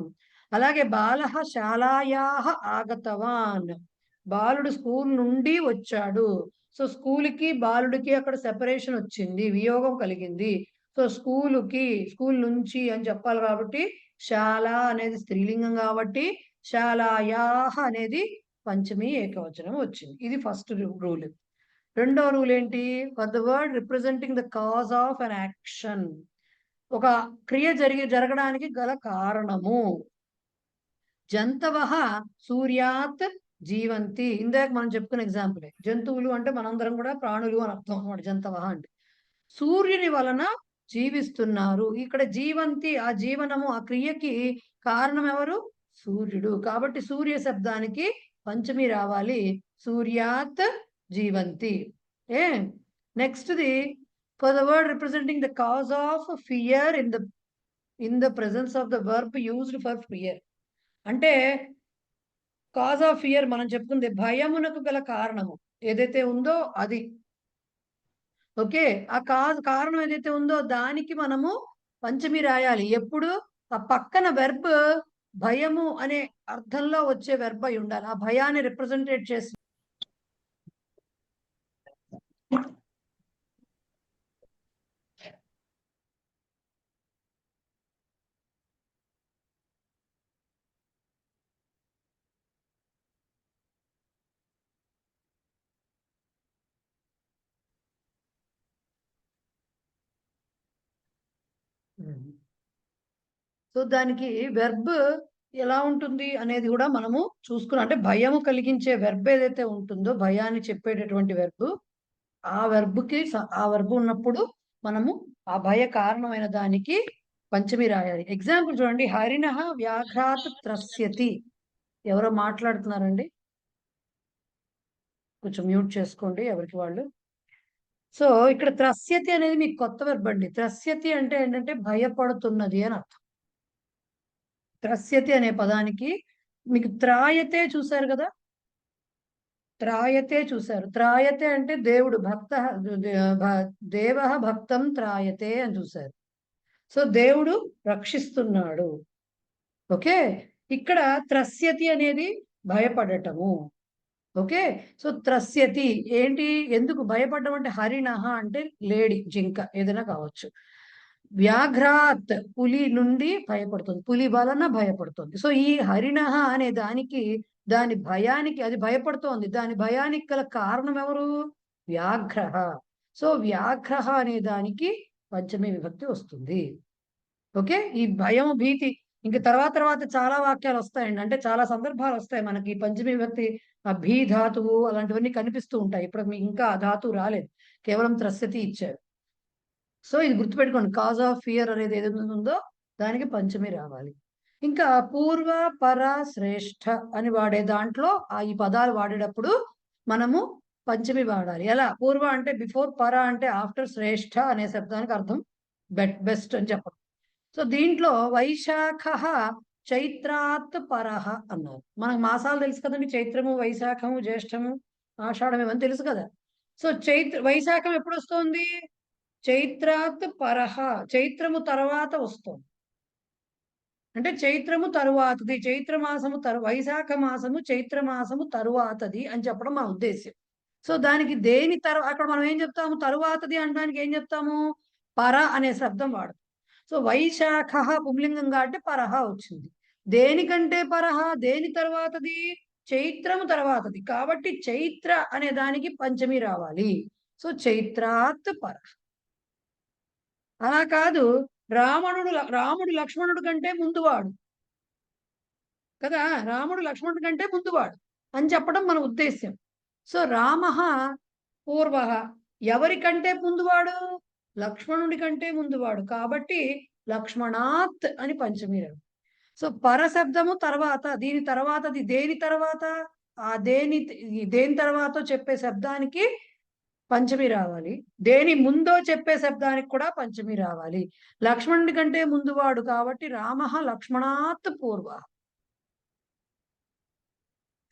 అలాగే బాలః శాలాయాః ఆగతవాన్, బాలుడు స్కూల్ నుండి వచ్చాడు. సో స్కూల్కి బాలుడికి అక్కడ సెపరేషన్ వచ్చింది, వియోగం కలిగింది. సో స్కూల్ నుంచి అని చెప్పాలి కాబట్టి శాల అనేది స్త్రీలింగం కాబట్టి శాలాయాః అనేది పంచమి ఏకవచనం వచ్చింది. ఇది ఫస్ట్ రూల్. రెండో రూల్ ఏంటి? For the word representing the cause of an action, ఒక క్రియ జరగడానికి గల కారణము. జంతవః సూర్యాత్ జీవంతి, ఇందాక మనం చెప్పుకున్న ఎగ్జాంపులే. జంతువులు అంటే మనందరం కూడా ప్రాణులు అని అర్థం అన్నమాట. జంతవః అంటే సూర్యుని వలన జీవిస్తున్నారు. ఇక్కడ జీవంతి, ఆ జీవనము, ఆ క్రియకి కారణం ఎవరు? సూర్యుడు. కాబట్టి సూర్య శబ్దానికి పంచమి రావాలి. సూర్యాత్ జీవంతి. Next the for the word representing the cause of fear in the presence of the verb used for fear. అంటే కాజ్ ఆఫ్ ఫియర్ మనం చెప్పుకుంది భయమునకు గల కారణము ఏదైతే ఉందో అది. ఓకే, ఆ కారణం ఏదైతే ఉందో దానికి మనము పంచమి రాయాలి. ఎప్పుడు? ఆ పక్కన వెర్బ్ భయము అనే అర్థంలో వచ్చే వెర్బ్ అయి ఉండాలి. ఆ భయాన్ని రిప్రజెంటేట్ చేసి సో దానికి వెర్బ్ ఎలా ఉంటుంది అనేది కూడా మనము చూసుకున్నాం. అంటే భయము కలిగించే వెర్బ్ ఏదైతే ఉంటుందో, భయాన్ని చెప్పేటటువంటి వెర్బ్, ఆ వెర్బ్ ఉన్నప్పుడు మనము ఆ భయ కారణమైన దానికి పంచమి రాయాలి. ఎగ్జాంపుల్ చూడండి. హరిణః వ్యాఘ్రాత్ త్రస్యతి. ఎవరో మాట్లాడుతున్నారండి, కొంచెం మ్యూట్ చేసుకోండి ఎవరికి వాళ్ళు. సో ఇక్కడ త్రస్యతి అనేది మీకు కొత్త వెర్బ్ అండి. త్రస్యతి అంటే ఏంటంటే భయపడుతున్నది అని అర్థం. త్రస్యతి అనే పదానికి మీకు త్రాయతే చూశారు కదా, త్రాయతే చూశారు. త్రాయతే అంటే దేవుడు, దేవః భక్తం త్రాయతే అని చూశారు. సో దేవుడు రక్షిస్తున్నాడు. ఓకే, ఇక్కడ త్రస్యతి అనేది భయపడటము. ఓకే, సో త్రస్యతి ఏంటి? ఎందుకు భయపడడం అంటే హరిణః అంటే లేడి, జింక ఏదైనా కావచ్చు. వ్యాఘ్రాత్ పులి నుండి భయపడుతుంది, పులి వలన భయపడుతుంది. సో ఈ హరిణః అనే దానికి, దాని భయానికి, అది భయపడుతోంది, దాని భయానికి గల కారణం ఎవరు? వ్యాఘ్రః. సో వ్యాఘ్రః అనే దానికి పంచమి విభక్తి వస్తుంది. ఓకే, ఈ భయం, భీతి ఇంక తర్వాత చాలా వాక్యాలు వస్తాయండి. అంటే చాలా సందర్భాలు వస్తాయి మనకి పంచమి విభక్తి, ఆ భీ ధాతువు అలాంటివన్నీ కనిపిస్తూ ఉంటాయి. ఇప్పుడు మీకు ఇంకా ఆ ధాతువు రాలేదు, కేవలం త్రస్యతి ఇచ్చారు. సో ఇది గుర్తుపెట్టుకోండి. కాజ్ ఆఫ్ ఫియర్ అనేది ఏదైతే ఉందో దానికి పంచమి రావాలి. ఇంకా పూర్వ, పర, శ్రేష్ఠ అని వాడే దాంట్లో ఈ పదాలు వాడేటప్పుడు మనము పంచమి వాడాలి. ఎలా? పూర్వ అంటే బిఫోర్, పర అంటే ఆఫ్టర్, శ్రేష్ఠ అనే శబ్దానికి అర్థం బెస్ట్ అని చెప్పడం. సో దీంట్లో వైశాఖ చైత్రాత్ పరహ అన్నారు. మనకు మాసాలు తెలుసు కదండి, చైత్రము, వైశాఖము, జ్యేష్ఠము, ఆషాఢం ఇవన్నీ తెలుసు కదా. సో వైశాఖం ఎప్పుడు వస్తుంది? చైత్రాత్ పరహ, చైత్రము తర్వాత వస్తుంది. అంటే చైత్రము తరువాతది, చైత్రమాసము వైశాఖ మాసము చైత్రమాసము తరువాతది అని చెప్పడం మా ఉద్దేశ్యం. సో దానికి దేని అక్కడ మనం ఏం చెప్తాము? తరువాతది అనడానికి ఏం చెప్తాము? పర అనే శబ్దం వాడతాం. సో వైశాఖ పుంలింగం కాబట్టి పరహ వచ్చింది. దేనికంటే పరహ? దేని తర్వాతది? చైత్రము తర్వాతది కాబట్టి చైత్ర అనే దానికి పంచమి రావాలి. సో చైత్రాత్ పరహ. అలా కాదు, రాముడు లక్ష్మణుడు కంటే ముందువాడు కదా, రాముడు లక్ష్మణుడి కంటే ముందువాడు అని చెప్పడం మన ఉద్దేశ్యం. సో రామః పూర్వః, ఎవరికంటే ముందువాడు? లక్ష్మణుడి కంటే ముందువాడు కాబట్టి లక్ష్మణాత్ అని పంచమి రావు. సో పరశబ్దము తర్వాత, దీని తర్వాతది దేని తర్వాత, ఆ దేని తర్వాత చెప్పే శబ్దానికి పంచమి రావాలి. దేని ముందో చెప్పే శబ్దానికి కూడా పంచమి రావాలి. లక్ష్మణుడి కంటే ముందువాడు కాబట్టి రామః లక్ష్మణాత్ పూర్వ.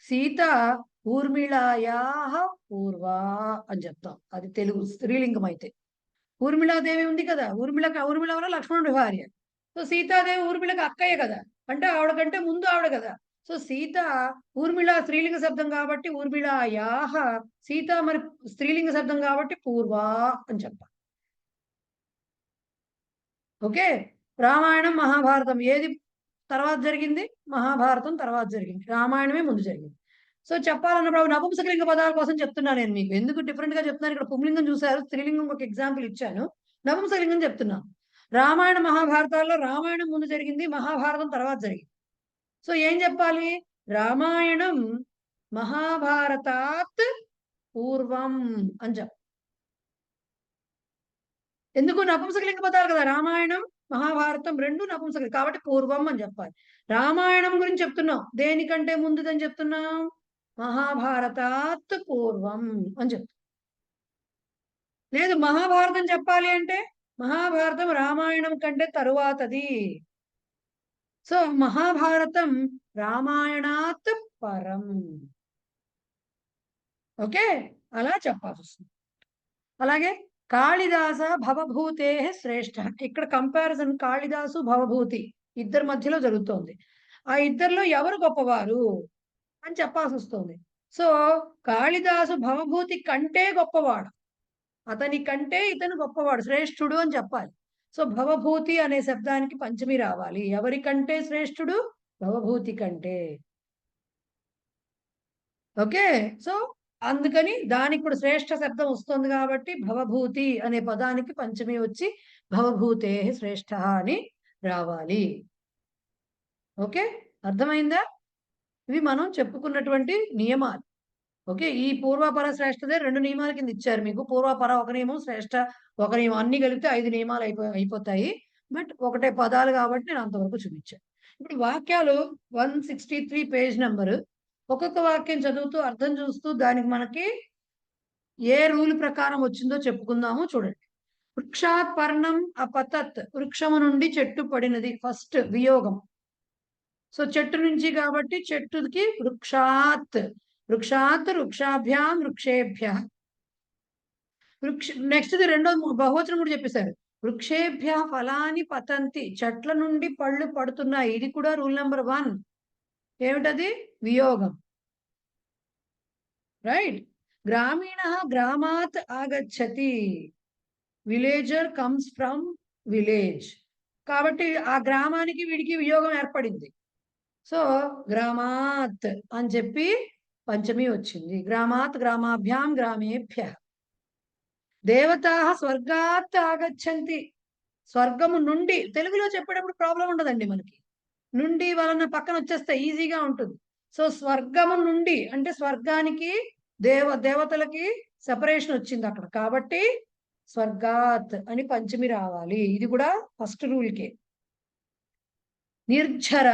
సీత ఊర్మిళాయాహ పూర్వా అని చెప్తాం. అది తెలుగు స్త్రీలింగం అయితే. ఊర్మిళాదేవి ఉంది కదా, ఊర్మిళ వల్ల లక్ష్మణుడి భార్య. సో సీతాదేవి ఊర్మిళకి అక్కయ్య కదా, అంటే ఆవిడ కంటే ముందు ఆవిడ కదా. సో సీత ఊర్మిళ స్త్రీలింగ శబ్దం కాబట్టి ఊర్మిళాయాహ, సీత మరి స్త్రీలింగ శబ్దం కాబట్టి పూర్వా అని చెప్పాలి. ఓకే. రామాయణం మహాభారతం ఏది తర్వాత జరిగింది? మహాభారతం తర్వాత జరిగింది, రామాయణమే ముందు జరిగింది. సో చెప్పాలన్నప్పుడు నపుంసకలింగ పదాల కోసం చెప్తున్నాను నేను మీకు. ఎందుకు డిఫరెంట్ గా చెప్తున్నాను? ఇక్కడ పుంలింగం చూశారు, స్త్రీలింగం ఒక ఎగ్జాంపుల్ ఇచ్చాను, నపుంసకలింగం చెప్తున్నాను. రామాయణ మహాభారతాల్లో రామాయణం ముందు జరిగింది, మహాభారతం తర్వాత జరిగింది. సో ఏం చెప్పాలి? రామాయణం మహాభారతాత్ పూర్వం అని చెప్పాలి. ఎందుకు? నపుంసకలింగ పదాలు కదా, రామాయణం మహాభారతం రెండు నపుంసకలింగం కాబట్టి పూర్వం అని చెప్పాలి. రామాయణం గురించి చెప్తున్నాం, దేనికంటే ముందుదని చెప్తున్నాం? మహాభారతాత్ పూర్వం అని చెప్తాం. లేదు మహాభారతం చెప్పాలి అంటే మహాభారతం రామాయణం కంటే తరువాతది. సో మహాభారతం రామాయణాత్ పరం. ఓకే, అలా చెప్పాల్సి వస్తుంది. అలాగే కాళిదాస భవభూతే శ్రేష్ఠ. ఇక్కడ కంపారిజన్ కాళిదాసు భవభూతి ఇద్దరి మధ్యలో జరుగుతోంది. ఆ ఇద్దరిలో ఎవరు గొప్పవారు అని చెప్పాల్సి వస్తుంది. సో కాళిదాసు భవభూతి కంటే గొప్పవాడు, అతని కంటే ఇతను గొప్పవాడు, శ్రేష్ఠుడు అని చెప్పాలి. సో భవభూతి అనే శబ్దానికి పంచమి రావాలి. ఎవరికంటే శ్రేష్ఠుడు? భవభూతి కంటే. ఓకే, సో అందుకని దానికి కూడా శ్రేష్ఠ శబ్దం వస్తుంది కాబట్టి భవభూతి అనే పదానికి పంచమి వచ్చి భవభూతే శ్రేష్ఠ అని రావాలి. ఓకే, అర్థమైందా? ఇవి మనం చెప్పుకున్నటువంటి నియమాలు. ఓకే, ఈ పూర్వపర శ్రేష్ఠదే రెండు నియమాల కింద ఇచ్చారు మీకు. పూర్వపర ఒక నియమం, శ్రేష్ఠ ఒక నియమం, అన్ని కలిపితే 5 నియమాలు అయిపోతాయి. బట్ ఒకటే పదాలు కాబట్టి నేను అంతవరకు చూపించాను. ఇప్పుడు వాక్యాలు 163 పేజ్ నెంబరు. ఒక్కొక్క వాక్యం చదువుతూ అర్థం చూస్తూ దానికి మనకి ఏ రూల్ ప్రకారం వచ్చిందో చెప్పుకుందాము. చూడండి. వృక్షాత్ పర్ణం అపతత్, వృక్షము నుండి చెట్టు పడినది. ఫస్ట్ వియోగం. సో చెట్టు నుంచి కాబట్టి చెట్టుకి వృక్షాత్, వృక్షాత్ వృక్షాభ్యాం వృక్షేభ్య. నెక్స్ట్ రెండో బహువచనం కూడా చెప్పేశారు. వృక్షేభ్య ఫలాని పతంతి, చెట్ల నుండి పళ్ళు పడుతున్నాయి. ఇది కూడా రూల్ నెంబర్ 1. ఏమిటది? వియోగం. రైట్. గ్రామీణ గ్రామాత్ ఆగచ్చతి, విలేజర్ కమ్స్ ఫ్రమ్ విలేజ్. కాబట్టి ఆ గ్రామానికి వీడికి వియోగం ఏర్పడింది. సో గ్రామాత్ అని చెప్పి పంచమి వచ్చింది. గ్రామాత్ గ్రామాభ్యాం గ్రామేభ్య. దేవతా స్వర్గాత్ ఆగచ్చంతి, స్వర్గము నుండి. తెలుగులో చెప్పేటప్పుడు ప్రాబ్లం ఉండదండి మనకి, నుండి వలన పక్కన వచ్చేస్తే ఈజీగా ఉంటుంది. సో స్వర్గము నుండి అంటే స్వర్గానికి దేవతలకి సెపరేషన్ వచ్చింది అక్కడ, కాబట్టి స్వర్గాత్ అని పంచమి రావాలి. ఇది కూడా ఫస్ట్ రూల్కే. నిర్ఝర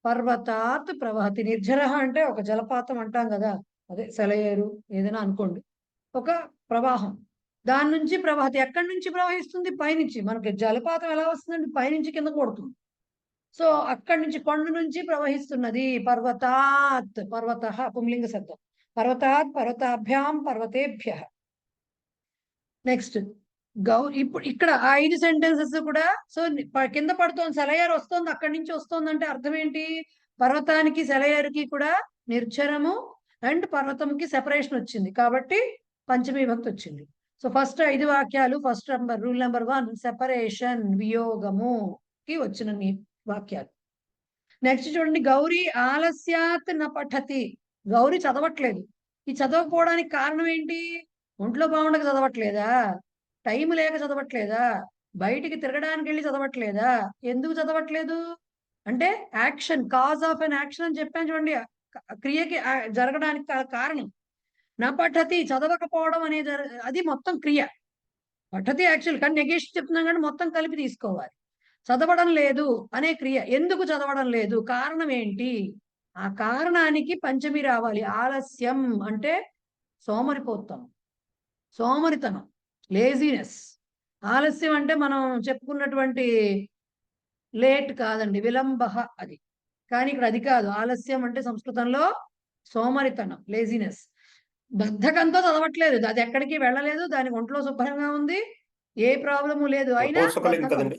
పర్వతాత్ ప్రవహతి. నిర్ఝర అంటే ఒక జలపాతం అంటాం కదా, అదే సెలయేరు ఏదైనా అనుకోండి, ఒక ప్రవాహం. దాని నుంచి ప్రవహతి. ఎక్కడి నుంచి ప్రవహిస్తుంది? పైనుంచి. మనకి జలపాతం ఎలా వస్తుందండి? పైనుంచి కిందకు పడుతుంది. సో అక్కడి నుంచి కొండ నుంచి ప్రవహిస్తున్నది. పర్వతాత్, పర్వత పుంలింగ శబ్దం. పర్వతాత్ పర్వతాభ్యాం పర్వతేభ్య. నెక్స్ట్ ఇప్పుడు ఇక్కడ 5 సెంటెన్సెస్ కూడా. సో కింద పడుతోంది, సెలయేరు వస్తుంది, అక్కడి నుంచి వస్తుంది అంటే అర్థం ఏంటి? పర్వతానికి సెలయేరుకి కూడా నిర్జరము అండ్ పర్వతంకి సెపరేషన్ వచ్చింది కాబట్టి పంచమీ భక్తి వచ్చింది. సో ఫస్ట్ 5 వాక్యాలు, ఫస్ట్ రూల్ నెంబర్ 1 సెపరేషన్, వియోగము కి వచ్చిన వాక్యాలు. నెక్స్ట్ చూడండి. గౌరీ ఆలస్యాత్ న పఠతి. గౌరీ చదవట్లేదు. ఈ చదవకపోవడానికి కారణం ఏంటి? ఒంట్లో బాగుండక చదవట్లేదా? టైం లేక చదవట్లేదా? బయటికి తిరగడానికి వెళ్ళి చదవట్లేదా? ఎందుకు చదవట్లేదు అంటే action, cause of an action అని చెప్పాను చూడండి. క్రియకి జరగడానికి కారణం. నా పఠతి చదవకపోవడం అనేది అది మొత్తం క్రియ. పఠతి యాక్చువల్ కానీ నెగేషన్ చెప్తున్నాం కానీ మొత్తం కలిపి తీసుకోవాలి. చదవడం లేదు అనే క్రియ. ఎందుకు చదవడం లేదు? కారణం ఏంటి? ఆ కారణానికి పంచమి రావాలి. ఆలస్యం అంటే సోమరిపోతాం, సోమరితనం, లేజినెస్. ఆలస్యం అంటే మనం చెప్పుకున్నటువంటి లేట్ కాదండి, విలంబ అది. కానీ ఇక్కడ అది కాదు. ఆలస్యం అంటే సంస్కృతంలో సోమరితనం, లేజినెస్. బద్ధకంతో చదవట్లేదు, అది ఎక్కడికి వెళ్ళలేదు, దానికి ఒంట్లో శుభ్రంగా ఉంది, ఏ ప్రాబ్లము లేదు, అయినా నపుంసకలింగం బద్ధకం. కదండి,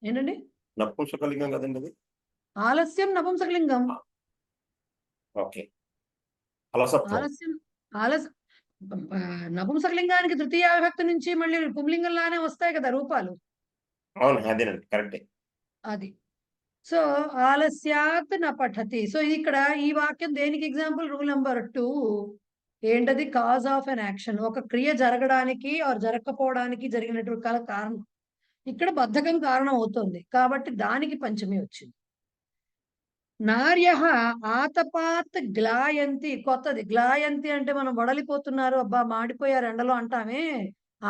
ఏంటండి? నపుంసకలింగం కదండి అది. ఆలస్యం నపుంసకలింగం. ఓకే, అలసత్వం. ఆలస్యం నపుంసకలింగానికి తృతీయ విభక్తి నుంచి మళ్ళీ పుంలింగంలానే వస్తాయి కదా రూపాలు. అవును, అదేనండి, కరెక్టే. అది. సో ఆలస్యాత్ న పఠతి. సో ఇక్కడ ఈ వాక్యం దేనికి ఎగ్జాంపుల్? రూల్ నెంబర్ 2 ఏంటది? Cause of an action. ఒక క్రియ జరగడానికి ఆర్ జరగకపోవడానికి జరిగినటువంటి కారణం. ఇక్కడ బద్ధకం కారణం అవుతుంది కాబట్టి దానికి పంచమి వచ్చింది. నార్య ఆతపాత్ గ్లాయంతి. కొత్తది. గ్లాయంతి అంటే మనం వడలిపోతున్నారు, అబ్బా మాడిపోయారు ఎండలో అంటామే.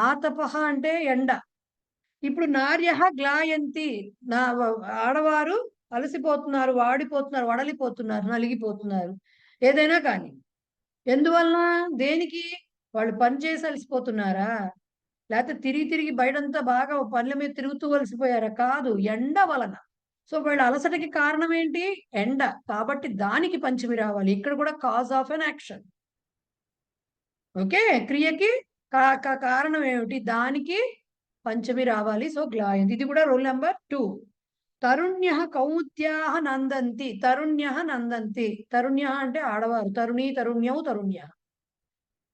ఆతపహ అంటే ఎండ. ఇప్పుడు నార్య గ్లాయంతి, నా ఆడవారు అలసిపోతున్నారు, వాడిపోతున్నారు, వడలిపోతున్నారు, నలిగిపోతున్నారు, ఏదైనా కానీ. ఎందువలన? దేనికి? వాళ్ళు పని చేసి అలసిపోతున్నారా, లేకపోతే తిరిగి తిరిగి బయటంతా బాగా పనుల మీద తిరుగుతూ అలసిపోయారా? కాదు, ఎండ వలన. సో వీళ్ళ అలసటకి కారణం ఏంటి? ఎండ. కాబట్టి దానికి పంచమి రావాలి. ఇక్కడ కూడా cause of an action. Okay, క్రియకి కారణం ఏమిటి? దానికి పంచమి రావాలి. సో గ్లాయంతి. ఇది కూడా రూల్ నెంబర్ 2. తరుణ్య కౌముద్యాః నందంతి. తరుణ్య నందంతి. తరుణ్య అంటే ఆడవారు. తరుణి, తరుణ్యౌ, తరుణ్య.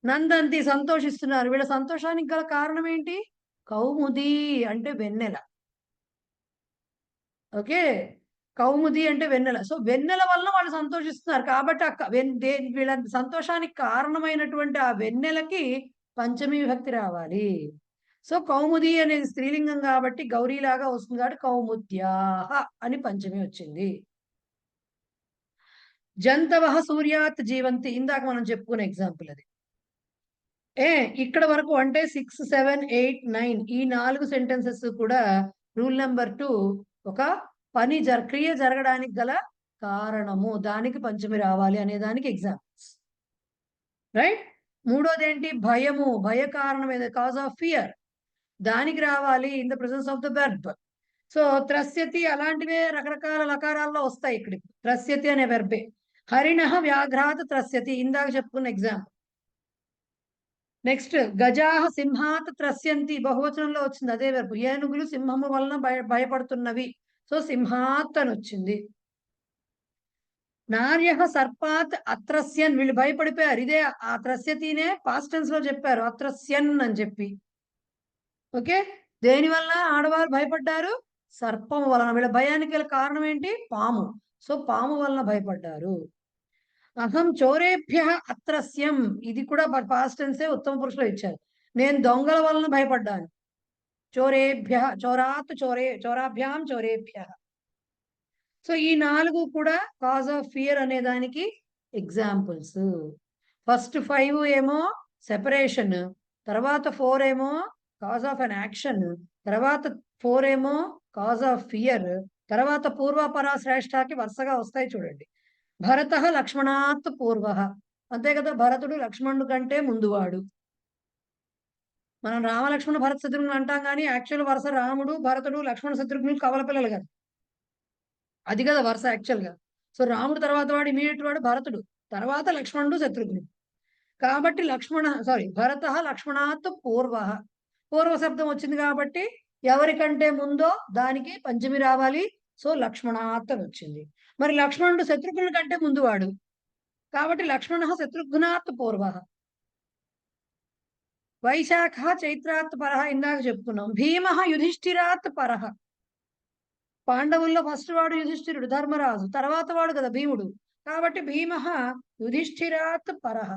నందంతి సంతోషిస్తున్నారు. వీళ్ళ సంతోషానికి గల కారణం ఏంటి? కౌముది అంటే వెన్నెల. ఓకే, కౌముది అంటే వెన్నెల. సో వెన్నెల వలన వాళ్ళు సంతోషిస్తున్నారు కాబట్టి వీళ్ళ సంతోషానికి కారణమైనటువంటి ఆ వెన్నెలకి పంచమి విభక్తి రావాలి. సో కౌముది అనేది స్త్రీలింగం కాబట్టి గౌరీలాగా వస్తుంది కాబట్టి కౌముద్యాః అని పంచమి వచ్చింది. జంతవః సూర్యాత్ జీవంతి. ఇందాక మనం చెప్పుకునే ఎగ్జాంపుల్ అది. ఇక్కడ వరకు అంటే 6, 7, 8, 9 ఈ 4 సెంటెన్సెస్ కూడా రూల్ నెంబర్ 2 ఒక క్రియ జరగడానికి గల కారణము, దానికి పంచమి రావాలి అనే దానికి ఎగ్జాంపుల్స్. రైట్. మూడోది ఏంటి? భయము. భయ కారణం ఏదో, కాజ్ ఆఫ్ ఫియర్, దానికి రావాలి in the presence of the verb. So త్రస్యతి అలాంటివే రకరకాల లకారాల్లో వస్తాయి ఇక్కడ. త్రస్యతి అనే వెర్బే. హరిణః వ్యాఘ్రాత్ త్రస్యతి, ఇందాక చెప్పుకున్న ఎగ్జాంపుల్. నెక్స్ట్ గజాః సింహాత్ త్రస్యంతి, బహువచనంలో వచ్చింది అదే వెర్బ్. ఏనుగులు సింహము వలన భయపడుతున్నవి. సో సింహాత్ అని వచ్చింది. నార్యః సర్పాత్ అత్రస్యన్, వీళ్ళు భయపడిపోయారు. ఇదే ఆ త్రస్యతినే పాస్ట్ టెన్స్ లో చెప్పారు, అత్రస్యన్ అని చెప్పి. ఓకే, దేని వల్ల ఆడవారు భయపడ్డారు? సర్పం వలన. వీళ్ళ భయానికి గల కారణం ఏంటి? పాము. సో పాము వలన భయపడ్డారు. అహం చోరేభ్య అత్రస్యం, ఇది కూడా పాస్ట్ టెన్సే, ఉత్తమ పురుషులో ఇచ్చారు. నేను దొంగల వలన భయపడ్డాను. చోరేభ్య, చోరాత్ చోరాభ్యాం చోరేభ్య. సో ఈ 4 కూడా కాజ్ ఆఫ్ ఫియర్ అనే దానికి ఎగ్జాంపుల్స్. ఫస్ట్ 5 ఏమో సెపరేషన్, తర్వాత 4 ఏమో కాజ్ ఆఫ్ అన్ యాక్షన్, తర్వాత 4 ఏమో కాజ్ ఆఫ్ ఫియర్, తర్వాత పూర్వపర శ్రేష్ఠకి వరుసగా వస్తాయి చూడండి. భరతః లక్ష్మణాత్ పూర్వః, అంతే కదా. భరతుడు లక్ష్మణుడు కంటే ముందువాడు. మనం రామలక్ష్మణ భరత శత్రుఘ్నులు అంటాం కానీ యాక్చువల్ వరుస రాముడు, భరతుడు, లక్ష్మణ శత్రుఘ్నులు కవల పిల్లలు కదా. అది కదా వరుస యాక్చువల్ గా. సో రాముడు తర్వాత వాడు ఇమీడియట్ వాడు భరతుడు, తర్వాత లక్ష్మణుడు, శత్రుఘ్నుడు. కాబట్టి భరతః లక్ష్మణాత్ పూర్వః, పూర్వ శబ్దం వచ్చింది కాబట్టి ఎవరికంటే ముందో దానికి పంచమి రావాలి. సో లక్ష్మణాత్ అని వచ్చింది. మరి లక్ష్మణుడు శత్రుఘ్నుల కంటే ముందువాడు కాబట్టి లక్ష్మణ శత్రుఘ్నాత్ పూర్వః. వైశాఖ చైత్రాత్ పరః, ఇందాక చెప్పుకున్నాం. భీమః యుధిష్ఠిరాత్ పరః. పాండవుల్లో ఫస్ట్ వాడు యుధిష్ఠిరుడు, ధర్మరాజు, తర్వాత వాడు కదా భీముడు. కాబట్టి భీమః యుధిష్ఠిరాత్ పరః.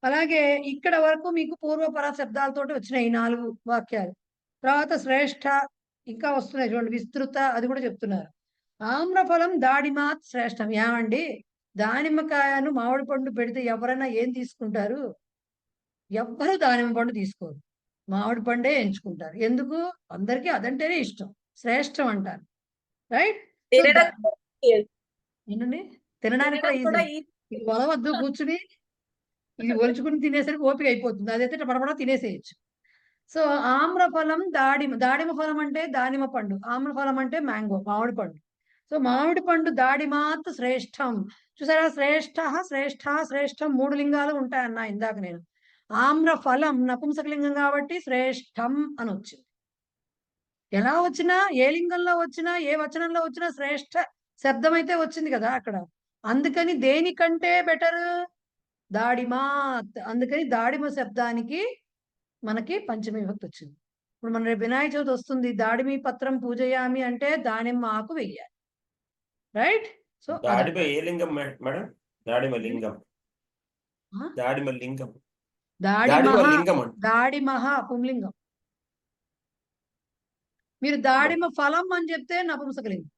అలాగే ఇక్కడ వరకు మీకు పూర్వపర శబ్దాలతోటి వచ్చినాయి 4 వాక్యాలు. తర్వాత శ్రేష్ఠ ఇంకా వస్తున్నాయి చూడండి, విస్తృత, అది కూడా చెప్తున్నారు. ఆమ్రఫలం దాడిమాత్ శ్రేష్టం. ఏమండి, దానిమ్మకాయను మామిడి పండు పెడితే ఎవరైనా ఏం తీసుకుంటారు? ఎవ్వరు దానిమ్మ పండు తీసుకోరు, మామిడి పండే ఎంచుకుంటారు. ఎందుకు? అందరికీ అదంటేనే ఇష్టం, శ్రేష్టం అంటారు. రైట్. ఏంటండి, తినడానికి కూడా ఈజీ. ఇది వలవద్దు కూర్చుని ఇది ఒలుచుకుని తినేసరికి ఓపిక అయిపోతుంది, అదైతే పడపడా తినేసేయచ్చు. సో ఆమ్రఫలం దాడిమ ఫలం అంటే దానిమ్మ పండు, ఆమ్రఫలం అంటే మ్యాంగో, మామిడి పండు. సో మామిడి పండు దాడిమాత్ శ్రేష్టం. చూసారా, శ్రేష్ఠ శ్రేష్ఠ శ్రేష్టం 3 లింగాలు ఉంటాయన్నా ఇందాక నేను. ఆమ్ర ఫలం నపుంసకలింగం కాబట్టి శ్రేష్టం అని వచ్చింది. ఎలా వచ్చినా, ఏ లింగంలో వచ్చినా, ఏ వచనంలో వచ్చినా శ్రేష్ఠ శబ్దం అయితే వచ్చింది కదా అక్కడ. అందుకని దేనికంటే బెటర్ దాడిమాత్. అందుకని దాడిమ శబ్దానికి మనకి పంచమి విభక్తి వచ్చింది. ఇప్పుడు మన రేపు వినాయక చవితి వస్తుంది, దాడిమి పత్రం పూజయామి అంటే దానిమ్మ ఆకు వెయ్యాలి, రైట్? సో దాడిమ ఏ లింగం మేడం? దాడిమ లింగం. దాడిమ లింగం. దాడిమ లింగం అంటే దాడిమహ పుంలింగం. మీరు దాడిమ ఫలం అని చెప్తే నపుంసకలింగం.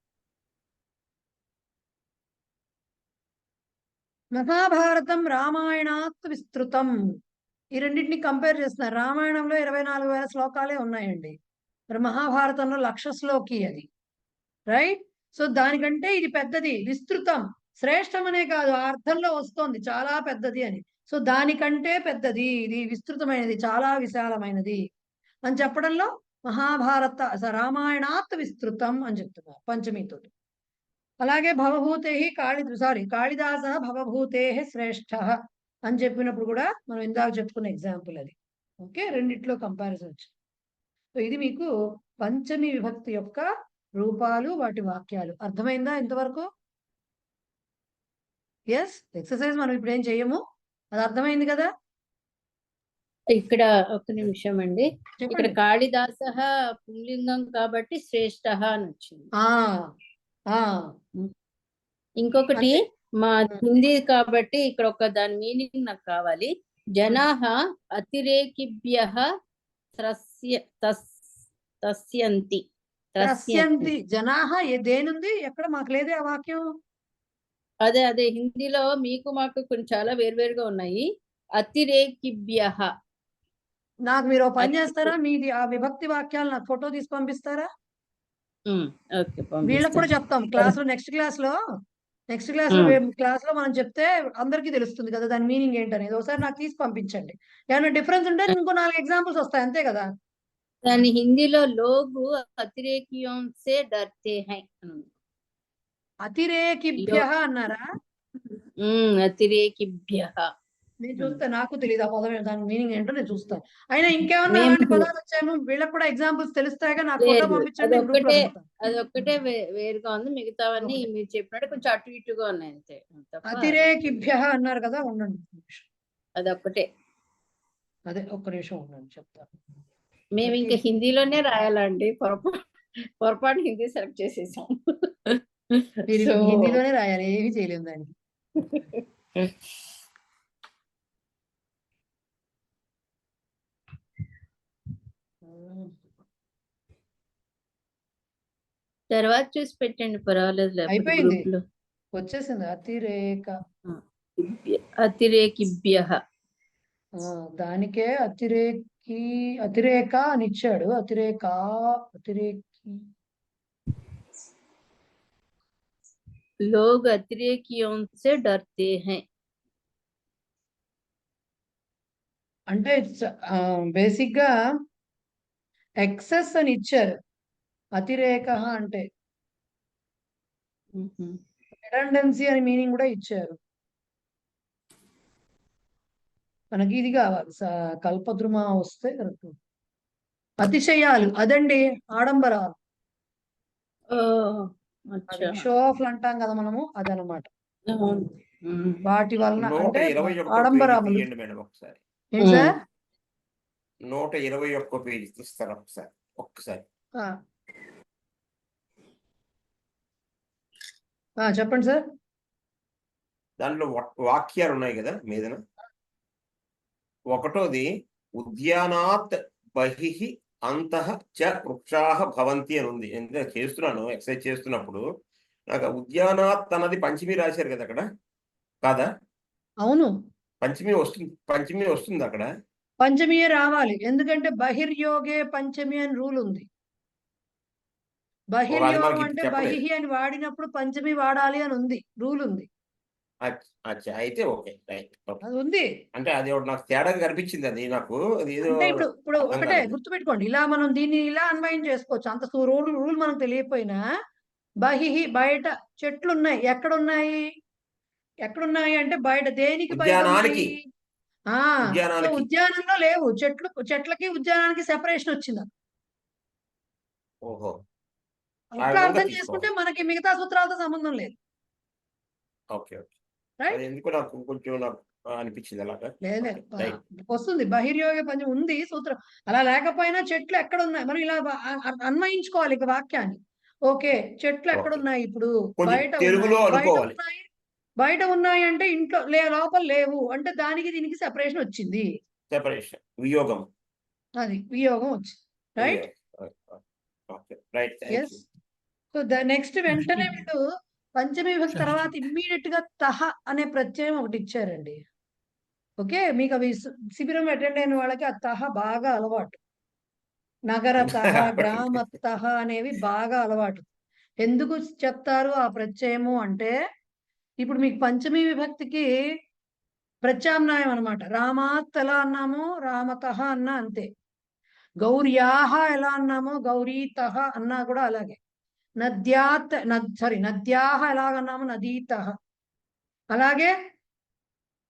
మహాభారతం రామాయణాత్ విస్తృతం. ఈ రెండింటిని కంపేర్ చేస్తున్నారు. రామాయణంలో 24,000 శ్లోకాలే ఉన్నాయండి. మరి మహాభారతంలో 1,00,000 శ్లోకి అది, రైట్? సో దానికంటే ఇది పెద్దది, విస్తృతం. శ్రేష్టం అనే కాదు, ఆ అర్థంలో వస్తోంది చాలా పెద్దది అని. సో దానికంటే పెద్దది, ఇది విస్తృతమైనది, చాలా విశాలమైనది అని చెప్పడంలో మహాభారత రామాయణాత్ విస్తృతం అని చెప్తున్నారు పంచమితో. అలాగే భవభూతే కాళిదాస భవభూతే శ్రేష్ఠ అని చెప్పినప్పుడు కూడా మనం ఇందాక చెప్పుకున్న ఎగ్జాంపుల్ అది. ఓకే, రెండిట్లో కంపారిజన్ వచ్చింది. సో ఇది మీకు పంచమి విభక్తి యొక్క రూపాలు, వాటి వాక్యాలు. అర్థమైందా ఇంతవరకు? ఎస్, ఎక్సర్సైజ్ మనం ఇప్పుడు ఏం చెయ్యము, అది అర్థమైంది కదా. ఇక్కడ ఒక నిమిషం అండి. ఇక్కడ కాళిదాస పుల్లింగం కాబట్టి శ్రేష్ఠ అని వచ్చింది. ఇంకొకటి మా హిందీ కాబట్టి ఇక్కడ ఒక దాని మీనింగ్ నాకు కావాలి. జనాః అతిరేకిభ్యః త్రస్యంతి. జనాః దేనుంది ఎక్కడ? మాకు లేదే ఆ వాక్యం. అదే హిందీలో మీకు మాకు కొన్ని చాలా వేరువేరుగా ఉన్నాయి. అతిరేకిభ్యః. నాకు మీరు పని చేస్తారా, మీది ఆ విభక్తి వాక్యాలు నాకు ఫోటో తీసి పంపిస్తారా? వీళ్ళకి కూడా చెప్తాం క్లాస్ లో, నెక్స్ట్ క్లాస్ లో మనం చెప్తే అందరికీ తెలుస్తుంది కదా దాని మీనింగ్ ఏంటనేది. ఒకసారి నాకు తీసి పంపించండి. ఏమైనా డిఫరెన్స్ ఉంటే ఇంకో 4 ఎగ్జాంపుల్స్ వస్తాయి, అంతే కదా. దాని హిందీలో లోగు అతిరేకియోం సే డర్తే హై. అతిరేకిభ్యః అన్నారా? అతిరేకిభ్యః. నేను చూస్తా, నాకు తెలియదు ఆ పదం దాని మీనింగ్ ఏంటో నేను చూస్తాను. అయినా ఇంకేమన్నా అలాంటి పదాలు వచ్చాము వీళ్ళకి కూడా ఎగ్జాంపుల్స్ తెలుస్తాయిగా, నాకు ఫోటో పంపించండి. అదొక్కటే వేరుగా ఉంది, మిగతావన్నీ మీరు చెప్పినట్టు కొంచెం అటు ఇటుగా ఉన్నాయి అంతే. అతిరేకిభ్యః అన్నారు కదా, ఉండండి అదొక్కటే. అదే ఒక్క నిమిషం ఉండండి చెప్తాను. మేము ఇంకా హిందీలోనే రాయాలండి, పొరపాటు హిందీ సెలెక్ట్ చేసేసాం. హిందీలోనే రాయాలి, ఏమీ చేయలేము దానికి. తర్వాత చూసి పెట్టండి, పర్వాలేదు. అయిపోయింది, వచ్చేసింది. అతిరేకిభ్యః. దానికే అతిరేక అని ఇచ్చాడు. అతిరేకి लोग अतिरेकियों से डरते हैं. అంటే బేసిక్ గా ఎక్సెస్ అని ఇచ్చారు. అతిరేక అంటే రిడండెన్సీ అని మీనింగ్ కూడా ఇచ్చారు. మనకి ఇది కావాలి, కల్పద్రుమ వస్తే కరెక్ట్. అతిశయాలు అదండి, ఆడంబరాలు, షో ఆఫ్ అంటాం కదా మనము, అదనమాట. వాటి వలన అంటే ఆడంబరాలు. ఏంటి సార్? 121 పేజీ తీస్తారు ఒక్కసారి. చెప్పండి సార్. దాంట్లో వాక్యాలు ఉన్నాయి కదా మీదన. ఒకటోది ఉద్యానాత్ బహిః అంతః చ వృక్షాః భవంతి అని ఉంది. ఎందుకంటే చేస్తున్నాను ఎక్సర్సైజ్ చేస్తున్నప్పుడు నాకు ఉద్యానాత్ అన్నది పంచమి రాశారు కదా అక్కడ, కాదా? అవును, పంచమి వస్తుంది అక్కడ. పంచమియే రావాలి, ఎందుకంటే బహిర్యోగే పంచమి అని రూల్ ఉంది. బహిర్యోగం అంటే బహిః అని వాడినప్పుడు పంచమి వాడాలి అని ఉంది, రూల్ ఉంది. అచ్చా, అయితే ఓకే, రైట్. అది ఉంది. అంటే అది నాకు తేడాగా కనిపించింది. అది నాకు ఇప్పుడు ఒకటే గుర్తుపెట్టుకోండి, ఇలా మనం దీన్ని ఇలా అన్వయం చేసుకోవచ్చు. అంత రూల్ మనకు తెలియకపోయినా బహిహి బయట చెట్లు ఉన్నాయి. ఎక్కడున్నాయి? ఎక్కడున్నాయి అంటే బయట. దేనికి బయట ఉద్యానానికి. ఉన్నాయి? సో ఉద్యానానికి. ఉద్యానంలో లేవు. చెట్లకి ఉద్యానానికి సెపరేషన్ వచ్చింది. ఓహో. అట్లా విధంగా అర్థం తీసుకోవాలి. చేసుకుంటే మనకి మిగతా సూత్రాలతో సంబంధం లేదు. Okay okay. రైట్? అది ఎందుకు నాకు కొంచెం నాకు అనిపించింది అలాగా. లేదే ఓకే, రైట్. వస్తుంది. బహిర్యోగ పంచం ఉంది సూత్రం. అలా లేకపోయినా చెట్లు ఎక్కడ ఉన్నాయి మనం ఇలా అన్వయించుకోవాలి ఇక వాక్యాన్ని. ఓకే, చెట్లు ఓకే. ఎక్కడున్నాయి ఇప్పుడు? కొంచెం బయట తెలుగులో ఉన్నాయి. బయట అనుకోవాలి. ఉన్నాయి. బయట ఉన్నాయి అంటే ఇంట్లో లోపల లేవు అంటే దానికి దీనికి సెపరేషన్ వచ్చింది. సెపరేషన్, వియోగం. అది వియోగం వచ్చింది. రైట్? Okay, right. థ్యాంక్ ఎస్. యూ. సో నెక్స్ట్ వెంటనే వీళ్ళు పంచమి విభక్తి తర్వాత ఇమ్మీడియట్ గా తహ అనే ప్రత్యయం ఒకటి ఇచ్చారండి. ఓకే, మీకు అవి శిబిరం అటెండ్ అయిన వాళ్ళకి ఆ తహ బాగా అలవాటు. నగర తహ, గ్రామ తహ అనేవి బాగా అలవాటు. ఎందుకు చెప్తారు ఆ ప్రత్యయము అంటే, ఇప్పుడు మీకు పంచమి విభక్తికి ప్రత్యామ్నాయం అనమాట. రామాత్ ఎలా అన్నాము, రామతహ అన్నా అంతే. గౌర్యాహ ఎలా అన్నామో గౌరీతహ అన్నా కూడా అలాగే. నద్యాహ ఎలాగన్నాము నదీతహ. అలాగే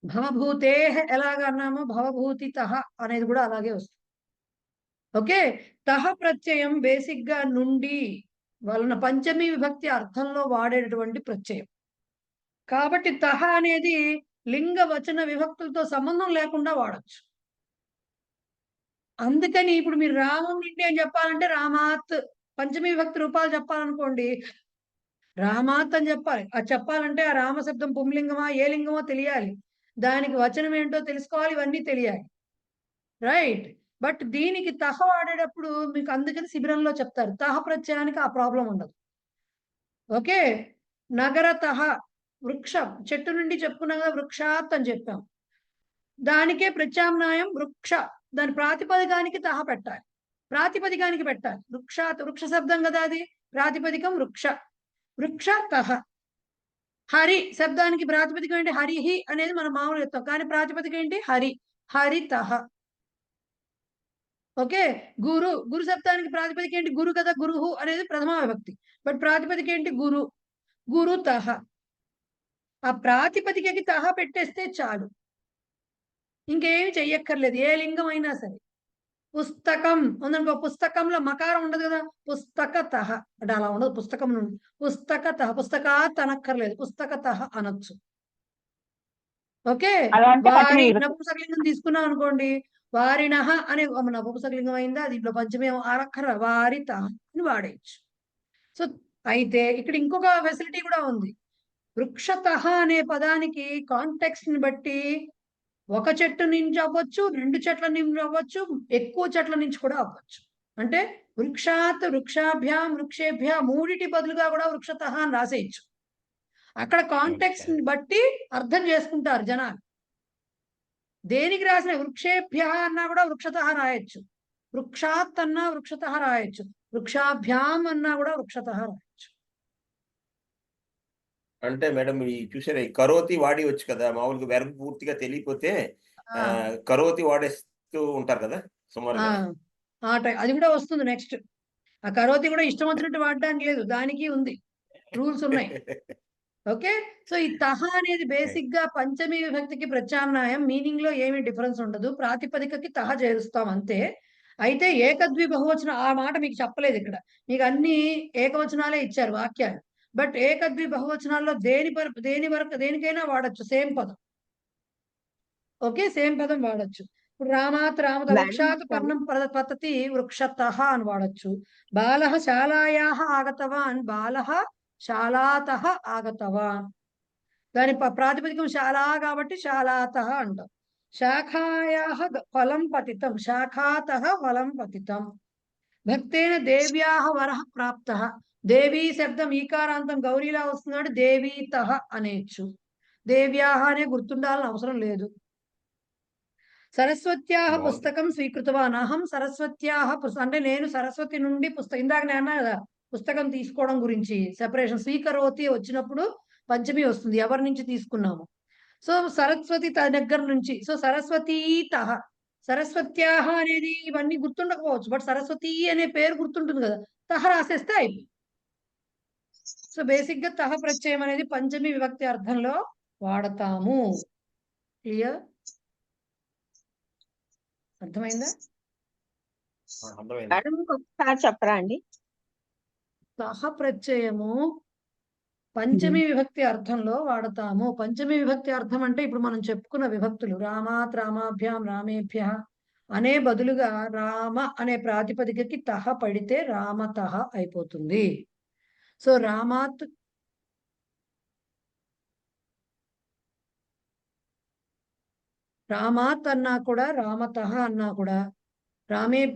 భవభూతే ఎలాగన్నామో భవభూతితహ అనేది కూడా అలాగే వస్తుంది. ఓకే, తహ ప్రత్యయం బేసిక్ గా నుండి వలన పంచమి విభక్తి అర్థంలో వాడేటటువంటి ప్రత్యయం. కాబట్టి తహ అనేది లింగ వచన విభక్తులతో సంబంధం లేకుండా వాడచ్చు. అందుకని ఇప్పుడు మీరు రామం నుండి అని చెప్పాలంటే రామాత్, పంచమి విభక్తి రూపాలు చెప్పాలనుకోండి రామాత్ అని చెప్పాలి. అది చెప్పాలంటే ఆ రామశబ్దం పుంలింగమా ఏ లింగమో తెలియాలి, దానికి వచనం ఏంటో తెలుసుకోవాలి, ఇవన్నీ తెలియాలి. రైట్? బట్ దీనికి తహ వాడేటప్పుడు మీకు అందుకని శిబిరంలో చెప్తారు తహ ప్రత్యయానికి ఆ ప్రాబ్లం ఉండదు. ఓకే, నగర తహ వృక్ష చెట్టు నుండి చెప్పుకున్నాం కదా, వృక్షాత్ అని చెప్పాం. దానికే ప్రత్యామ్నాయం వృక్ష. దాని ప్రాతిపదికానికి తహ పెట్టాలి. ప్రాతిపదికానికి పెట్టాలి. వృక్షాత్ వృక్ష శబ్దం కదా అది, ప్రాతిపదికం వృక్ష. వృక్ష తహ. హరి శబ్దానికి ప్రాతిపదికం ఏంటి? హరిహి అనేది మనం మామూలు చెప్తాం, కానీ ప్రాతిపదిక ఏంటి? హరి. హరితహ. ఓకే, గురు శబ్దానికి ప్రాతిపదిక ఏంటి? గురు కదా, గురుహు అనేది ప్రథమా విభక్తి. బట్ ప్రాతిపదిక ఏంటి? గురు. గురుతహ. ఆ ప్రాతిపదికకి తహ పెట్టేస్తే చాలు, ఇంకేమి చెయ్యక్కర్లేదు, ఏ లింగం అయినా సరే. పుస్తకం ఉందనుకో, పుస్తకంలో మకారం ఉండదు కదా, పుస్తకతః అంటే అలా ఉండదు. పుస్తకం నుండి పుస్తకతః, పుస్తకాత్ అనక్కర్లేదు, పుస్తకతః అనొచ్చు. ఓకే, అలా అంటే వారి పంచమి విభక్తి. నపుంసకలింగం తీసుకున్నాం అనుకోండి, వారినః అనే నపుంసకలింగం అయిందా, దీంట్లో పంచమే ఆరక్కర వారితః అని వాడేయచ్చు. సో అయితే ఇక్కడ ఇంకొక ఫెసిలిటీ కూడా ఉంది. వృక్షతః అనే పదానికి కాంటెక్స్ట్ ని బట్టి ఒక చెట్టు నుంచి అవ్వచ్చు, 2 చెట్ల నుంచి అవ్వచ్చు, ఎక్కువ చెట్ల నుంచి కూడా అవ్వచ్చు. అంటే వృక్షాత్, వృక్షాభ్యాం, వృక్షేభ్య మూడిటి బదులుగా కూడా వృక్షతః అని రాసేయచ్చు. అక్కడ కాంటెక్స్ట్ ని బట్టి అర్థం చేసుకుంటారు జనాలు. దేనికి రాసిన వృక్షేభ్య అన్నా కూడా వృక్షతః రాయొచ్చు, వృక్షాత్ అన్నా వృక్షతః రాయొచ్చు, వృక్షాభ్యాం అన్నా కూడా వృక్షతః రాయొచ్చు. అంటే మేడం ఈ చూసారా, ఈ కరోతి వాడి వచ్చు కదా, మామూలుగా వెర్బ్ పూర్తిగా తెలియకపోతే కరోతి వాడేస్తూ ఉంటారు కదా సుమారుగా. అది కూడా వస్తుంది నెక్స్ట్. ఆ కరోతి కూడా ఇష్టం వచ్చినట్టు వాడడానికి లేదు, దానికి ఉంది, రూల్స్ ఉన్నాయి. ఓకే, సో ఈ తహ అనేది బేసిక్ గా పంచమి విభక్తికి ప్రత్యామ్నాయం. మీనింగ్ లో ఏమీ డిఫరెన్స్ ఉండదు, ప్రాతిపదికకి తహ చేరుస్తాం అంతే. అయితే ఏకద్వి బహువచనం ఆ మాట మీకు చెప్పలేదు ఇక్కడ, మీకు అన్ని ఏకవచనాలే ఇచ్చారు వాక్యాలు. బట్ ఏకద్వి బహువచనాల్లో దేనికైనా వాడచ్చు సేమ్ పదం. ఓకే, సేమ్ పదం వాడచ్చు. ఇప్పుడు రామాత్ రామత వృక్షాత్ పర్ణం పతతి వృక్షతః అని వాడచ్చు. బాలః శాలాయాః ఆగతవాన్ బాలః శాలాతః ఆగతవాన్. దాని ప్రాతిపదికం శాలా కాబట్టి శాలాతః అంటాం. శాఖాయాః ఫలం పతితం శాఖాతః ఫలం పతితం. భక్తేన దేవ్యాః వరః ప్రాప్తః. దేవీ శబ్దం ఈకారాంతం గౌరీలా వస్తున్నాడు, దేవీతః అనేచ్చు. దేవ్యాః అనే గుర్తుండాలని అవసరం లేదు. సరస్వత్యాః పుస్తకం స్వీకృతవాన్. అహం సరస్వత్యాః అంటే నేను సరస్వతి నుండి పుస్తకం, ఇందాక నేను అన్నా కదా పుస్తకం తీసుకోవడం గురించి సెపరేషన్. స్వీకరోతి వచ్చినప్పుడు పంచమి వస్తుంది, ఎవరి నుంచి తీసుకున్నాము. సో సరస్వతి దగ్గర నుంచి, సో సరస్వతీతః. సరస్వత్యాః అనేది ఇవన్నీ గుర్తుండకపోవచ్చు, బట్ సరస్వతి అనే పేరు గుర్తుంటుంది కదా, తహ రాసేస్తే అయిపోయింది. సో బేసిక్ గా తహ ప్రత్యయం అనేది పంచమి విభక్తి అర్థంలో వాడతాము. క్లియర్? అర్థమైందా? అర్థమైంది. మేడం ఇంకొకసారి చెప్పరా అండి? తహ ప్రత్యయము పంచమి విభక్తి అర్థంలో వాడతాము. పంచమి విభక్తి అర్థం అంటే ఇప్పుడు మనం చెప్పుకున్న విభక్తులు రామాత్, రామాభ్యాం, రామేభ్య అనే బదులుగా రామ అనే ప్రాతిపదికకి తహ పడితే రామతహ అయిపోతుంది. సో రామాత్ అన్నా కూడా, రామతహ అన్నా కూడా,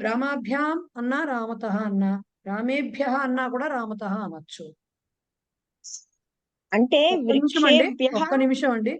రామాభ్యాం అన్నా రామతహ అన్నా, రామేభ్య అన్నా కూడా రామతహ అనొచ్చు. అంటే ఒక్క నిమిషం అండి.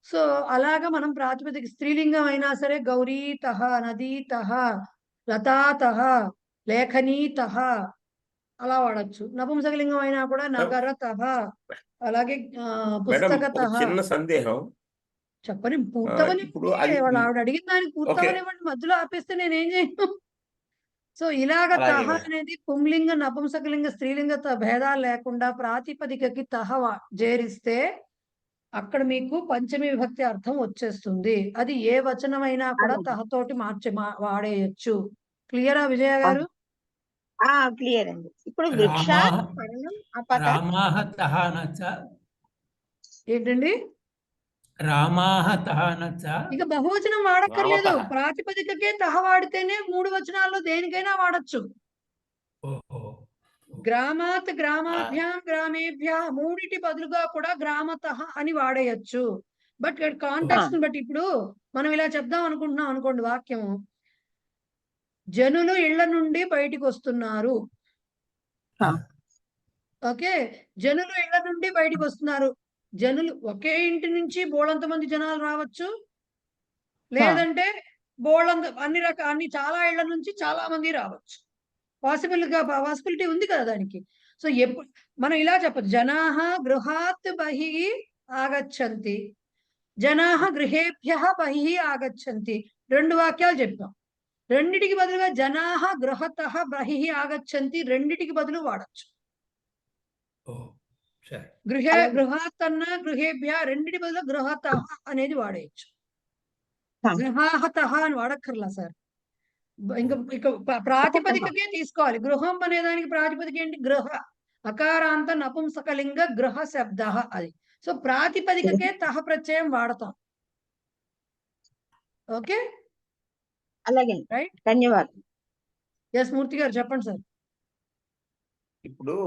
సో అలాగా మనం ప్రాతిపదిక స్త్రీలింగం అయినా సరే గౌరీతహ, నదీతహ, లతాతహ, లేఖనీతహ అలా వాడచ్చు. నపుంసకలింగం అయినా కూడా నగరతహ, అలాగే మేడం ఒక పుస్తకతహ. చిన్న సందేహం. చెప్పని ఇప్పుడు పూర్తవనివ్వండి. అది వాళ్ళు ఆవిడ అడిగిన దానికి పూర్తవనివ్వండి. మధ్యలో ఆపేస్తే నేనేం చేయను. సో ఇలాగ అలాగే తహ మేడం. అనేది పుంలింగ, నపుంసకలింగ, స్త్రీలింగ భేదాలు లేకుండా ప్రాతిపదికకి తహ చేరిస్తే అక్కడ మీకు పంచమి విభక్తి అర్థం వచ్చేస్తుంది. అది ఏ వచనమైనా కూడా అలాగే. తహతోటి వాడేయచ్చు. క్లియరా విజయ గారు? క్లియర్ అండి. ఇప్పుడు వృక్ష, పర్ణం, అపత. రామాః తహ నచ, ఏంటండి? రామాః తహ నచ. ఇక బహువచనం వాడక్కర్లేదు. రామతః. ప్రాతిపదికకే తహ వాడితేనే 3 వచనాల్లో దేనికైనా వాడచ్చు. ఓహో. గ్రామాత్, గ్రామాభ్యాం, గ్రామేభ్య మూడిటి బదులుగా కూడా గ్రామతః అని వాడేయచ్చు. బట్ కాంటెక్స్ట్ ని బట్టి ఇప్పుడు మనం ఇలా చెప్దాం అనుకుంటున్నాం అనుకోండి వాక్యము. జనులు ఇళ్ల నుండి బయటికి వస్తున్నారు. ఓకే, జనులు ఇళ్ల నుండి బయటికి వస్తున్నారు. జనులు ఒకే ఇంటి నుంచి బోళంత మంది జనాలు రావచ్చు, లేదంటే అన్ని చాలా ఇళ్ల నుంచి చాలా మంది రావచ్చు. పాసిబిలిటీ ఉంది కదా దానికి. సో ఎప్పుడు మనం ఇలా చెప్పదు, జనాహ గృహాత్ బహిః ఆగచ్చంతి, జనాహ గృహేభ్యః బహిః ఆగచ్చంతి. 2 వాక్యాలు చెప్పాం. రెండిటికి బదులుగా జనాహ గృహతః బహిః ఆగచ్చంతి రెండిటికి బదులు వాడచ్చు. గృహాత్ అన్నా గృహేభ్య రెండిటి బదులు గృహతః అనేది వాడేయచ్చు. గృహాహతః అని వాడక్కర్లా సార్. ఇంకా ప్రాతిపదికకే తీసుకోవాలి. గృహం అనే దానికి ప్రాతిపదిక ఏంటి? గృహ, అకారాంత నపుంసకలింగ గృహ శబ్ద అది. సో ప్రాతిపదికకే తహ ప్రత్యయం వాడతాం. ఓకే, అలాగే, రైట్. ధన్యవాదాలు. ఎస్ మూర్తి గారు చెప్పండి సార్. ఇప్పుడు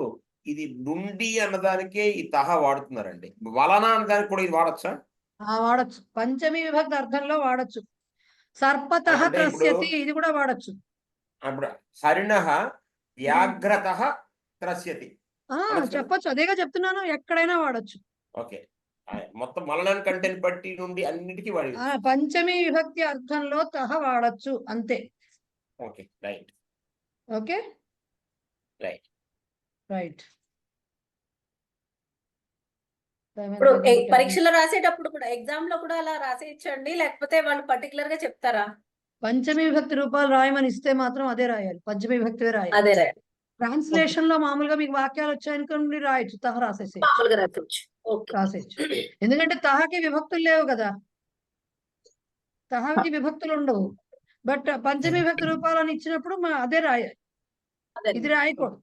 ఇది నుండి అన్నదానికే ఈ తహ వాడుతున్నారండి. వలన అన్నదానికి కూడా ఇది వాడచ్చా? వాడచ్చు. పంచమి విభక్తి అర్థంలో వాడచ్చు. సర్పతః అంటే ఇప్పుడు త్రస్యతి ఇది కూడా వాడచ్చు. అప్పుడు హరిణః వ్యాఘ్రతః త్రస్యతి చెప్పచ్చు. అదేగా చెప్తున్నాను, ఎక్కడైనా వాడచ్చు. ఓకే, మొత్తం వలనాన్ని కంటెంట్ బట్టి నుండి అన్నిటికీ వాడి. పంచమి విభక్తి అర్థంలో తహ వాడచ్చు అంతే. Okay, right. Okay, right. Right. ఇప్పుడు పరీక్షలో రాసేటప్పుడు కూడా, ఎగ్జామ్ లో కూడా అలా రాసేయచ్చండి, లేకపోతే వాళ్ళు పర్టికులర్ గా చెప్తారా? పంచమి విభక్తి రూపాలు రాయమని ఇస్తే మాత్రం అదే రాయాలి, పంచమి విభక్తివే రాయాలి. అదే రాయాలి. ట్రాన్స్లేషన్ లో మామూలుగా మీకు వాక్యాలు వచ్చాయనుకోండి రాయొచ్చు, తహ రాసేసేయచ్చు. మామూలుగా రాసేయచ్చు. ఓకే, రాసేయచ్చు. ఎందుకంటే తహకి విభక్తులు లేవు కదా, తహకి విభక్తులు ఉండవు. బట్ పంచమి విభక్తి రూపాలని ఇచ్చినప్పుడు అదే రాయాలి, ఇది రాయకూడదు.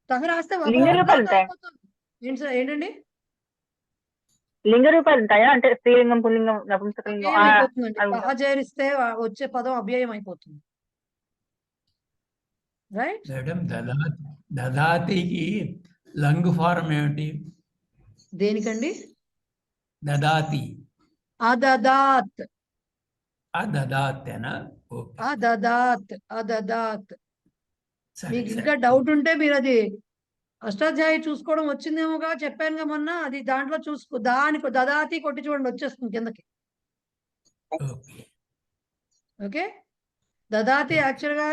తహ రాస్తే లింగ రూపాలు ఉంటాయి. ఏంటి సార్? ఏంటండి? లింగ రూపాలు ఉంటాయా? అంటే స్త్రీలింగం, పుల్లింగం, నపుంసకలింగం అయిపోతుందండి. తహ చేరిస్తే వచ్చే పదం అవ్యయం అయిపోతుంది. రైట్ మేడం, దదాతికి లంగ్ ఫారం ఏమిటి? దేనికండి? దదాతి. అదదాత్. అదదాతేనా? ఓకే. అదదాత్. మీకు ఇంకా డౌట్ ఉంటే మీరు అది అష్టాధ్యాయి చూసుకోవడం వచ్చిందేమోగా, చెప్పానుగా మొన్న. అది దాంట్లో చూసుకో, దానికి దదాతి కొట్టి చూడండి, వచ్చేస్తుంది కిందకి. ఓకే. ఓకే. దదాతి యాక్చువల్ గా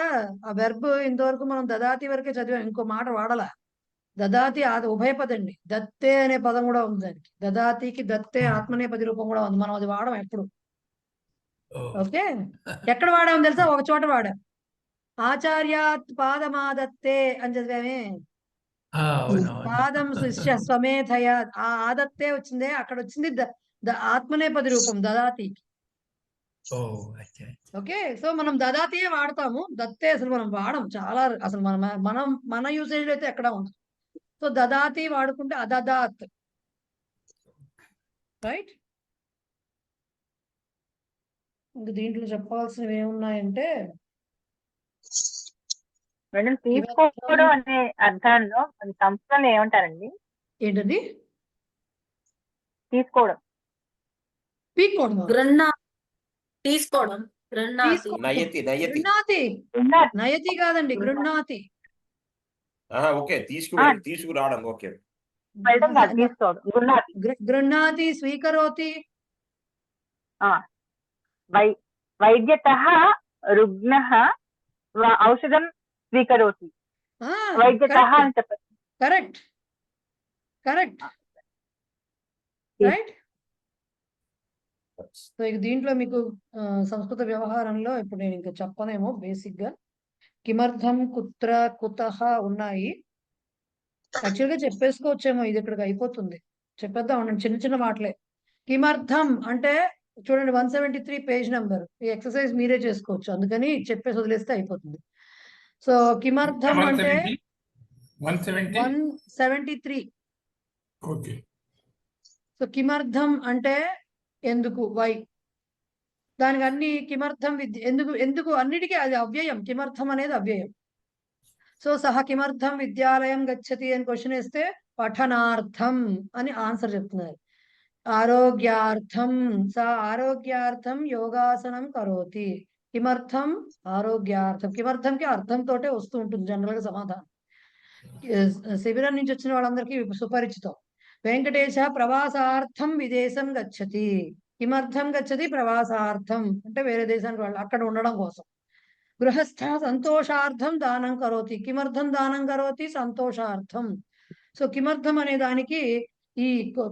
ఆ వెర్బ్ ఇంతవరకు మనం దదాతి వరకే చదివాం, ఇంకో మాట వాడలా. దదాతి అది ఉభయపదండి. దత్తే అనే పదం కూడా ఉంది దానికి. దదాతికి దత్తే ఆత్మనేపది రూపం కూడా ఉంది, మనం అది వాడడం ఎప్పుడు. ఓ. ఓకే, ఎక్కడ వాడాం తెలుసా? ఒక చోట వాడాం. ఆచార్యాత్ పాదమాదత్తే అని చదివామే. అవును. పాదం శిష్య స్వమేధయ, ఆ ఆదత్తే వచ్చిందే, అక్కడ వచ్చింది ఆత్మనేపది రూపం దదాతి. ఓ అచ్చా. ఓకే, సో మనం దదాతియే వాడతాము, దత్తే అసలు మనం వాడం చాలా, అసలు మన యూసేజ్ అయితే ఎక్కడ ఉంది. సో దదాతి వాడుకుంటే అదదాత్, రైట్. ఇంక దీంట్లో చెప్పాల్సినవి ఏమున్నాయంటే, మేడం తీసుకోవడం అనే అర్థంలో అది సంస్కృతంలో ఏమంటారండి? ఏంటది? తీసుకోవడం. పీక్కోవడం. తీసుకోవడం. నయతి నయతి. గృహ్ణాతి. ఉన్నారు. నయతి కాదండి, గృహ్ణాతి. ఓకే, తీసుకురావడం. ఓకే. వెళ్ళడం కాదు, తీసుకోవడం. గుణాతి. గృహ్ణాతి, స్వీకరోతి. వైద్యతః రుగ్ణః ఔషధం స్వీకరోతి. వైద్యతః అని చెప్పచ్చు. Correct, correct, right. సో ఇక దీంట్లో మీకు సంస్కృత వ్యవహారంలో ఇప్పుడు నేను ఇంకా చెప్పనేమో, బేసిక్ గా కిమర్థం, కుత్ర, కుతః ఉన్నాయి. యాక్చువల్ గా చెప్పేసుకోవచ్చేమో, ఇది ఇక్కడికి అయిపోతుంది. చెప్పేద్దాం ఉండండి, చిన్న చిన్న మాటలే. కిమర్థం అంటే చూడండి 173 పేజ్ నెంబర్. ఈ ఎక్సర్సైజ్ మీరే చేసుకోవచ్చు, అందుకని చెప్పేసి వదిలేస్తే అయిపోతుంది. సో కిమర్థం అంటే 173. ఓకే. సో కిమర్థం అంటే ఎందుకు, వై. దానికి అన్ని కిమర్థం ఎందుకు అన్నిటికీ అది అవ్యయం. కిమర్థం అనేది అవ్యయం. సో సహ కిమర్థం విద్యాలయం గచ్చతి అని క్వశ్చన్ వేస్తే పఠనార్థం అని ఆన్సర్ చెప్తున్నారు. ఆరోగ్యార్థం, ఆరోగ్యార్థం యోగాసనం కరోతి. కిమర్థం ఆరోగ్యార్థం. కిమర్థంకి అర్థంతోటే వస్తూ ఉంటుంది జనరల్ గా సమాధానం. శిబిరం నుంచి వచ్చిన వాళ్ళందరికీ సుపరిచితం. వెంకటేశ ప్రవాసార్థం విదేశం గచ్చతి. కిమర్థం గచ్చతి? ప్రవాసార్థం అంటే వేరే దేశానికి వాళ్ళు అక్కడ ఉండడం కోసం. గృహస్థ సంతోషార్థం దానం కరోతి. కిమర్థం దానం కరోతి? సంతోషార్థం. సో కిమర్థం అనే దానికి, ఈ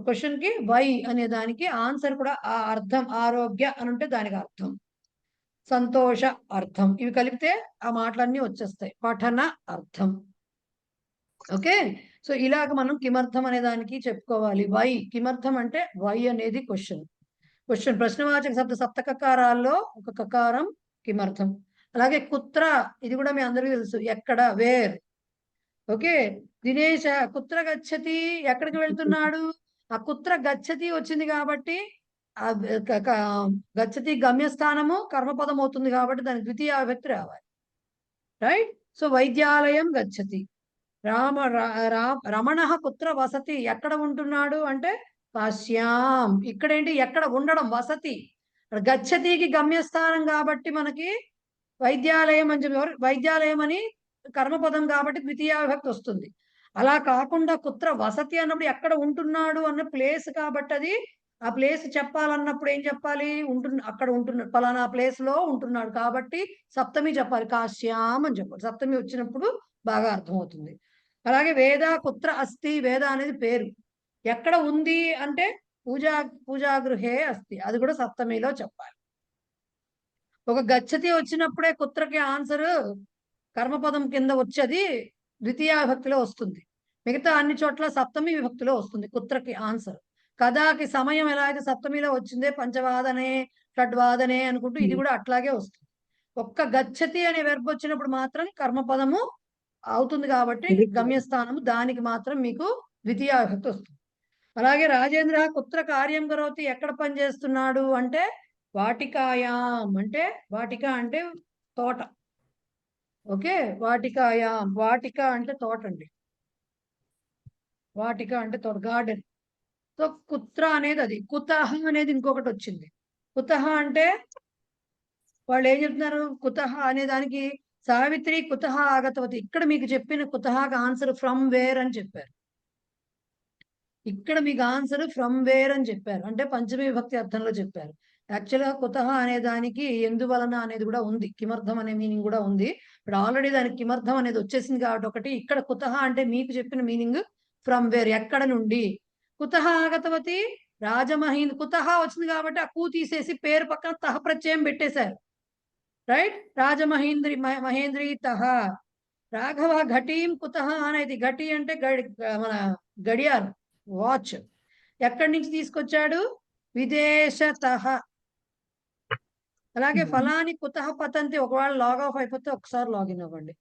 క్వశ్చన్ కి వై అనే దానికి ఆన్సర్ కూడా ఆ అర్థం. ఆరోగ్య అని ఉంటే దానికి అర్థం, సంతోష అర్థం, ఇవి కలిపితే ఆ మాటలన్నీ వచ్చేస్తాయి. పఠన అర్థం. ఓకే, సో ఇలాగ మనం కిమర్థం అనే దానికి చెప్పుకోవాలి. వై, కిమర్థం అంటే వై అనేది క్వశ్చన్. ప్రశ్నవాచక శబ్ద సప్తకకారాల్లో ఒక కకారం కిమర్థం. అలాగే కుత్ర, ఇది కూడా మీ అందరికీ తెలుసు, ఎక్కడ, వేర్. ఓకే, దినేశ కుత్ర గచ్చతి, ఎక్కడికి వెళ్తున్నాడు? ఆ కుత్ర గచ్చతి వచ్చింది కాబట్టి ఆ గచ్చతి గమ్యస్థానము కర్మపదం అవుతుంది కాబట్టి దానికి ద్వితీయ విభక్తి రావాలి, రైట్. సో వైద్యాలయం గచ్చతి. రమణ కుత్ర వసతి, ఎక్కడ ఉంటున్నాడు అంటే కాశ్యాం. ఇక్కడేంటి, ఎక్కడ ఉండడం, వసతి. గచ్చతికి గమ్యస్థానం కాబట్టి మనకి వైద్యాలయం అని చెప్పి, వైద్యాలయం అని కర్మపదం కాబట్టి ద్వితీయ విభక్తి వస్తుంది. అలా కాకుండా కుత్ర వసతి అన్నప్పుడు ఎక్కడ ఉంటున్నాడు అన్న ప్లేస్ కాబట్టి అది ఆ ప్లేస్ చెప్పాలన్నప్పుడు ఏం చెప్పాలి? అక్కడ ఉంటున్నాడు, పలానా ప్లేస్ లో ఉంటున్నాడు కాబట్టి సప్తమి చెప్పాలి, కాశ్యాం అని చెప్పాలి. సప్తమి వచ్చినప్పుడు బాగా అర్థమవుతుంది. అలాగే వేద కుత్ర అస్తి, వేద అనేది పేరు, ఎక్కడ ఉంది అంటే పూజాగృహే అస్తి, అది కూడా సప్తమిలో చెప్పాలి. ఒక గచ్చతి వచ్చినప్పుడే కుత్రకి ఆన్సర్ కర్మపదం కింద వచ్చేది ద్వితీయ విభక్తిలో వస్తుంది. మిగతా అన్ని చోట్ల సప్తమి విభక్తిలో వస్తుంది కుత్రకి ఆన్సర్. కథాకి సమయం ఎలా అయితే సప్తమిలో వచ్చిందే, పంచవాదనే షడ్వాదనే అనుకుంటూ ఇది కూడా అట్లాగే వస్తుంది. ఒక్క గచ్చతి అనే వెర్బ్ వచ్చినప్పుడు మాత్రం కర్మపదము అవుతుంది కాబట్టి గమ్యస్థానము దానికి మాత్రం మీకు ద్వితీయ విభక్తి వస్తుంది. అలాగే రాజేంద్ర కుత్ర కార్యం కరోతి, ఎక్కడ పనిచేస్తున్నాడు అంటే వాటికాయాం. అంటే వాటిక అంటే తోట. ఓకే, వాటికాయాం. వాటిక అంటే తోట అండి, వాటిక అంటే తోట, గార్డెన్. సో కుత్ర అనేది అది. కుతః అనేది ఇంకొకటి వచ్చింది. కుతః అంటే వాళ్ళు ఏం చెప్తున్నారు? కుతః అనే దానికి సావిత్రి కుతః ఆగతవతి. ఇక్కడ మీకు చెప్పిన కుతఃకి ఆన్సర్ ఫ్రమ్ వేర్ అని చెప్పారు. ఇక్కడ మీకు ఆన్సర్ ఫ్రమ్ వేర్ అని చెప్పారు, అంటే పంచమీ విభక్తి అర్థంలో చెప్పారు. యాక్చువల్గా కుతహ అనే దానికి ఎందువలన అనేది కూడా ఉంది, కిమర్థం అనే మీనింగ్ కూడా ఉంది. ఇప్పుడు ఆల్రెడీ దానికి కిమర్థం అనేది వచ్చేసింది కాబట్టి ఒకటి, ఇక్కడ కుతహ అంటే మీకు చెప్పిన మీనింగ్ ఫ్రమ్ వేర్, ఎక్కడ నుండి. కుతహ ఆగతవతి రాజమహీంద్ర, కుతహ వచ్చింది కాబట్టి ఆ కూ తీసేసి పేరు పక్కన తహ ప్రత్యయం పెట్టేశారు, రైట్. రాజమహేంద్రి మహేంద్రి తహ. రాఘవ ఘటీం కుతహ అనేది, ఘటి అంటే మన గడియారం, వాచ్. ఎక్కడి నుంచి తీసుకొచ్చాడు? విదేశతః. అలాగే ఫలాని కుతహ పతంతి, ఒకవేళ లాగ్ ఆఫ్ అయిపోతే ఒకసారి లాగిన్ అవ్వండి.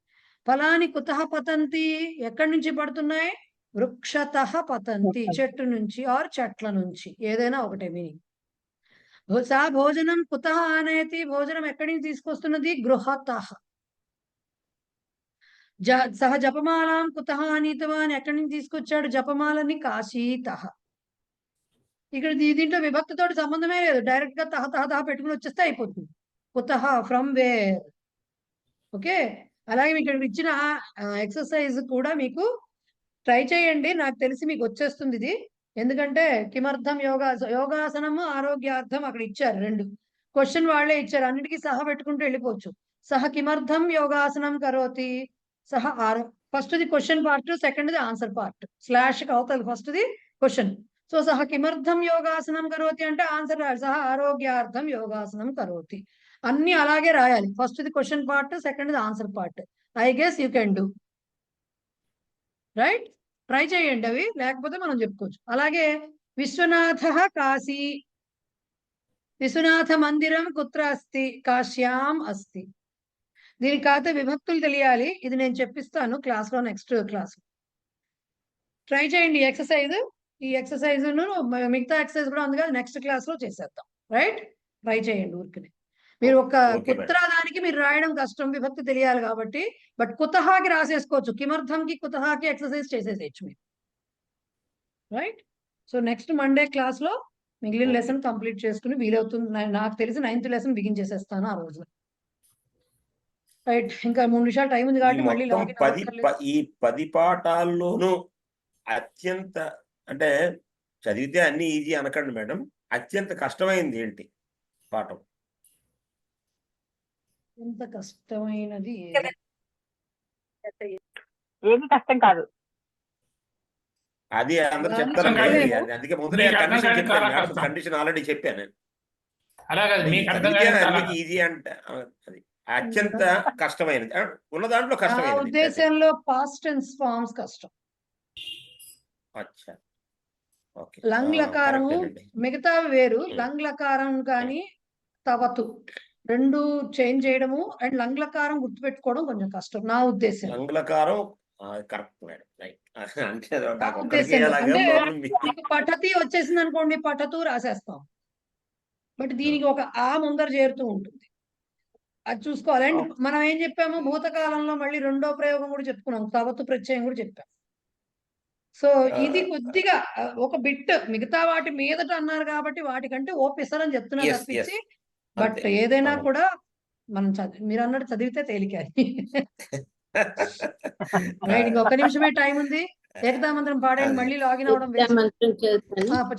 ఫలాని కుతహ పతంతి ఎక్కడి నుంచి పడుతున్నాయి? వృక్షతః పతంతి, చెట్టు నుంచి ఆర్ చెట్ల నుంచి, ఏదైనా ఒకటే మీనింగ్. సా భోజనం కుతహ అనేది, భోజనం ఎక్కడి నుంచి తీసుకొస్తున్నది? గృహతః. సహ జపమాలాం కుతహ నీతవాన్, ఎక్కడి నుంచి తీసుకొచ్చాడు జపమాలని? కాశీతః. ఇక్కడ దీంట్లో విభక్తితోటి సంబంధమే లేదు, డైరెక్ట్ గా తహ తహ తహ పెట్టుకుని వచ్చేస్తే అయిపోతుంది. కుతహ ఫ్రమ్ వేర్. ఓకే. అలాగే మీకు ఇక్కడ ఇచ్చిన ఎక్సర్సైజ్ కూడా మీకు ట్రై చేయండి, నాకు తెలిసి మీకు వచ్చేస్తుంది ఇది. ఎందుకంటే కిమర్థం యోగాసనము ఆరోగ్యార్థం అక్కడ ఇచ్చారు, రెండు క్వశ్చన్ వాళ్ళే ఇచ్చారు, అన్నిటికీ సహ పెట్టుకుంటూ వెళ్ళిపోవచ్చు. సహ కిమర్థం యోగాసనం కరోతి, సహ ఫస్ట్ది క్వశ్చన్ పార్ట్, సెకండ్ది ఆన్సర్ పార్ట్, స్లాష్ అవుతుంది ఫస్ట్ది క్వశ్చన్. సో సహ కిమర్థం యోగాసనం కరోతి అంటే ఆన్సర్ రాయాలి, సహ ఆరోగ్యార్థం యోగాసనం కరోతి. అన్ని అలాగే రాయాలి, ఫస్ట్ది క్వశ్చన్ పార్ట్, సెకండ్ది answer part. I guess you can do, right. Try చేయండి అవి, లేకపోతే మనం చెప్పుకోవచ్చు. అలాగే విశ్వనాథ కాశీ, విశ్వనాథ మందిరం కుత్ర అస్తి? కాశ్యాం అస్తి. దీనికి కాకపోతే విభక్తులు తెలియాలి, ఇది నేను చెప్పిస్తాను క్లాస్లో, నెక్స్ట్ క్లాస్ ట్రై చేయండి ఎక్సర్సైజ్. ఈ ఎక్సర్సైజ్ మిగతా ఎక్సర్సైజ్ కూడా ఉంది కదా, నెక్స్ట్ క్లాస్ లో చేసేద్దాం, రైట్. ట్రై చేయండి ఊరికి. మీరు ఒక కుత్రాదానికి మీరు రాయడం కష్టం, విభక్తి తెలియాలి కాబట్టి, బట్ కుతహాకి రాసేసుకోవచ్చు, కిమర్థంకి కుతహాకి ఎక్సర్సైజ్ చేసేసేయచ్చు మీరు, right. So next Monday class లో మిగిలిన లెసన్ కంప్లీట్ చేసుకుని వీలవుతుంది, నాకు తెలిసి 9th లెసన్ బిగిన్ చేసేస్తాను ఆ రోజు, రైట్. ఇంకా 3 నిమిషాలు టైం ఉంది కాబట్టి మళ్ళీ ఈ 10 పాఠాల్లోనూ అత్యంత, అంటే చదివితే అన్ని ఈజీ అనకండి మేడం, అత్యంత కష్టమైంది ఏంటి పాఠం? ఎంత కష్టమైనది ఏమి కష్టం కాదు. అది అందరు చెప్తారు, అందుకే ముందరే కండిషన్ చెప్పాను, కండిషన్ ఆల్రెడీ చెప్పాను. చదివితే ఈజీ అంటే అది అత్యంత కష్టమైనది, ఉన్న దాంట్లో కష్టమైనది. ఉద్దేశంలో పాస్ట్ టెన్స్ ఫార్మ్స్ కష్టం. అచ్చా, ఓకే. లంగ్ లకారము మిగతావి వేరు, లంగ్ లకారం కానీ తవతు రెండు చేంజ్ చేయడము అండ్ లంగ్ లకారం గుర్తుపెట్టుకోవడం కొంచెం కష్టం నా ఉద్దేశం. లంగ్ లకారం కరెక్ట్ మేడం, రైట్. అంటే మీకు పఠతి వచ్చేసింది అనుకోండి, పఠతు రాసేస్తాం, బట్ దీనికి ఒక ఆ ముందర చేరుతూ ఉంటుంది, అది చూసుకోవాలి. అండ్ మనం ఏం చెప్పాము, భూతకాలంలో మళ్ళీ రెండో ప్రయోగం కూడా చెప్పుకున్నాం, తవతు ప్రత్యయం కూడా చెప్పాం. సో ఇది కొద్దిగా ఒక బిట్, మిగతా వాటి మీదట అన్నారు కాబట్టి వాటికంటే ఓపిస్తారని చెప్తున్నారు తప్పించి, బట్ ఏదైనా కూడా మనం మీరు అన్నట్టు చదివితే తేలిక. ఇంకొక నిమిషమే టైం ఉంది, ఏకతా మంత్రం పాడండి, మళ్ళీ లాగిన్ అవడం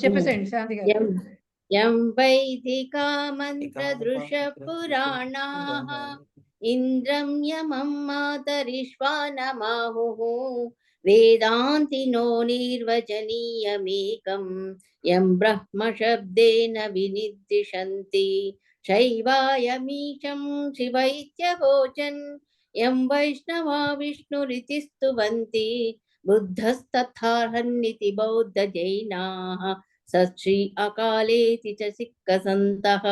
చెప్పేసేయండి శాంతి గారు. యం వైదికా మంత్ర దృశ పురాణాః ఇంద్రం యమం మాతరిష్వానమాహుః వేదాంతినో నిర్వచనీయమేకం యం బ్రహ్మ శబ్దేన వినిర్దిశంతి శైవాయమీశం శివైత్యవోచన్ యం వైష్ణవా విష్ణురితి స్తువంతి బుద్ధస్తథార్హన్నితి బౌద్ధ జైనాః సశ్రీ అకాలేతి చ సిక్కసంతః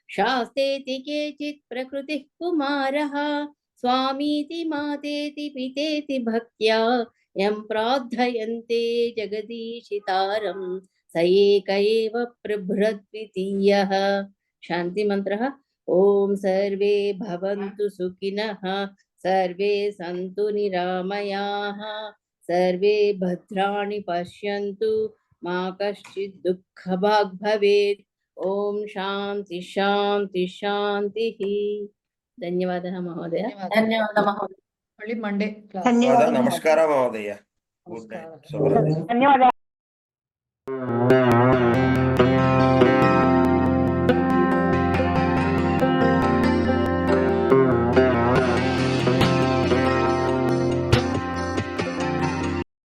శాస్తేతి కేచిత్ ప్రకృతిః కుమారః స్వామీతి మాతేతి పితేతి భక్త్యా యం ప్రార్థయంతే జగదీశితారం స ఏక ఏవ ప్రభృద్వితీయః. శాంతి మంత్రః. ఓం సర్వే భవంతు సుఖినః, సర్వే సంతు నిరామయాః, సర్వే భద్రాణి పశ్యంతు, మా కశ్చిత్ దుఃఖభాగ్ భవేత్. ఓం శాంతి శాంతి శాంతి. ధన్యవాదः మహోదయ. ధన్యవాదాలు మహోదయ. మళ్ళీ మండే క్లాస్. నమస్కారం మహోదయ. Good night. ధన్యవాదాలు.